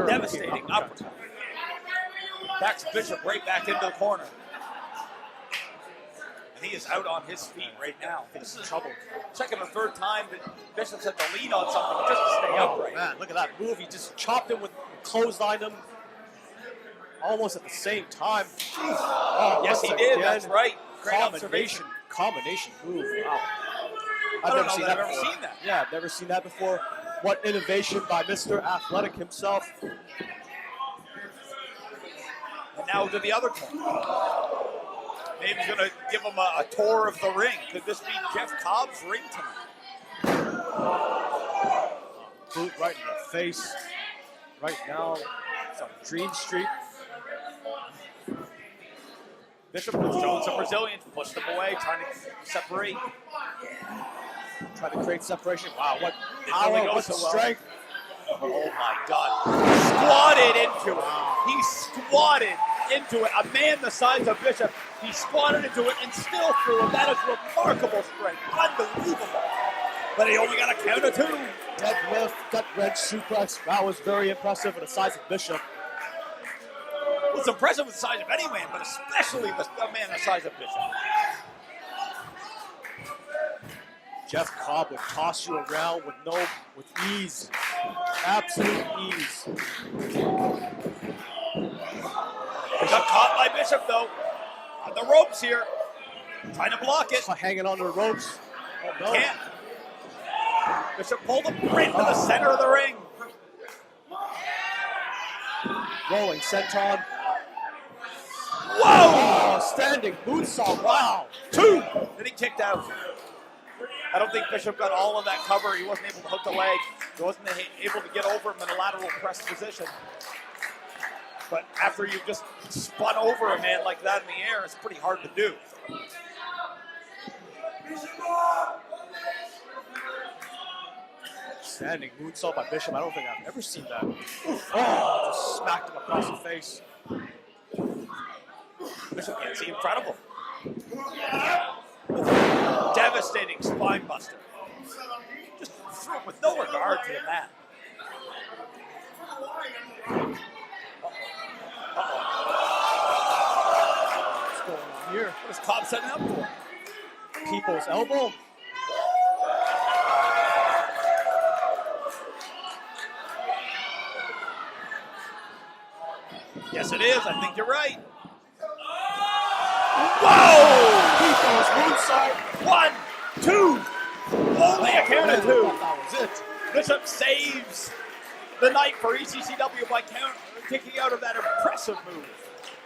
Devastating uppercut. Backs Bishop right back into the corner. And he is out on his feet right now. This is trouble. Second or third time that Bishop's had to lean on something just to stay upright. Man, look at that move. He just chopped him with clotheslined him almost at the same time. Oh, yes, he did. That's right. Great observation. Combination move. Wow. I've never seen that. Yeah, I've never seen that before. What innovation by Mr. Athletic himself. And now to the other corner. Maybe he's going to give him a tour of the ring. Could this be Jeff Cobb's ring tonight? Boot right in the face. Right now, it's on Dream Street. Bishop was showing some resilience, pushed him away, trying to separate. Trying to create separation. Wow, what Power, power, what strength. Oh my God. Squatted into it. He squatted into it. A man the size of Bishop, he squatted into it and still threw him. That is remarkable strength. Unbelievable. But he only got a count of 2. Deadlift, gut wrench, suplex. That was very impressive for the size of Bishop. Well, it's impressive with the size of any man, but especially a man the size of Bishop. Jeff Cobb would toss you around with ease. Absolute ease. He got caught by Bishop, though. On the ropes here. Trying to block it. Hanging on the ropes. Oh, no. Can't. Bishop pulled him right into the center of the ring. Rolling senton. Whoa! Oh, standing moonsault. Wow. 2. Then he kicked out. I don't think Bishop got all of that cover. He wasn't able to hook the leg. He wasn't able to get over him in a lateral press position. But after you just spun over a man like that in the air, it's pretty hard to do. Standing moonsault by Bishop. I don't think I've ever seen that. Oh, just smacked him across the face. Bishop can't see in front of him. Devastating spine buster. Just threw him with no regard to the mat. What's going on here? What is Cobb setting up for? People's elbow. Yes, it is. I think you're right. Whoa! He throws moonsault. 1, 2. Only a count of 2. That was it. Bishop saves the night for ECCW by kicking out of that impressive move.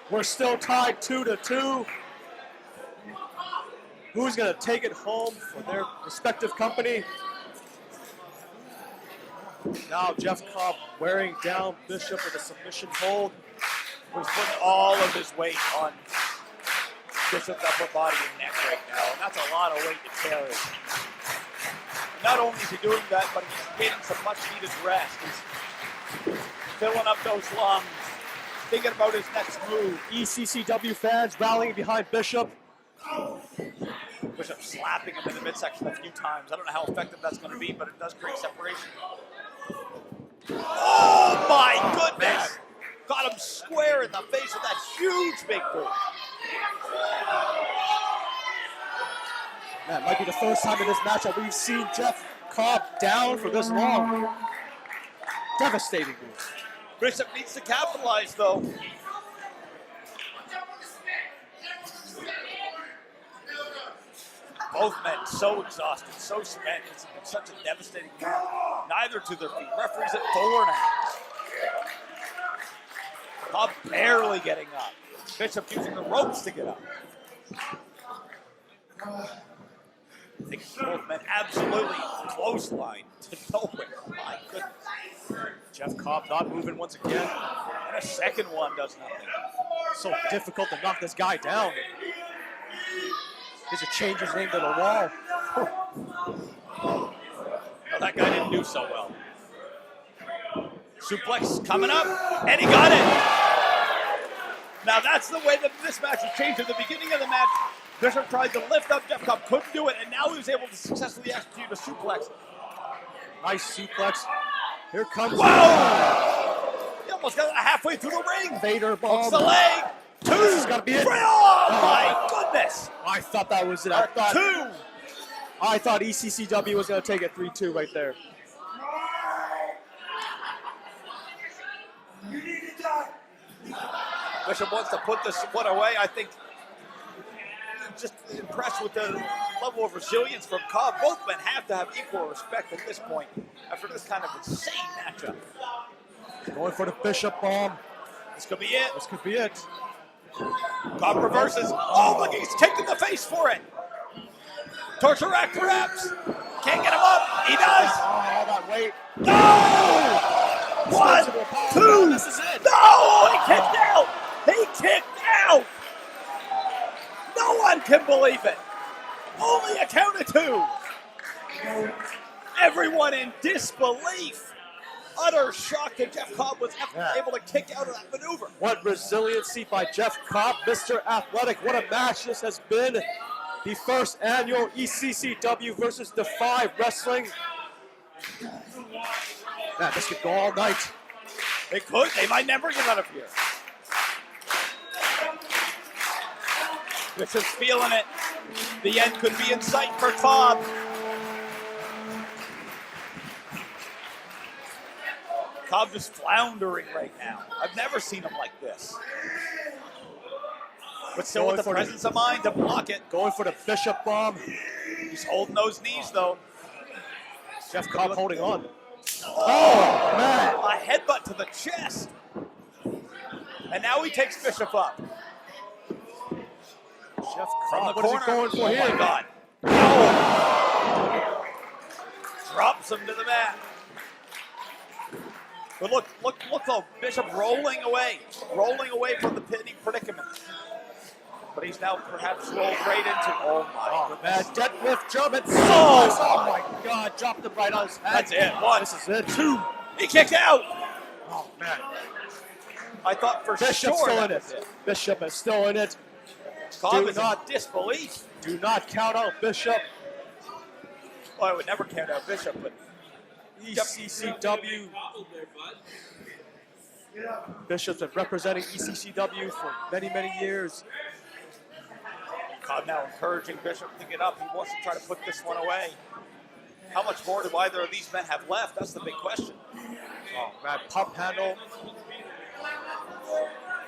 We're still tied 2-2. Who's going to take it home for their respective company? Now Jeff Cobb wearing down Bishop with a submission hold. He's putting all of his weight on Bishop's upper body and neck right now, and that's a lot of weight to carry. Not only is he doing that, but he's getting some much-needed rest. He's filling up those lungs, thinking about his next move. ECCW fans rallying behind Bishop. Bishop slapping him in the midsection a few times. I don't know how effective that's going to be, but it does create separation. Oh my goodness! Got him square in the face with that huge big boot. That might be the first time in this match that we've seen Jeff Cobb down for this long. Devastating move. Bishop needs to capitalize, though. Both men so exhausted, so spent. It's been such a devastating match. Neither to their feet. Referees at 4.5. Cobb barely getting up. Bishop using the ropes to get up. I think both men absolutely clothesline to nowhere. My goodness. Jeff Cobb not moving once again. And a second one does nothing. So difficult to knock this guy down. He should change his name to the wall. No, that guy didn't do so well. Suplex coming up, and he got it. Now that's the way that this match has changed. At the beginning of the match, Bishop tried to lift up Jeff Cobb, couldn't do it, and now he was able to successfully execute a suplex. Nice suplex. Here comes. Whoa! He almost got it halfway through the ring. Vader Hooks bomb. the leg. 2. This has got to be it. Oh my goodness! I thought that was it. I thought ECCW was going to take it 3-2 right there. Bishop wants to put this one away. I think just impressed with the level of resilience from Cobb. Both men have to have equal respect at this point after this kind of insane matchup. Going for the Bishop bomb. This could be it. This could be it. Cobb reverses. Oh, look, he's kicked in the face for it. Torture rack, perhaps. Can't get him up. He does. Oh, that weight. No! 1, 2. This is it. No! He kicked out. He kicked out. No one can believe it. Only a count of 2. Everyone in disbelief. Utter shock that Jeff Cobb was able to kick out of that maneuver. What resiliency by Jeff Cobb, Mr. Athletic. What a match this has been. The first annual ECCW versus Defy Wrestling. Man, this could go all night. They could. They might never get out of here. Bishop's feeling it. The end could be in sight for Cobb. Cobb just floundering right now. I've never seen him like this. But still with the presence of mind to block it. Going for the Bishop bomb. He's holding those knees, though. Jeff Cobb holding on. Oh, man. A headbutt to the chest. And now he takes Bishop up. Jeff From Cobb, the what is corner. he going for Oh, here? my God. Oh. Drops him to the mat. But look though, Bishop rolling away from the pinning predicament. But he's now perhaps rolled right into, oh my goodness. Deadlift German. Oh my God, dropped him right on his head. That's it. 1. This is it. 2. He kicked out. Oh man. I thought for Bishop's sure still that in was it. Bishop is still in it. Cobb is in disbelief. Do not count out Bishop. Well, I would never count out Bishop, but ECCW. Bishop's been representing ECCW for many, many years. Cobb now encouraging Bishop to get up. He wants to try to put this one away. How much more do either of these men have left? That's the big question. Oh man, pump handle.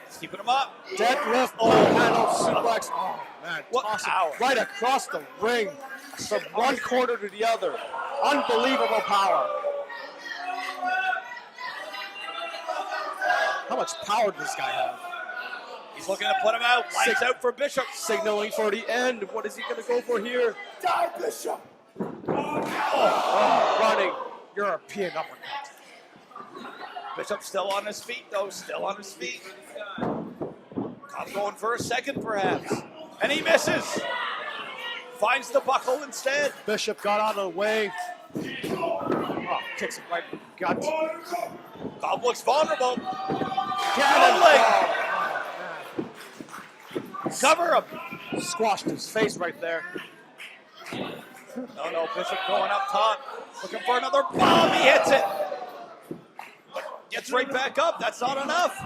He's keeping him up. Deadlift, handle, suplex. Oh, man. What Toss it power. right across the ring from one corner to the other. Unbelievable power. How much power does this guy have? He's looking to put him out. Lights out for Bishop. Signaling for the end. What is he going to go for here? Die, Bishop. Running European uppercut. Bishop still on his feet, though. Still on his feet. Cobb going for a second, perhaps. And he misses. Finds the buckle instead. Bishop got out of the way. Oh, kicks it right in the gut. Cobb looks vulnerable. Cannon. Cover him. Squashed his face right there. No, Bishop going up top. Looking for another bomb. He hits it. Gets right back up. That's not enough.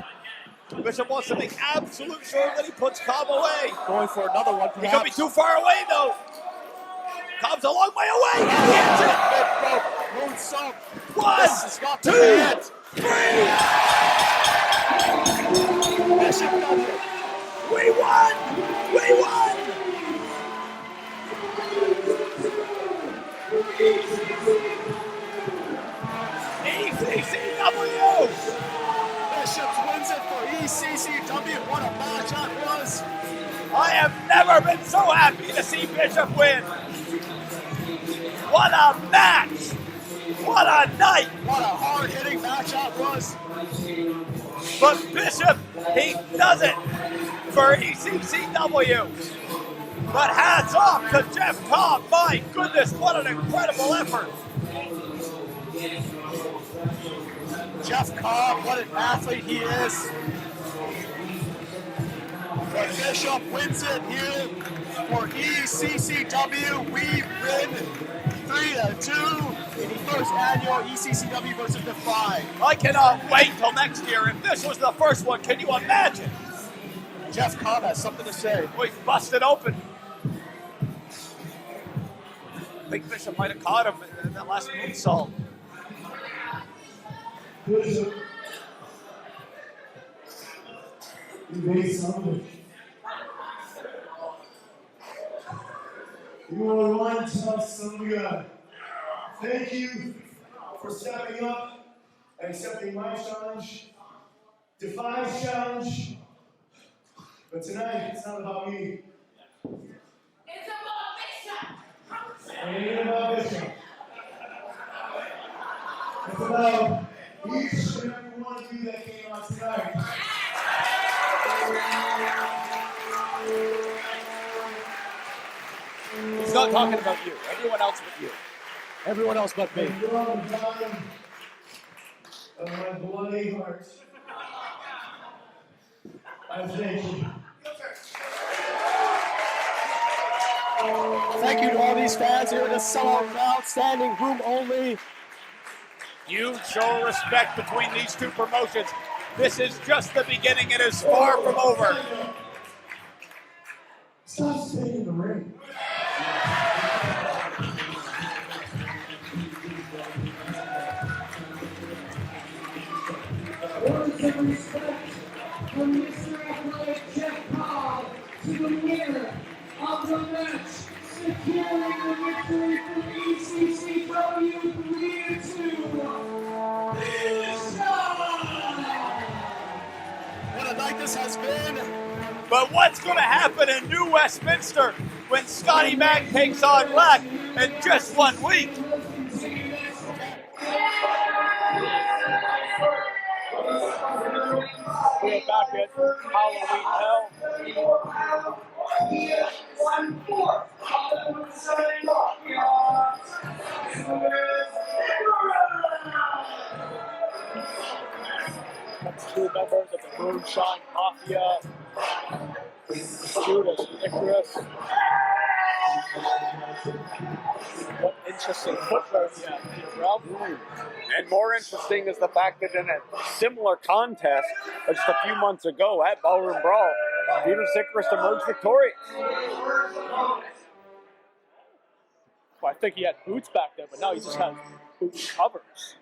Bishop wants to make absolute sure that he puts Cobb away. Going for another one, He could be too far away, though. Cobb's a long way away. He hits it. Moonsault. One, This has got to be 2, it. 3. Bishop does it. We won! We won! ECCW! Bishop wins it for ECCW. What a match that was. I have never been so happy to see Bishop win. What a match! What a night! What a hard-hitting match that was. But Bishop, he does it for ECCW. But hats off to Jeff Cobb. My goodness, what an incredible effort. Jeff Cobb, what an athlete he is. But Bishop wins it here for ECCW. We win 3-2 in the first annual ECCW versus Defy. I cannot wait till next year. If this was the first one, can you imagine? Jeff Cobb has something to say. Oh, he's busted open. I think Bishop might have caught him in that last moonsault. Bishop, you made something. You are one tough son of a gun. Thank you for stepping up and accepting my challenge, Defy's challenge. But tonight, it's not about me. It's about Bishop. It ain't about Bishop. It's about each and every one of you that came out tonight. He's not talking about you. Everyone else but you. Everyone else but me. From the bottom of my bloody heart, I thank you. Thank you to all these fans here in the sellout crowd, standing room only. You show respect between these two promotions. This is just the beginning. It is far from over. Stop staying in the ring. Words of respect from Mr. Athletic Jeff Cobb to the winner of the match, securing the victory for ECCW 3-2. What a night this has been. But what's going to happen in New Westminster when Scotty Mac takes on Black in just 1 week? We're back at Halloween Hell. That's 2 members of the Moonshine Mafia. Judas, Icarus. What interesting footwear he has here, Rob. And more interesting is the fact that in a similar contest just a few months ago at Ballroom Brawl, Judas Icarus emerged victorious. Well, I think he had boots back then, but now he just has boot covers.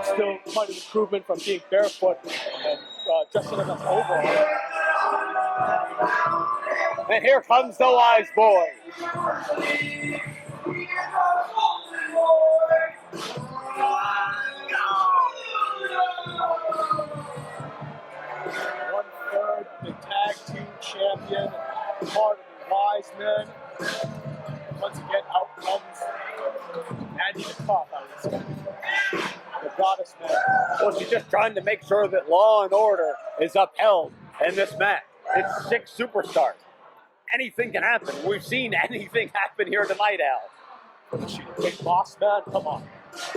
Still quite an improvement from being barefoot and dressing up as overall. And here comes the Wise Boy. One-third of the tag team champion, part of the Wise Men. Once again, out comes Andy the Cobb, I would say. The Goddess Man. Well, she's just trying to make sure that law and order is upheld in this match. It's 6 superstars. Anything can happen. We've seen anything happen here tonight, Al. Is she the big boss man? Come on.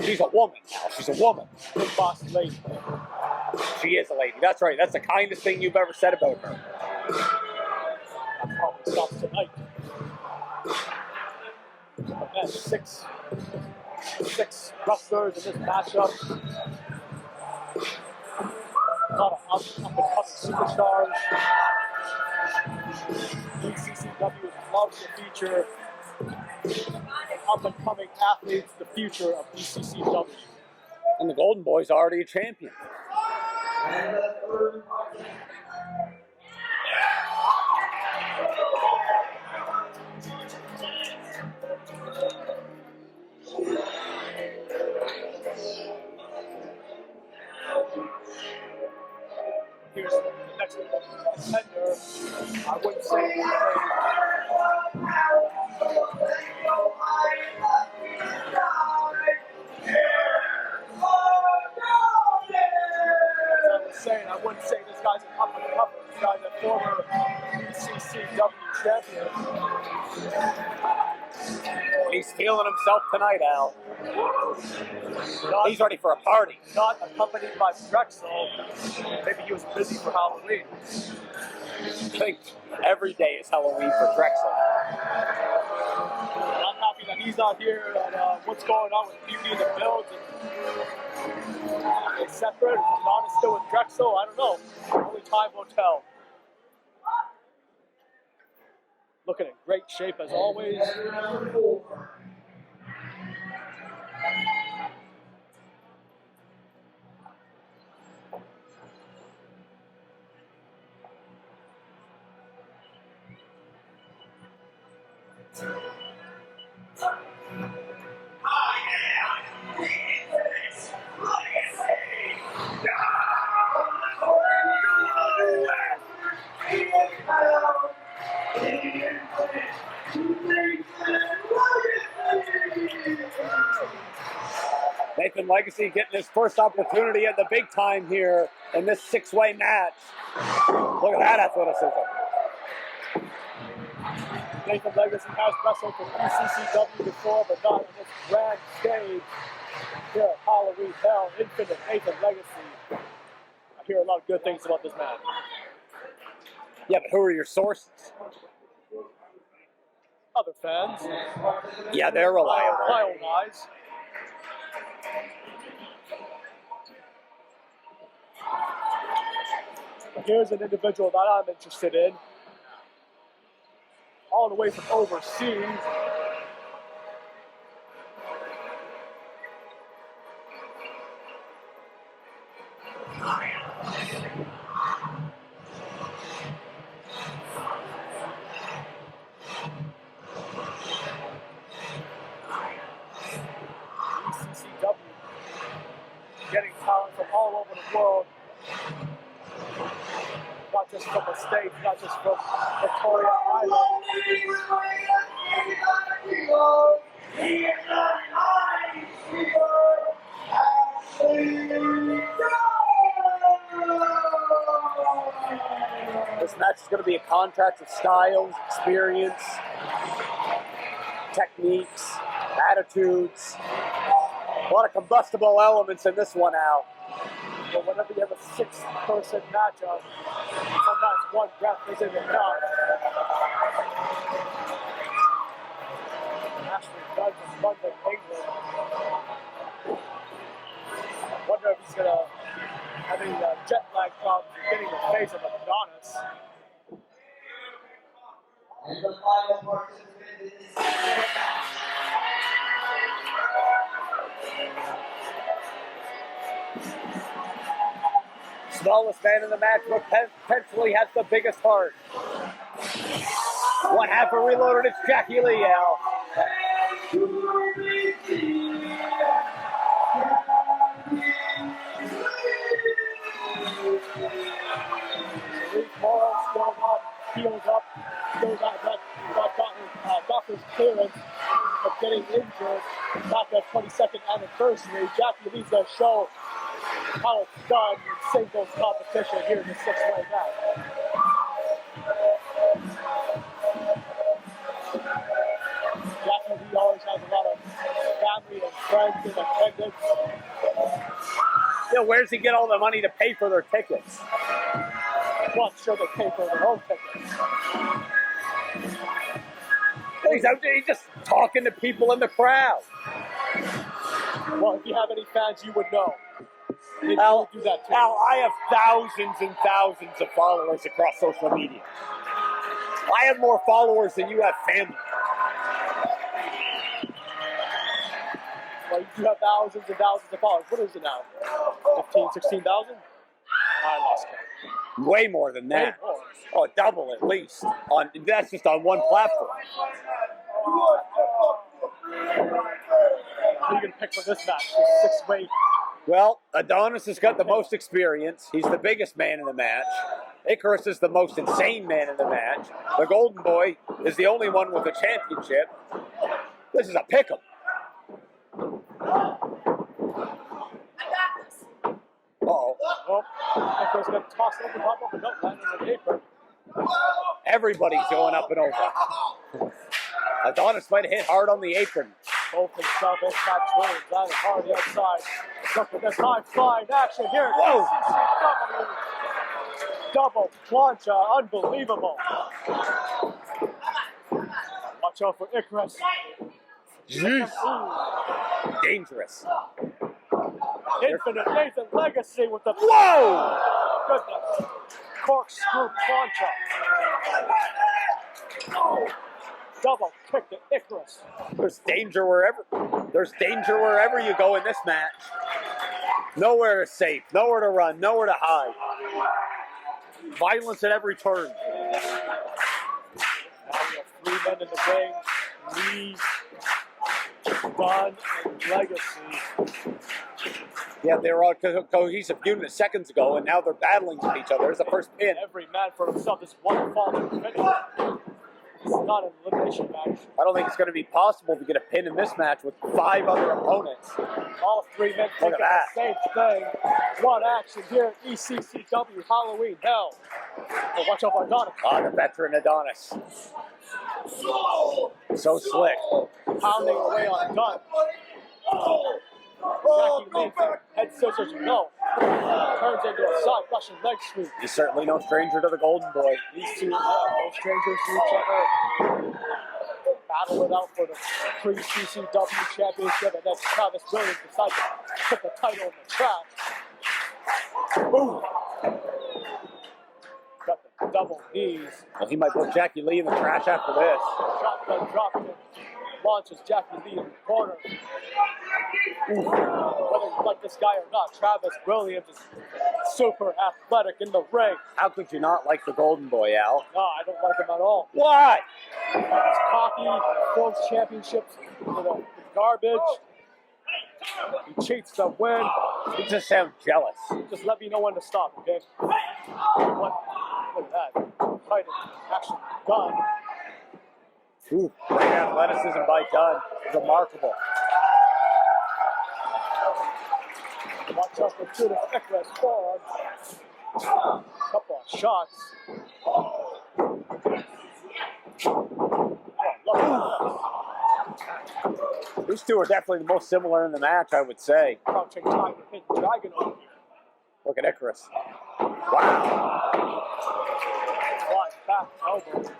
She's a woman, Al. She's a woman. Big boss lady. She is a lady. That's right. That's the kindest thing you've ever said about her. That probably stops tonight. But man, six wrestlers in this matchup. A lot of up-and-coming superstars. ECCW loves to feature up-and-coming athletes, the future of ECCW. And the Golden Boy's already a champion. Here's the next contender. I wouldn't say I wouldn't say this guy's an up-and-comer. This guy's a former ECCW champion. He's feeling himself tonight, Al. He's ready for a party. Not accompanied by Drexel. Maybe he was busy for Halloween. I think every day is Halloween for Drexel. And I'm happy that he's not here. And what's going on with Beauty in the Builds? Are they separate? Is Adonis still with Drexel? I don't know. Only time will tell. Looking in great shape as always. Nathan Legacy getting his first opportunity at the big time here in this 6-way match. Look at that athleticism. Nathan Legacy has wrestled for ECCW before, but not on this grand stage here at Halloween Hell. Infinite Nathan Legacy. I hear a lot of good things about this man. Yeah, but who are your sources? Other fans. Yeah, they're reliable. Reliable guys. Here's an individual that I'm interested in. All the way from overseas. ECCW. Getting talent from all over the world. Not just from the States, not just from Victoria Island. This match is going to be a contrast of styles, experience, techniques, attitudes. A lot of combustible elements in this one, Al. But whenever you have a 6-person matchup, sometimes one breath isn't enough. Ashley Dunn from London, England. Wonder if he's gonna have any jet lag problems getting the face of Adonis. And the final participant is Smallest man in the match, but potentially has the biggest heart. One half of Reloaded, it's Jackie Lee, Al. Morrow still not healed up, still got doctor's clearance of getting injured. Not their 22nd anniversary. Jackie Lee's going to show how it's done in singles competition here in the six-way match. Jackie Lee always has a lot of family and friends in attendance. Yeah, where's he get all the money to pay for their tickets? Well, I'm sure they pay for their own tickets. He's out there, he's just talking to people in the crowd. Well, if you have any fans, you would know. Al, do that too. Al, I have thousands and thousands of followers across social media. I have more followers than you have family. Well, you do have thousands and thousands of followers. What is it now? 15, 16,000? I lost count. Way more than that. Way more. Oh, double at least. That's just on one platform. Who are you going to pick for this match? This six-way. Well, Adonis has got the most experience. He's the biggest man in the match. Icarus is the most insane man in the match. The Golden Boy is the only one with a championship. This is a pick'em. Uh-oh. Well, Icarus going to toss it over top of the belt, landing on the apron. Everybody's going up and over. Adonis might have hit hard on the apron. Both himself and Travis Williams landing hard on the outside. Look at this high-flying action here. Whoa! ECCW. Double plancha, unbelievable. Watch out for Icarus. Jeez. Dangerous. Infinite Nathan Legacy with the whoa! Goodness. Corkscrew plancha. Double kick to Icarus. There's danger wherever you go in this match. Nowhere is safe, nowhere to run, nowhere to hide. Violence at every turn. Now we have three men in the ring. Lee, Dunn, and Legacy. Yeah, they were all cohesive unit seconds ago, and now they're battling with each other. There's the first pin. Every man for himself. This one fall to finish. This is not an elimination match. I don't think it's going to be possible to get a pin in this match with 5 other opponents. All three men thinking the same thing. One action here at ECCW Halloween Hell. Oh, watch out for Adonis. Ah, the veteran Adonis. So slick. Pounding away on Dunn. Jackie Lee, head scissors, no. Turns into a side Russian leg sweep. He's certainly no stranger to the Golden Boy. These two are no strangers to each other. Battle it out for the pre-CCW championship, and then Travis Williams decides to put the title in the trash. Boom! Got the double knees. Well, he might put Jackie Lee in the trash after this. Shotgun drop kick. Launches Jackie Lee in the corner. Whether you like this guy or not, Travis Williams is super athletic in the ring. How could you not like the Golden Boy, Al? No, I don't like him at all. Why? He's cocky, he throws championships to the garbage. He cheats to win. He just sounds jealous. Just let me know when to stop, okay? Look at that. Fighting action done. Ooh, great athleticism by Dunn. Remarkable. Watch out for Judas Icarus forward. Couple of shots. These two are definitely the most similar in the match, I would say. Crouching tiger, hidden dragon over here. Look at Icarus. Wow. Flying back elbow.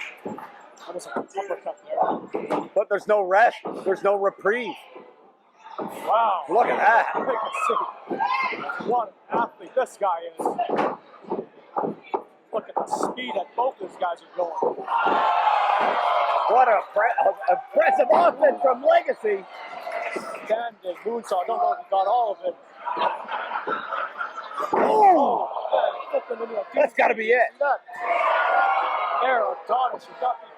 Almost like an uppercut there. But there's no rest. There's no reprieve. Wow. Look at that. You can see what an athlete this guy is. Look at the speed that both these guys are going. What a impressive offense from Legacy. Standing moonsault. I don't know if he got all of it. Oh! nothing in there. That's got to be it. Era Adonis, you got me.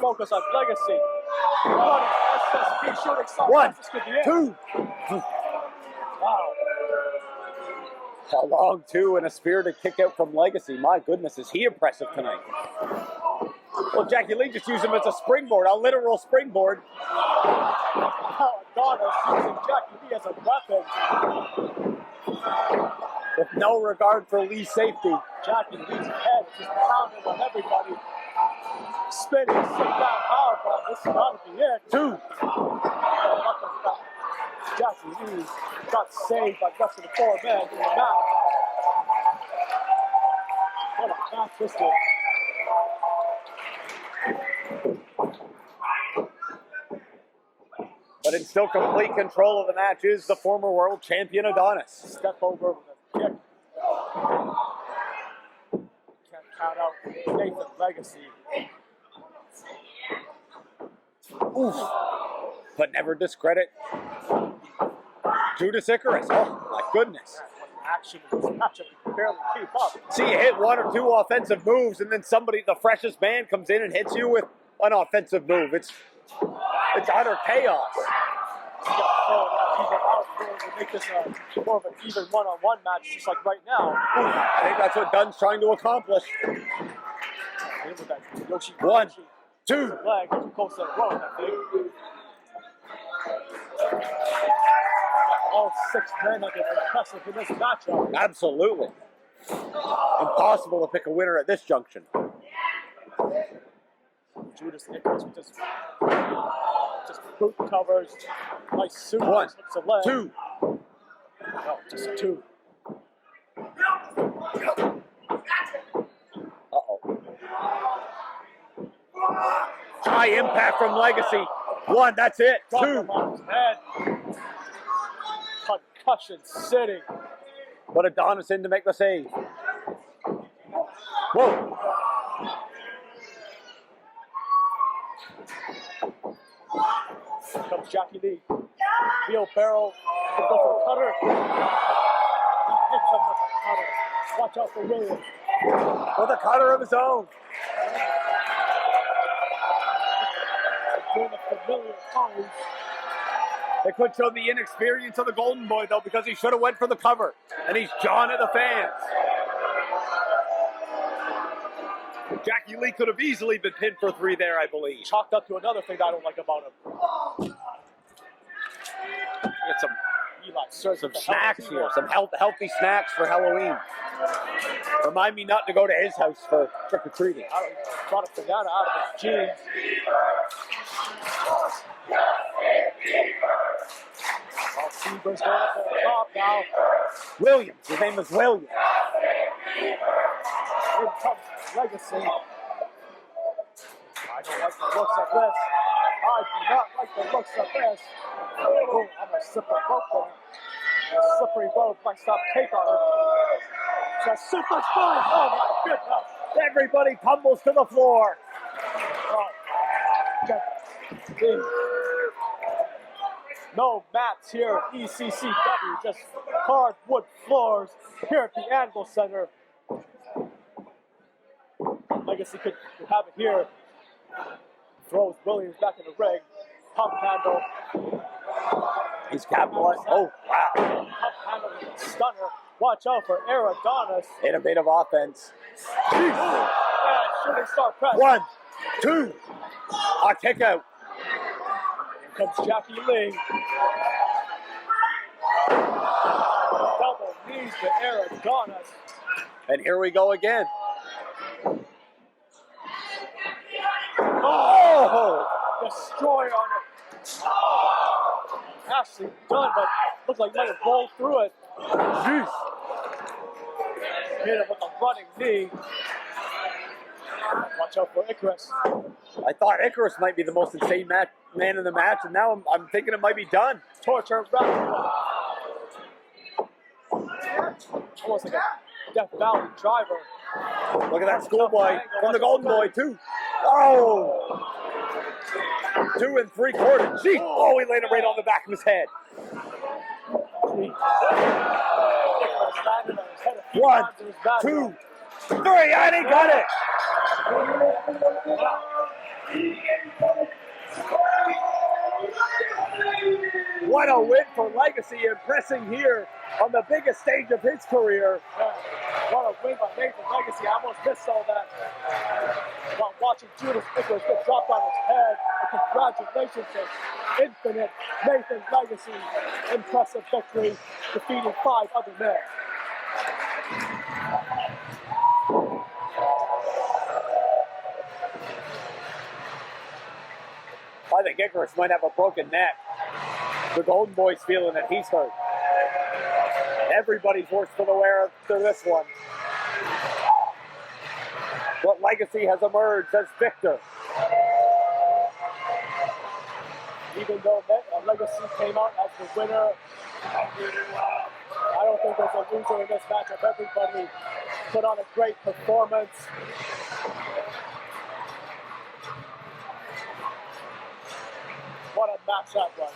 Focus on legacy. Running SSP shooting star. One, This could be it. two. Wow. A long two and a spirited kick out from Legacy. My goodness, is he impressive tonight? Well, Jackie Lee just used him as a springboard, a literal springboard. Now Adonis using Jackie Lee as a weapon. With no regard for Lee's safety. Jackie Lee's head is just pounding on everybody. Spinning, sit down, powerbomb. This has got to be it. Two. Jackie Lee got saved by less than 4 men in the match. What a match this is. But in still complete control of the match is the former world champion Adonis. Step over with a kick. Can't count out Nathan Legacy. Oof. But never discredit Judas Icarus. Oh my goodness. Action in this matchup, you can barely keep up. See, you hit 1 or 2 offensive moves, and then somebody, the freshest man, comes in and hits you with an offensive move. It's utter chaos. You got to throw it out, even out, in order to make this more of an even one-on-one match, just like right now. I think that's what Dunn's trying to accomplish. In with that Yoshi 1, 2. leg, too close to the road, I think. All 6 men have been impressive in this matchup. Absolutely. Impossible to pick a winner at this junction. Judas Icarus with just boot covers. Nice suit. 1, Hooks a leg. 2. No, just 2. Uh-oh. High impact from Legacy. 1, that's it. Drop 2. him on his head. Concussion sitting. But Adonis in to make the save. Whoa. Here comes Jackie Lee. Wheelbarrow. Can go for the cutter. Hits him with a cutter. Watch out for Williams. With a cutter of his own. Doing the familiar pose. They could show the inexperience of the Golden Boy, though, because he should have went for the cover. And he's jawing at the fans. Jackie Lee could have easily been pinned for 3 there, I believe. Chalked up to another thing that I don't like about him. Get some Some snacks here, some healthy snacks for Halloween. Remind me not to go to his house for trick-or-treating. Brought a banana out of his jeans. Seaber's going up to the top now. Williams, his name is Williams. In comes Legacy. I don't like the looks of this. I do not like the looks of this. Oh, I'm a slippery rope there. A slippery rope might stop cake on her. It's a super spine. Oh my goodness. Everybody tumbles to the floor. Oh my goodness. No mats here at ECCW, just hardwood floors here at the Anvil Center. Legacy could have it here. Throws Williams back in the ring. Pump handle. He's capitalized. Oh, wow. Pump handle with a stunner. Watch out for Adonis. Innovative offense. And shooting star press. 1, 2. A kick out. Here comes Jackie Lee. Double knees to Adonis. And here we go again. Oh! Destroy on it. Actually done, but looks like he might have rolled through it. Jeez. Hit him with a running knee. Watch out for Icarus. I thought Icarus might be the most insane man in the match, and now I'm thinking it might be done. Torture round. Almost like a Death Valley driver. Look at that schoolboy from the Golden Boy, too. Oh! 2 3/4. Gee! Oh, he landed right on the back of his head. Icarus landed on his head 1, 2, 3, and he got it. What a win for Legacy, impressing here on the biggest stage of his career. What a win by Nathan Legacy. I almost missed all that. While watching Judas Icarus get dropped on his head. And congratulations to Infinite Nathan Legacy. Impressive victory, defeating 5 other men. I think Icarus might have a broken neck. The Golden Boy's feeling that he's hurt. Everybody's worse for the wear after this one. But Legacy has emerged as victor. Even though Legacy came out as the winner, I don't think there's a loser in this matchup. Everybody put on a great performance. What a match that was.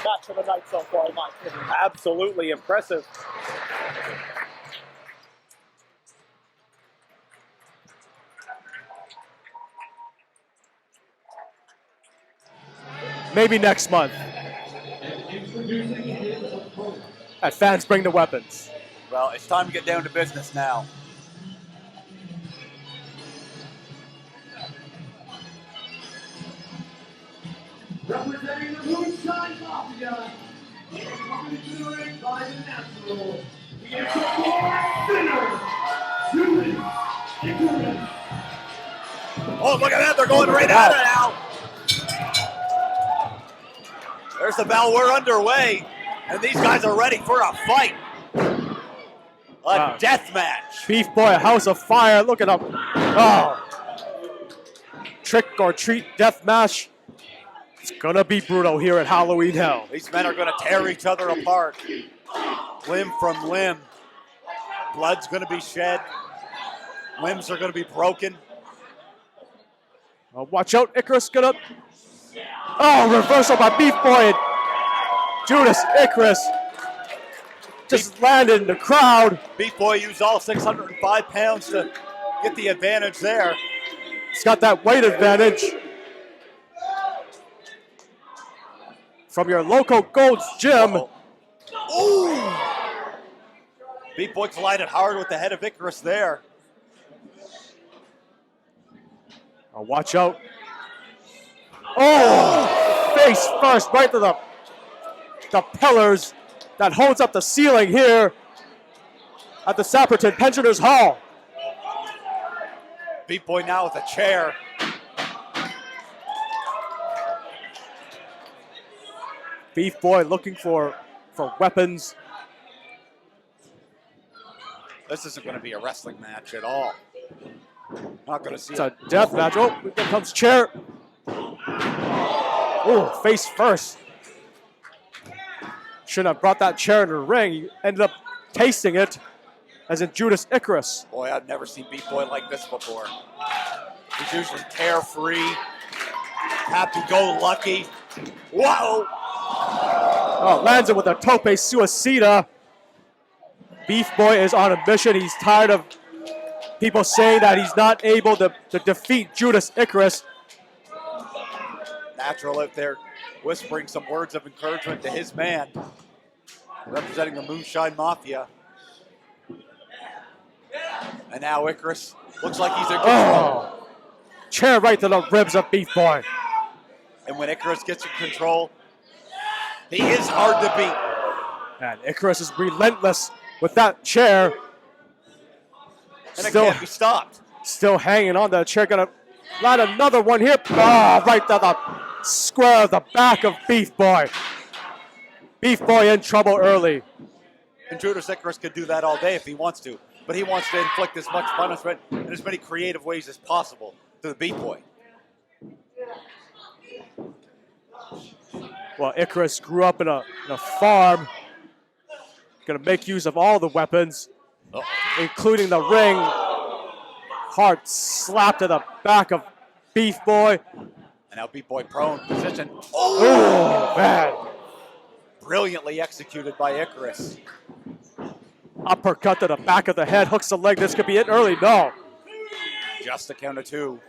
Match of the night so far, in my opinion. Absolutely impressive. Maybe next month. At Fans Bring the Weapons. Well, it's time to get down to business now. Representing the Moonshine Mafia, coming to the ring by the natural, the winner, Judas Icarus. Oh, look at that. They're going right at it now. There's the bell. We're underway. And these guys are ready for a fight. A death match. Beef Boy, a house of fire. Look at him. Oh. Trick or treat death match. It's gonna be brutal here at Halloween Hell. These men are gonna tear each other apart. Limb from limb. Blood's gonna be shed. Limbs are gonna be broken. Watch out, Icarus gonna... Oh, reversal by Beef Boy. And Judas Icarus just landed in the crowd. Beef Boy used all 605 pounds to get the advantage there. He's got that weight advantage. From your local Gold's Gym. Ooh! Beef Boy collided hard with the head of Icarus there. Oh, watch out. Oh! Face first, right to the pillars that holds up the ceiling here at the Sapperton Pensioners Hall. Beef Boy now with a chair. Beef Boy looking for weapons. This isn't going to be a wrestling match at all. Not going to see It's a death match. Oh, here comes chair. Oh, face first. Shouldn't have brought that chair in the ring. He ended up tasting it, as in Judas Icarus. Boy, I've never seen Beef Boy like this before. He's usually carefree, happy-go-lucky. Whoa! Oh, lands it with a tope suicida. Beef Boy is on a mission. He's tired of people saying that he's not able to defeat Judas Icarus. Natural out there whispering some words of encouragement to his man, representing the Moonshine Mafia. And now Icarus looks like he's in control. Oh, chair right to the ribs of Beef Boy. And when Icarus gets in control, he is hard to beat. And Icarus is relentless with that chair. And it can't be stopped. Still hanging on that chair. Gonna land another one here. Oh, right to the square of the back of Beef Boy. Beef Boy in trouble early. And Judas Icarus could do that all day if he wants to. But he wants to inflict as much punishment in as many creative ways as possible to the Beef Boy. Well, Icarus grew up in a farm. Gonna make use of all the weapons, including the ring. Hard slap to the back of Beef Boy. And now Beef Boy prone position. Oh, man. Brilliantly executed by Icarus. Uppercut to the back of the head, hooks the leg. This could be it early. No. Just the count of 2.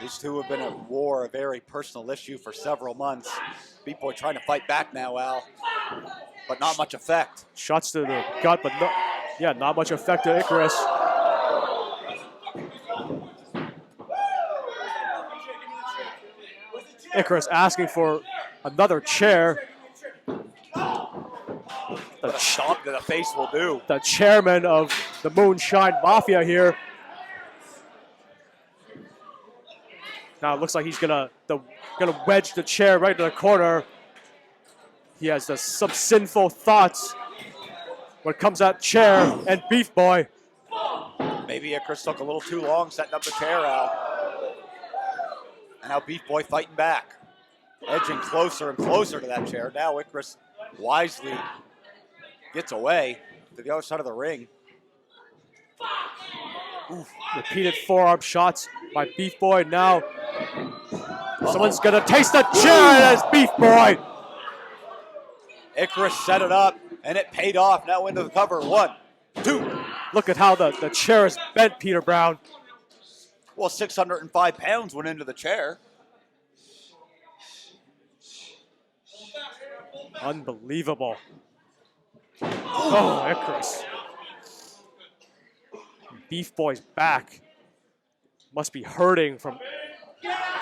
These two have been at war, a very personal issue for several months. Beat Boy trying to fight back now, Al, but not much effect. Shots to the gut, but not much effect to Icarus. Icarus asking for another chair. The stomp to the face will do. The chairman of the Moonshine Mafia here. Now it looks like he's gonna wedge the chair right to the corner. He has some sinful thoughts when it comes to that chair and Beef Boy. Maybe Icarus took a little too long setting up the chair, Al. And now Beef Boy fighting back. Edging closer and closer to that chair. Now Icarus wisely gets away to the other side of the ring. Oof. Repeated forearm shots by Beef Boy. Now someone's gonna taste the chair, and that's Beef Boy. Icarus set it up, and it paid off. Now into the cover. 1, 2. Look at how the chair is bent, Peter Brown. Well, 605 pounds went into the chair. Unbelievable. Oh, Icarus. Beef Boy's back must be hurting from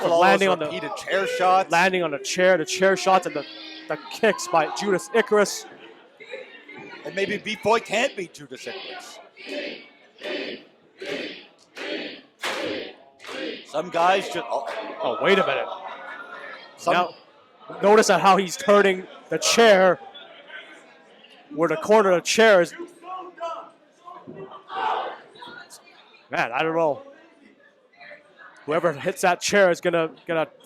landing on repeated chair shots. Landing on the chair shots, and the kicks by Judas Icarus. And maybe Beef Boy can't beat Judas Icarus. Some guys just... Oh, wait a minute. Now, notice how he's turning the chair, where the corner of the chair is... Man, I don't know. Whoever hits that chair is gonna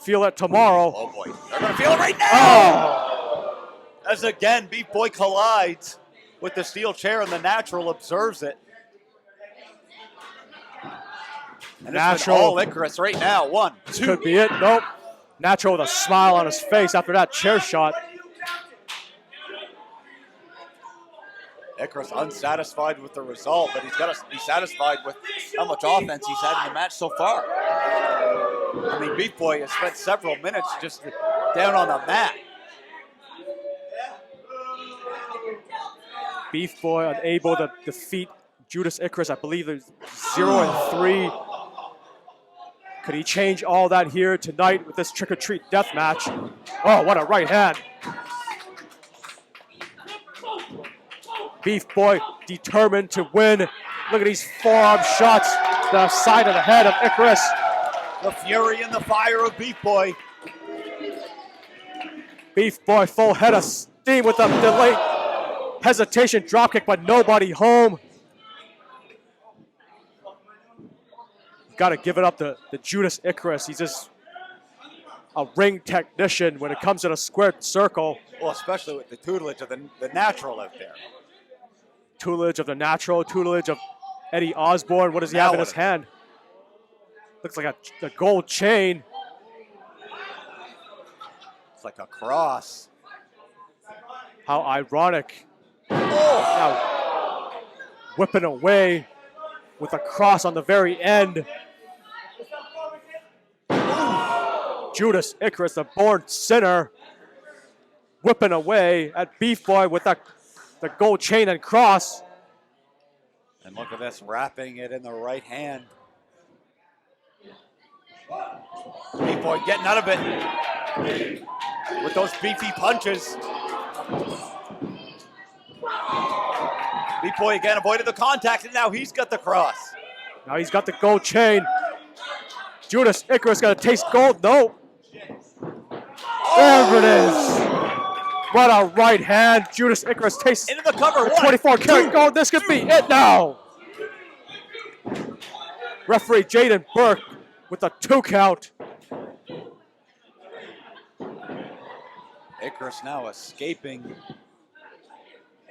feel it tomorrow. Oh boy, they're gonna feel it right now! Oh. As again, Beef Boy collides with the steel chair, and the Natural observes it. And Natural. It's all Icarus right now. 1, 2. Could be it. Nope. Natural with a smile on his face after that chair shot. Icarus unsatisfied with the result, but he's got to be satisfied with how much offense he's had in the match so far. I mean, Beef Boy has spent several minutes just down on the mat. Beef Boy unable to defeat Judas Icarus. I believe there's 0-3. Could he change all that here tonight with this trick-or-treat death match? Oh, what a right hand. Beef Boy determined to win. Look at these forearm shots to the side of the head of Icarus. The fury and the fire of Beef Boy. Beef Boy full head of steam with a delayed hesitation dropkick, but nobody home. Got to give it up to Judas Icarus. He's just a ring technician when it comes to the squared circle. Well, especially with the tutelage of the Natural out there. Tutelage of the Natural, tutelage of Eddie Osborne. What does he have in his hand? Looks like a gold chain. It's like a cross. How ironic. Now whipping away with a cross on the very end. Judas Icarus, the born sinner, whipping away at Beef Boy with the gold chain and cross. And look at this, wrapping it in the right hand. Beef Boy getting out of it with those beefy punches. Beef Boy again avoided the contact, and now he's got the cross. Now he's got the gold chain. Judas Icarus got to taste gold. No. There it is. What a right hand. Judas Icarus tastes into the cover. 24 karat gold. This could be it now. Referee Jaden Burke with a 2 count. Icarus now escaping.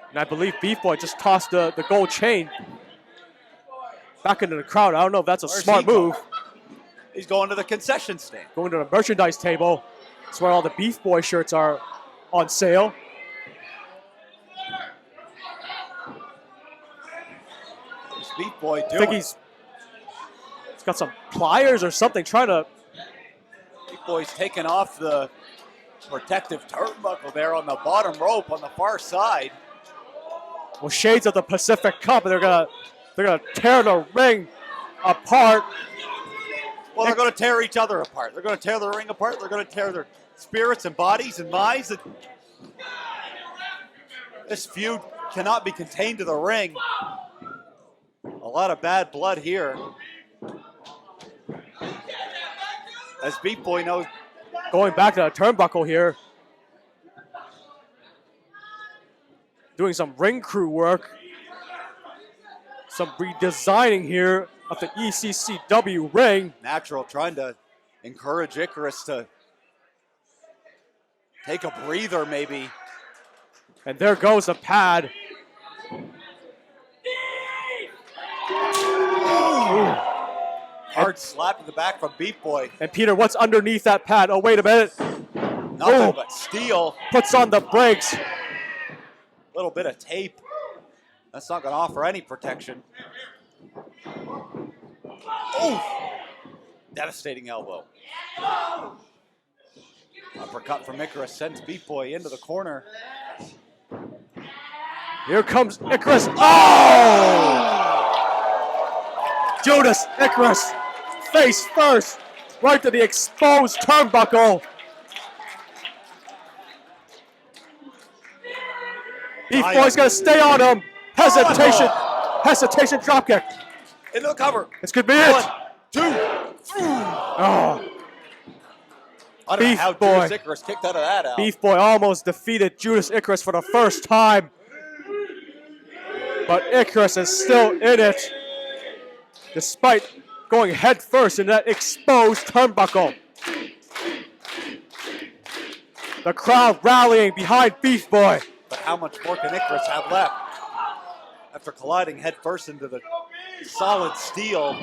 And I believe Beef Boy just tossed the gold chain back into the crowd. I don't know if that's a smart move. He's going to the concession stand. Going to the merchandise table. That's where all the Beef Boy shirts are on sale. What's Beef Boy I doing? think he's got some pliers or something trying to. Beef Boy's taking off the protective turnbuckle there on the bottom rope on the far side. Well, shades of the Pacific Cup, and they're gonna tear the ring apart. Well, they're going to tear each other apart. They're going to tear the ring apart. They're going to tear their spirits and bodies and minds. This feud cannot be contained to the ring. A lot of bad blood here. As Beef Boy knows. Going back to the turnbuckle here. Doing some ring crew work. Some redesigning here of the ECCW ring. Natural trying to encourage Icarus to take a breather maybe. And there goes the pad. Hard slap to the back from Beef Boy. And Peter, what's underneath that pad? Oh, wait a minute. Nothing but steel. Puts on the brakes. A little bit of tape. That's not going to offer any protection. Oh! Devastating elbow. Uppercut from Icarus sends Beef Boy into the corner. Here comes Icarus. Oh! Judas, Icarus, face first, right to the exposed turnbuckle. Beef Boy's gonna stay on him. Hesitation, hesitation dropkick. Into the cover. This could be it. 1, 2, 3. Oh. I don't know Beef how Boy. Judas Icarus kicked out of that, Al. Beef Boy almost defeated Judas Icarus for the first time. But Icarus is still in it, despite going head first in that exposed turnbuckle. The crowd rallying behind Beef Boy. But how much more can Icarus have left? After colliding head first into the solid steel.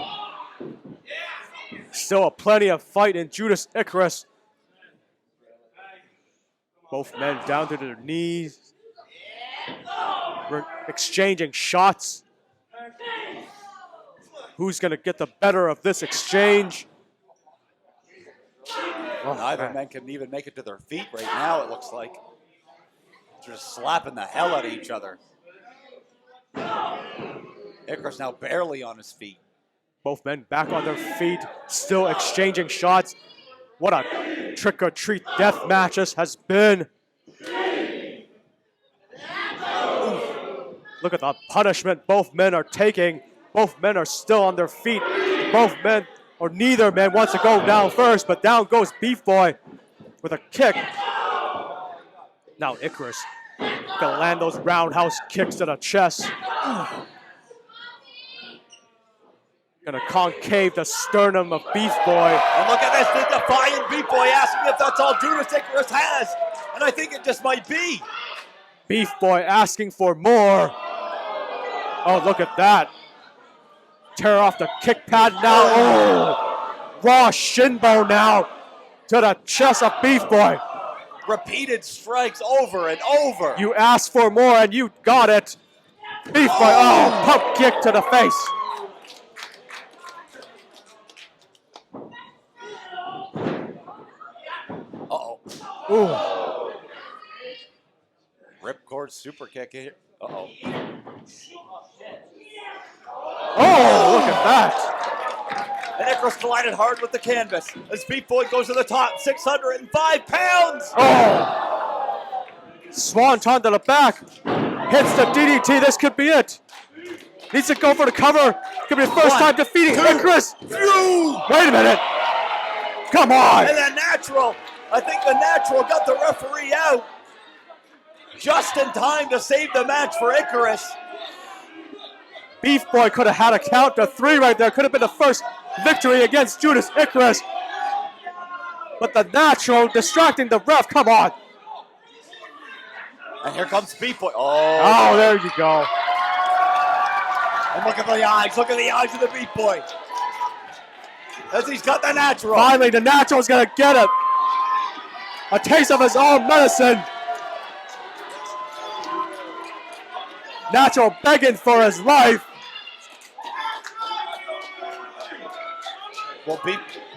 Still plenty of fight in Judas Icarus. Both men down to their knees. We're exchanging shots. Who's going to get the better of this exchange? Neither man can even make it to their feet right now, it looks like. They're just slapping the hell out of each other. Icarus now barely on his feet. Both men back on their feet, still exchanging shots. What a trick-or-treat death match this has been. Look at the punishment both men are taking. Both men are still on their feet. Both men, or neither man wants to go down first, but down goes Beef Boy with a kick. Now Icarus gonna land those roundhouse kicks to the chest. Gonna concave the sternum of Beef Boy. And look at this, the defiant Beef Boy asking if that's all Judas Icarus has. And I think it just might be. Beef Boy asking for more. Oh, look at that. Tear off the kick pad now. Oh, raw shin bone now to the chest of Beef Boy. Repeated strikes over and over. You asked for more and you got it. Beef Boy, oh, pump kick to the face. Uh-oh. Ooh. Ripcord super kick here. Uh-oh. Oh, look at that. And Icarus collided hard with the canvas as Beef Boy goes to the top, 605 pounds. Oh. Swanton to the back. Hits the DDT. This could be it. Needs to go for the cover. Could be the first time defeating Icarus. Wait a minute. Come on. And the natural. I think the natural got the referee out just in time to save the match for Icarus. Beef Boy could have had a count to 3 right there. Could have been the first victory against Judas Icarus. But the natural distracting the ref. Come on. And here comes Beef Boy. Oh, there you go. And look at the eyes. Look at the eyes of the Beef Boy. As he's got the natural. Finally, the natural's going to get it. a taste of his own medicine. Natural begging for his life. Will be.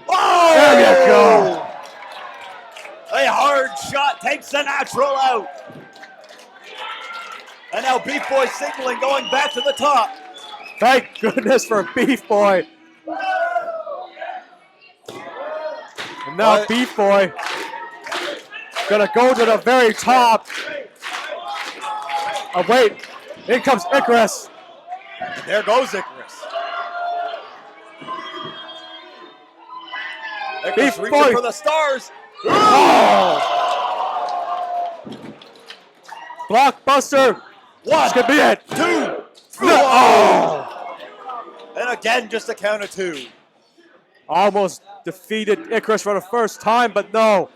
Oh! There you go. A hard shot takes the Natural out. And now Beef Boy signaling going back to the top. Thank goodness for Beef Boy. And now Beef Boy gonna go to the very top. Oh wait, in comes Icarus. And there goes Icarus. Icarus Beef reaching Boy. for the stars. Oh! Blockbuster. One, could be it. 2, 3. Oh! And again, just a count of 2. Almost defeated Icarus for the first time, but no.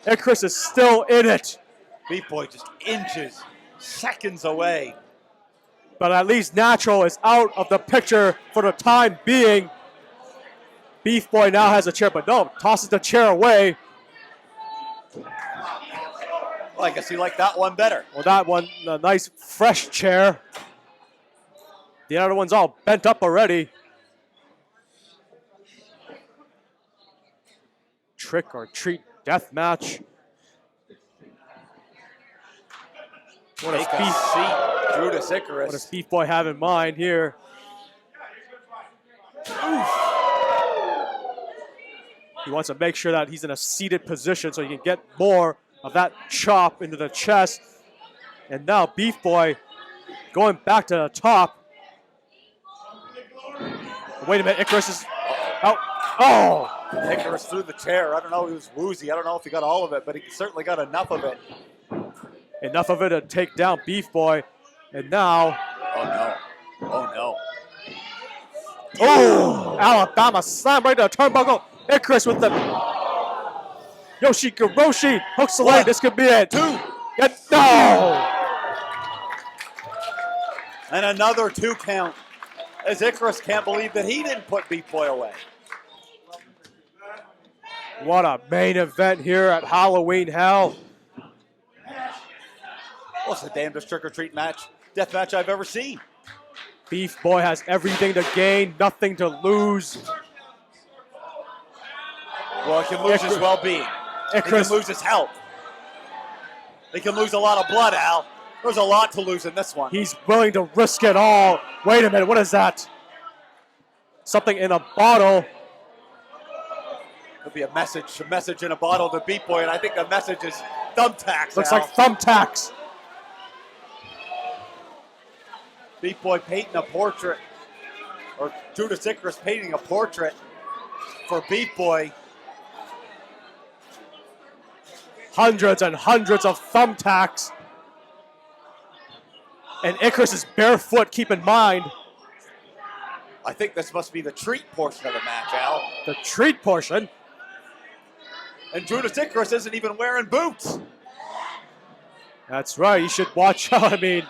Icarus is still in it. Beef Boy just inches, seconds away. But at least Natural is out of the picture for the time being. Beef Boy now has a chair, but no, tosses the chair away. Well, I guess he liked that one better. Well, that one, a nice fresh chair. The other one's all bent up already. Trick or treat death match. What does Take a seat, Judas Icarus. What does Beef Boy have in mind here? He wants to make sure that he's in a seated position so he can get more of that chop into the chest. And now Beef Boy going back to the top. Wait a minute, Icarus is out. Oh! Icarus threw the chair. I don't know, he was woozy. I don't know if he got all of it, but he certainly got enough of it. Enough of it to take down Beef Boy. And now... Oh, no. Oh, no. Oh! Alabama slam right to the turnbuckle. Icarus with the Yoshikuroshi hooks the leg. This could be it. 2. No! And another 2 count. As Icarus can't believe that he didn't put Beef Boy away. What a main event here at Halloween Hell. Well, it's the damnedest trick-or-treat match, death match I've ever seen. Beef Boy has everything to gain, nothing to lose. Well, he can lose his well-being. He can lose his health. He can lose a lot of blood, Al. There's a lot to lose in this one. He's willing to risk it all. Wait a minute, what is that? Something in a bottle. Could be a message in a bottle to Beef Boy, and I think the message is thumbtacks. Looks Al. like thumbtacks. Beef Boy painting a portrait, or Judas Icarus painting a portrait for Beef Boy. Hundreds and hundreds of thumbtacks. And Icarus is barefoot, keep in mind. I think this must be the treat portion of the match, Al. The treat portion? And Judas Icarus isn't even wearing boots. That's right, you should watch out. I mean,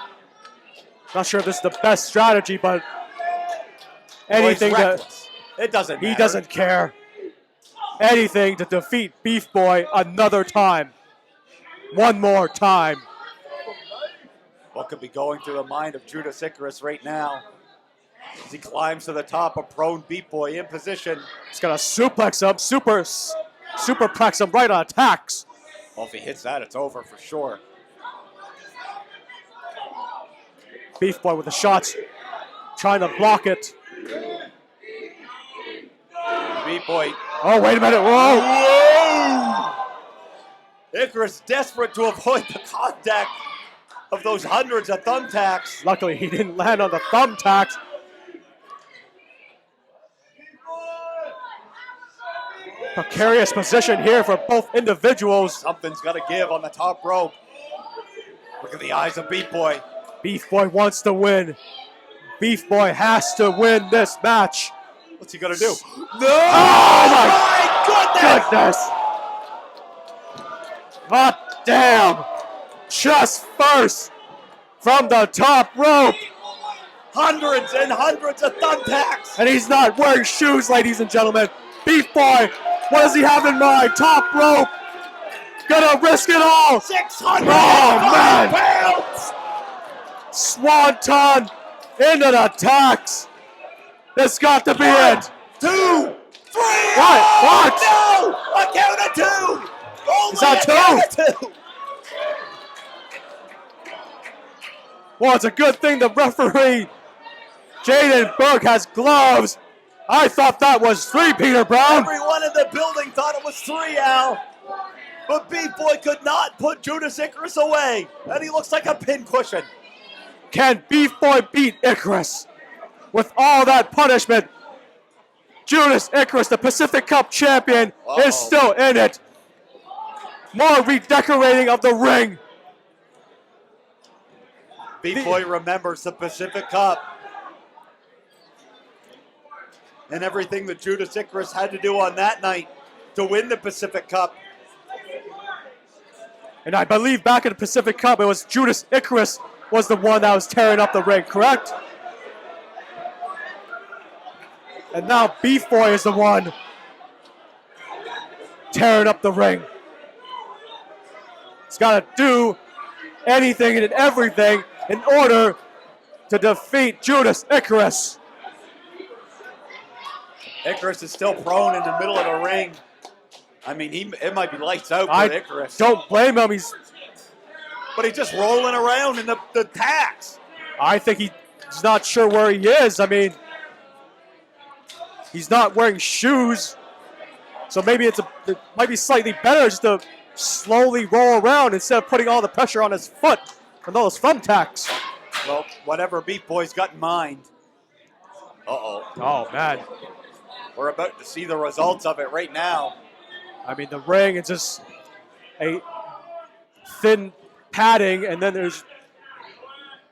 not sure if this is the best strategy, but anything that it doesn't matter. He doesn't care. Anything to defeat Beef Boy another time. One more time. What could be going through the mind of Judas Icarus right now as he climbs to the top of prone Beef Boy in position? He's gonna suplex him, superplex him right on attacks. Well, if he hits that, it's over for sure. Beef Boy with the shots, trying to block it. Beef Boy. Oh, wait a minute, whoa! Whoa! Icarus desperate to avoid the contact of those hundreds of thumbtacks. Luckily, he didn't land on the thumbtacks. Precarious position here for both individuals. Something's got to give on the top rope. Look at the eyes of Beef Boy. Beef Boy wants to win. Beef Boy has to win this match. What's he going to do? No! Oh my goodness! Hot damn! Just first from the top rope. Hundreds and hundreds of thumbtacks. And he's not wearing shoes, ladies and gentlemen. Beef Boy, what does he have in mind? Top rope. Gonna risk it all. 600 pounds. Swanton into the tax. That's got to be it. 2, 3. What? No! A count of 2. Only Is that a count of 2. Well, it's a good thing the referee, Jaden Burke, has gloves. I thought that was 3, Peter Brown. Everyone in the building thought it was 3, Al. But Beef Boy could not put Judas Icarus away. And he looks like a pincushion. Can Beef Boy beat Icarus? With all that punishment, Judas Icarus, the Pacific Cup champion, is still in it. More redecorating of the ring. Beef Boy remembers the Pacific Cup. And everything that Judas Icarus had to do on that night to win the Pacific Cup. And I believe back in the Pacific Cup, it was Judas Icarus was the one that was tearing up the ring, correct? And now Beef Boy is the one tearing up the ring. He's got to do anything and everything in order to defeat Judas Icarus. Icarus is still prone in the middle of the ring. I mean, it might be lights out for I Icarus. don't blame him. But he's just rolling around in the tax. I think he's not sure where he is. I mean, he's not wearing shoes. So maybe it might be slightly better just to slowly roll around instead of putting all the pressure on his foot from those thumbtacks. Well, whatever Beef Boy's got in mind. Uh-oh. Oh, man. We're about to see the results of it right now. I mean, the ring is just a thin padding, and then there's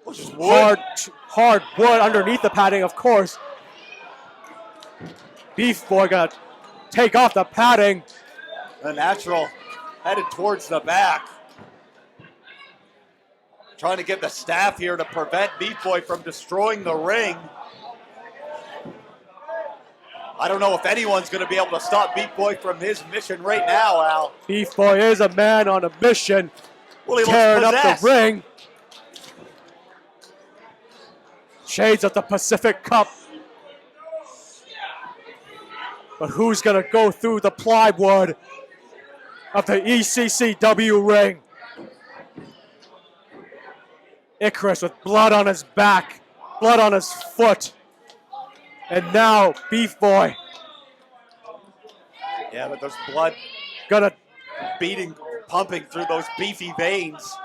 hard wood underneath the padding, of course. Beef Boy gonna take off the padding. The natural headed towards the back. Trying to get the staff here to prevent Beef Boy from destroying the ring. I don't know if anyone's going to be able to stop Beef Boy from his mission right now, Al. Beef Boy is a man on a mission. Well, he tearing looks up possessed. the ring. Shades of the Pacific Cup. But who's going to go through the plywood of the ECCW ring? Icarus with blood on his back, blood on his foot. And now Beef Boy. Yeah, but there's blood pumping through those beefy veins.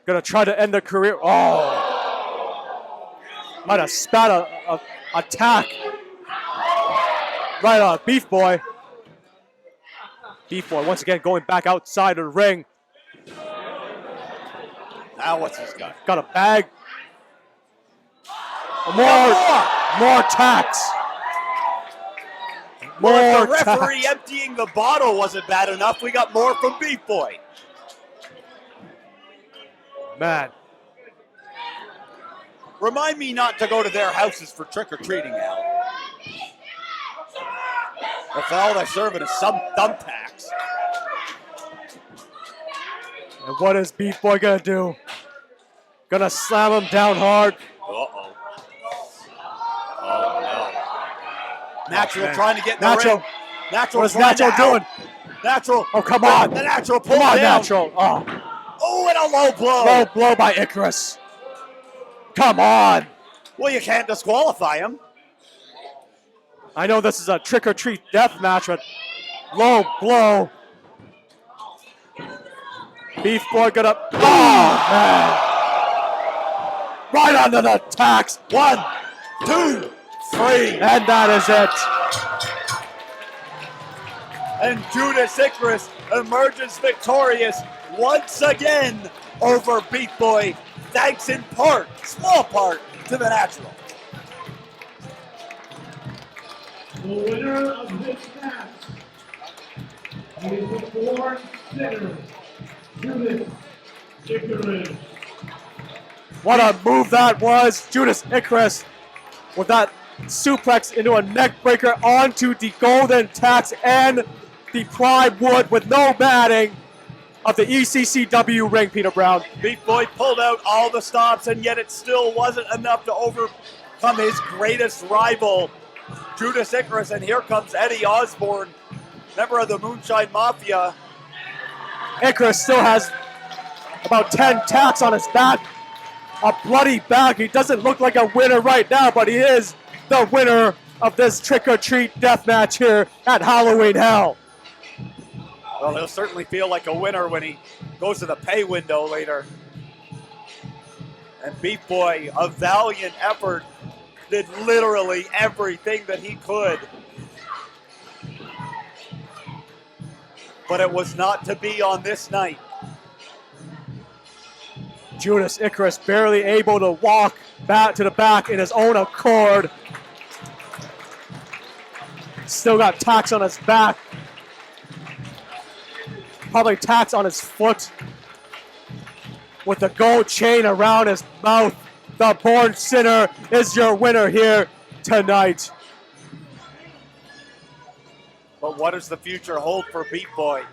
Gonna try to end the career. Oh. Might have spat a attack right on Beef Boy. Beef Boy once again going back outside of the ring. Now what's he's got? Got a bag. More attacks. Well, if the referee emptying the bottle wasn't bad enough, we got more from Beef Boy. Man. Remind me not to go to their houses for trick-or-treating, Al. If all they're serving is some thumbtacks. And what is Beef Boy gonna do? Gonna slam him down hard. Uh-oh. Oh, no. Natural trying to get in the Natural. ring. Natural. What is Natural doing? Natural. Oh, come on. The Natural pulled Come on, down. Natural. Oh. Oh, and a low blow. Low blow by Icarus. Come on. Well, you can't disqualify him. I know this is a trick-or-treat death match, but low blow. Beef Boy gonna. Oh, man. Right onto the tax. 1, 2, 3. And that is it. And Judas Icarus emerges victorious once again over Beef Boy, thanks in part, small part, to the Natural. The winner of this match is the four-sitter, Judas Icarus. What a move that was. Judas Icarus with that suplex into a neck breaker onto the golden tax and the plywood with no matting. of the ECCW ring, Peter Brown. Beef Boy pulled out all the stops, and yet it still wasn't enough to overcome his greatest rival, Judas Icarus. And here comes Eddie Osborne, member of the Moonshine Mafia. Icarus still has about 10 tacks on his back, a bloody back. He doesn't look like a winner right now, but he is the winner of this trick-or-treat death match here at Halloween Hell. Well, he'll certainly feel like a winner when he goes to the pay window later. And Beef Boy, a valiant effort, did literally everything that he could. But it was not to be on this night. Judas Icarus barely able to walk back to the back in his own accord. Still got tacks on his back. Probably tacks on his foot. With the gold chain around his mouth. The Born Sinner is your winner here tonight. But what does the future hold for Beef Boy?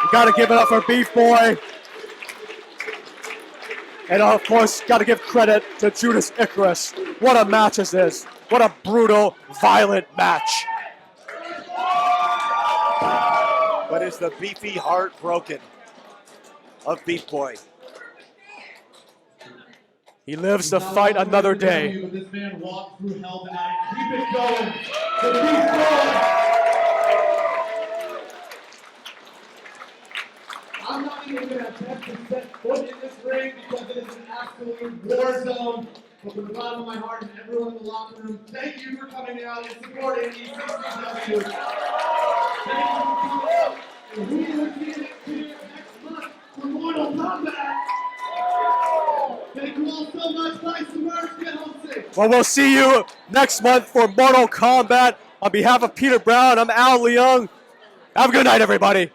You gotta give it up for Beef Boy. And of course, gotta give credit to Judas Icarus. What a match is this. What a brutal, violent match. But is the beefy heart broken of Beef Boy? He lives to fight another day. This man walked through hell tonight. Keep it going. The Beef Boy. I'm not even going to attempt to set foot in this ring because it is an absolute war zone. But from the bottom of my heart and everyone in the locker room, thank you for coming out and supporting ECCW. Thank you for coming out. And we will see you next month for Mortal Kombat. Thank you all so much. Buy some merch. Get home safe. Well, we'll see you next month for Mortal Kombat. On behalf of Peter Brown, I'm Al Leung. Have a good night, everybody.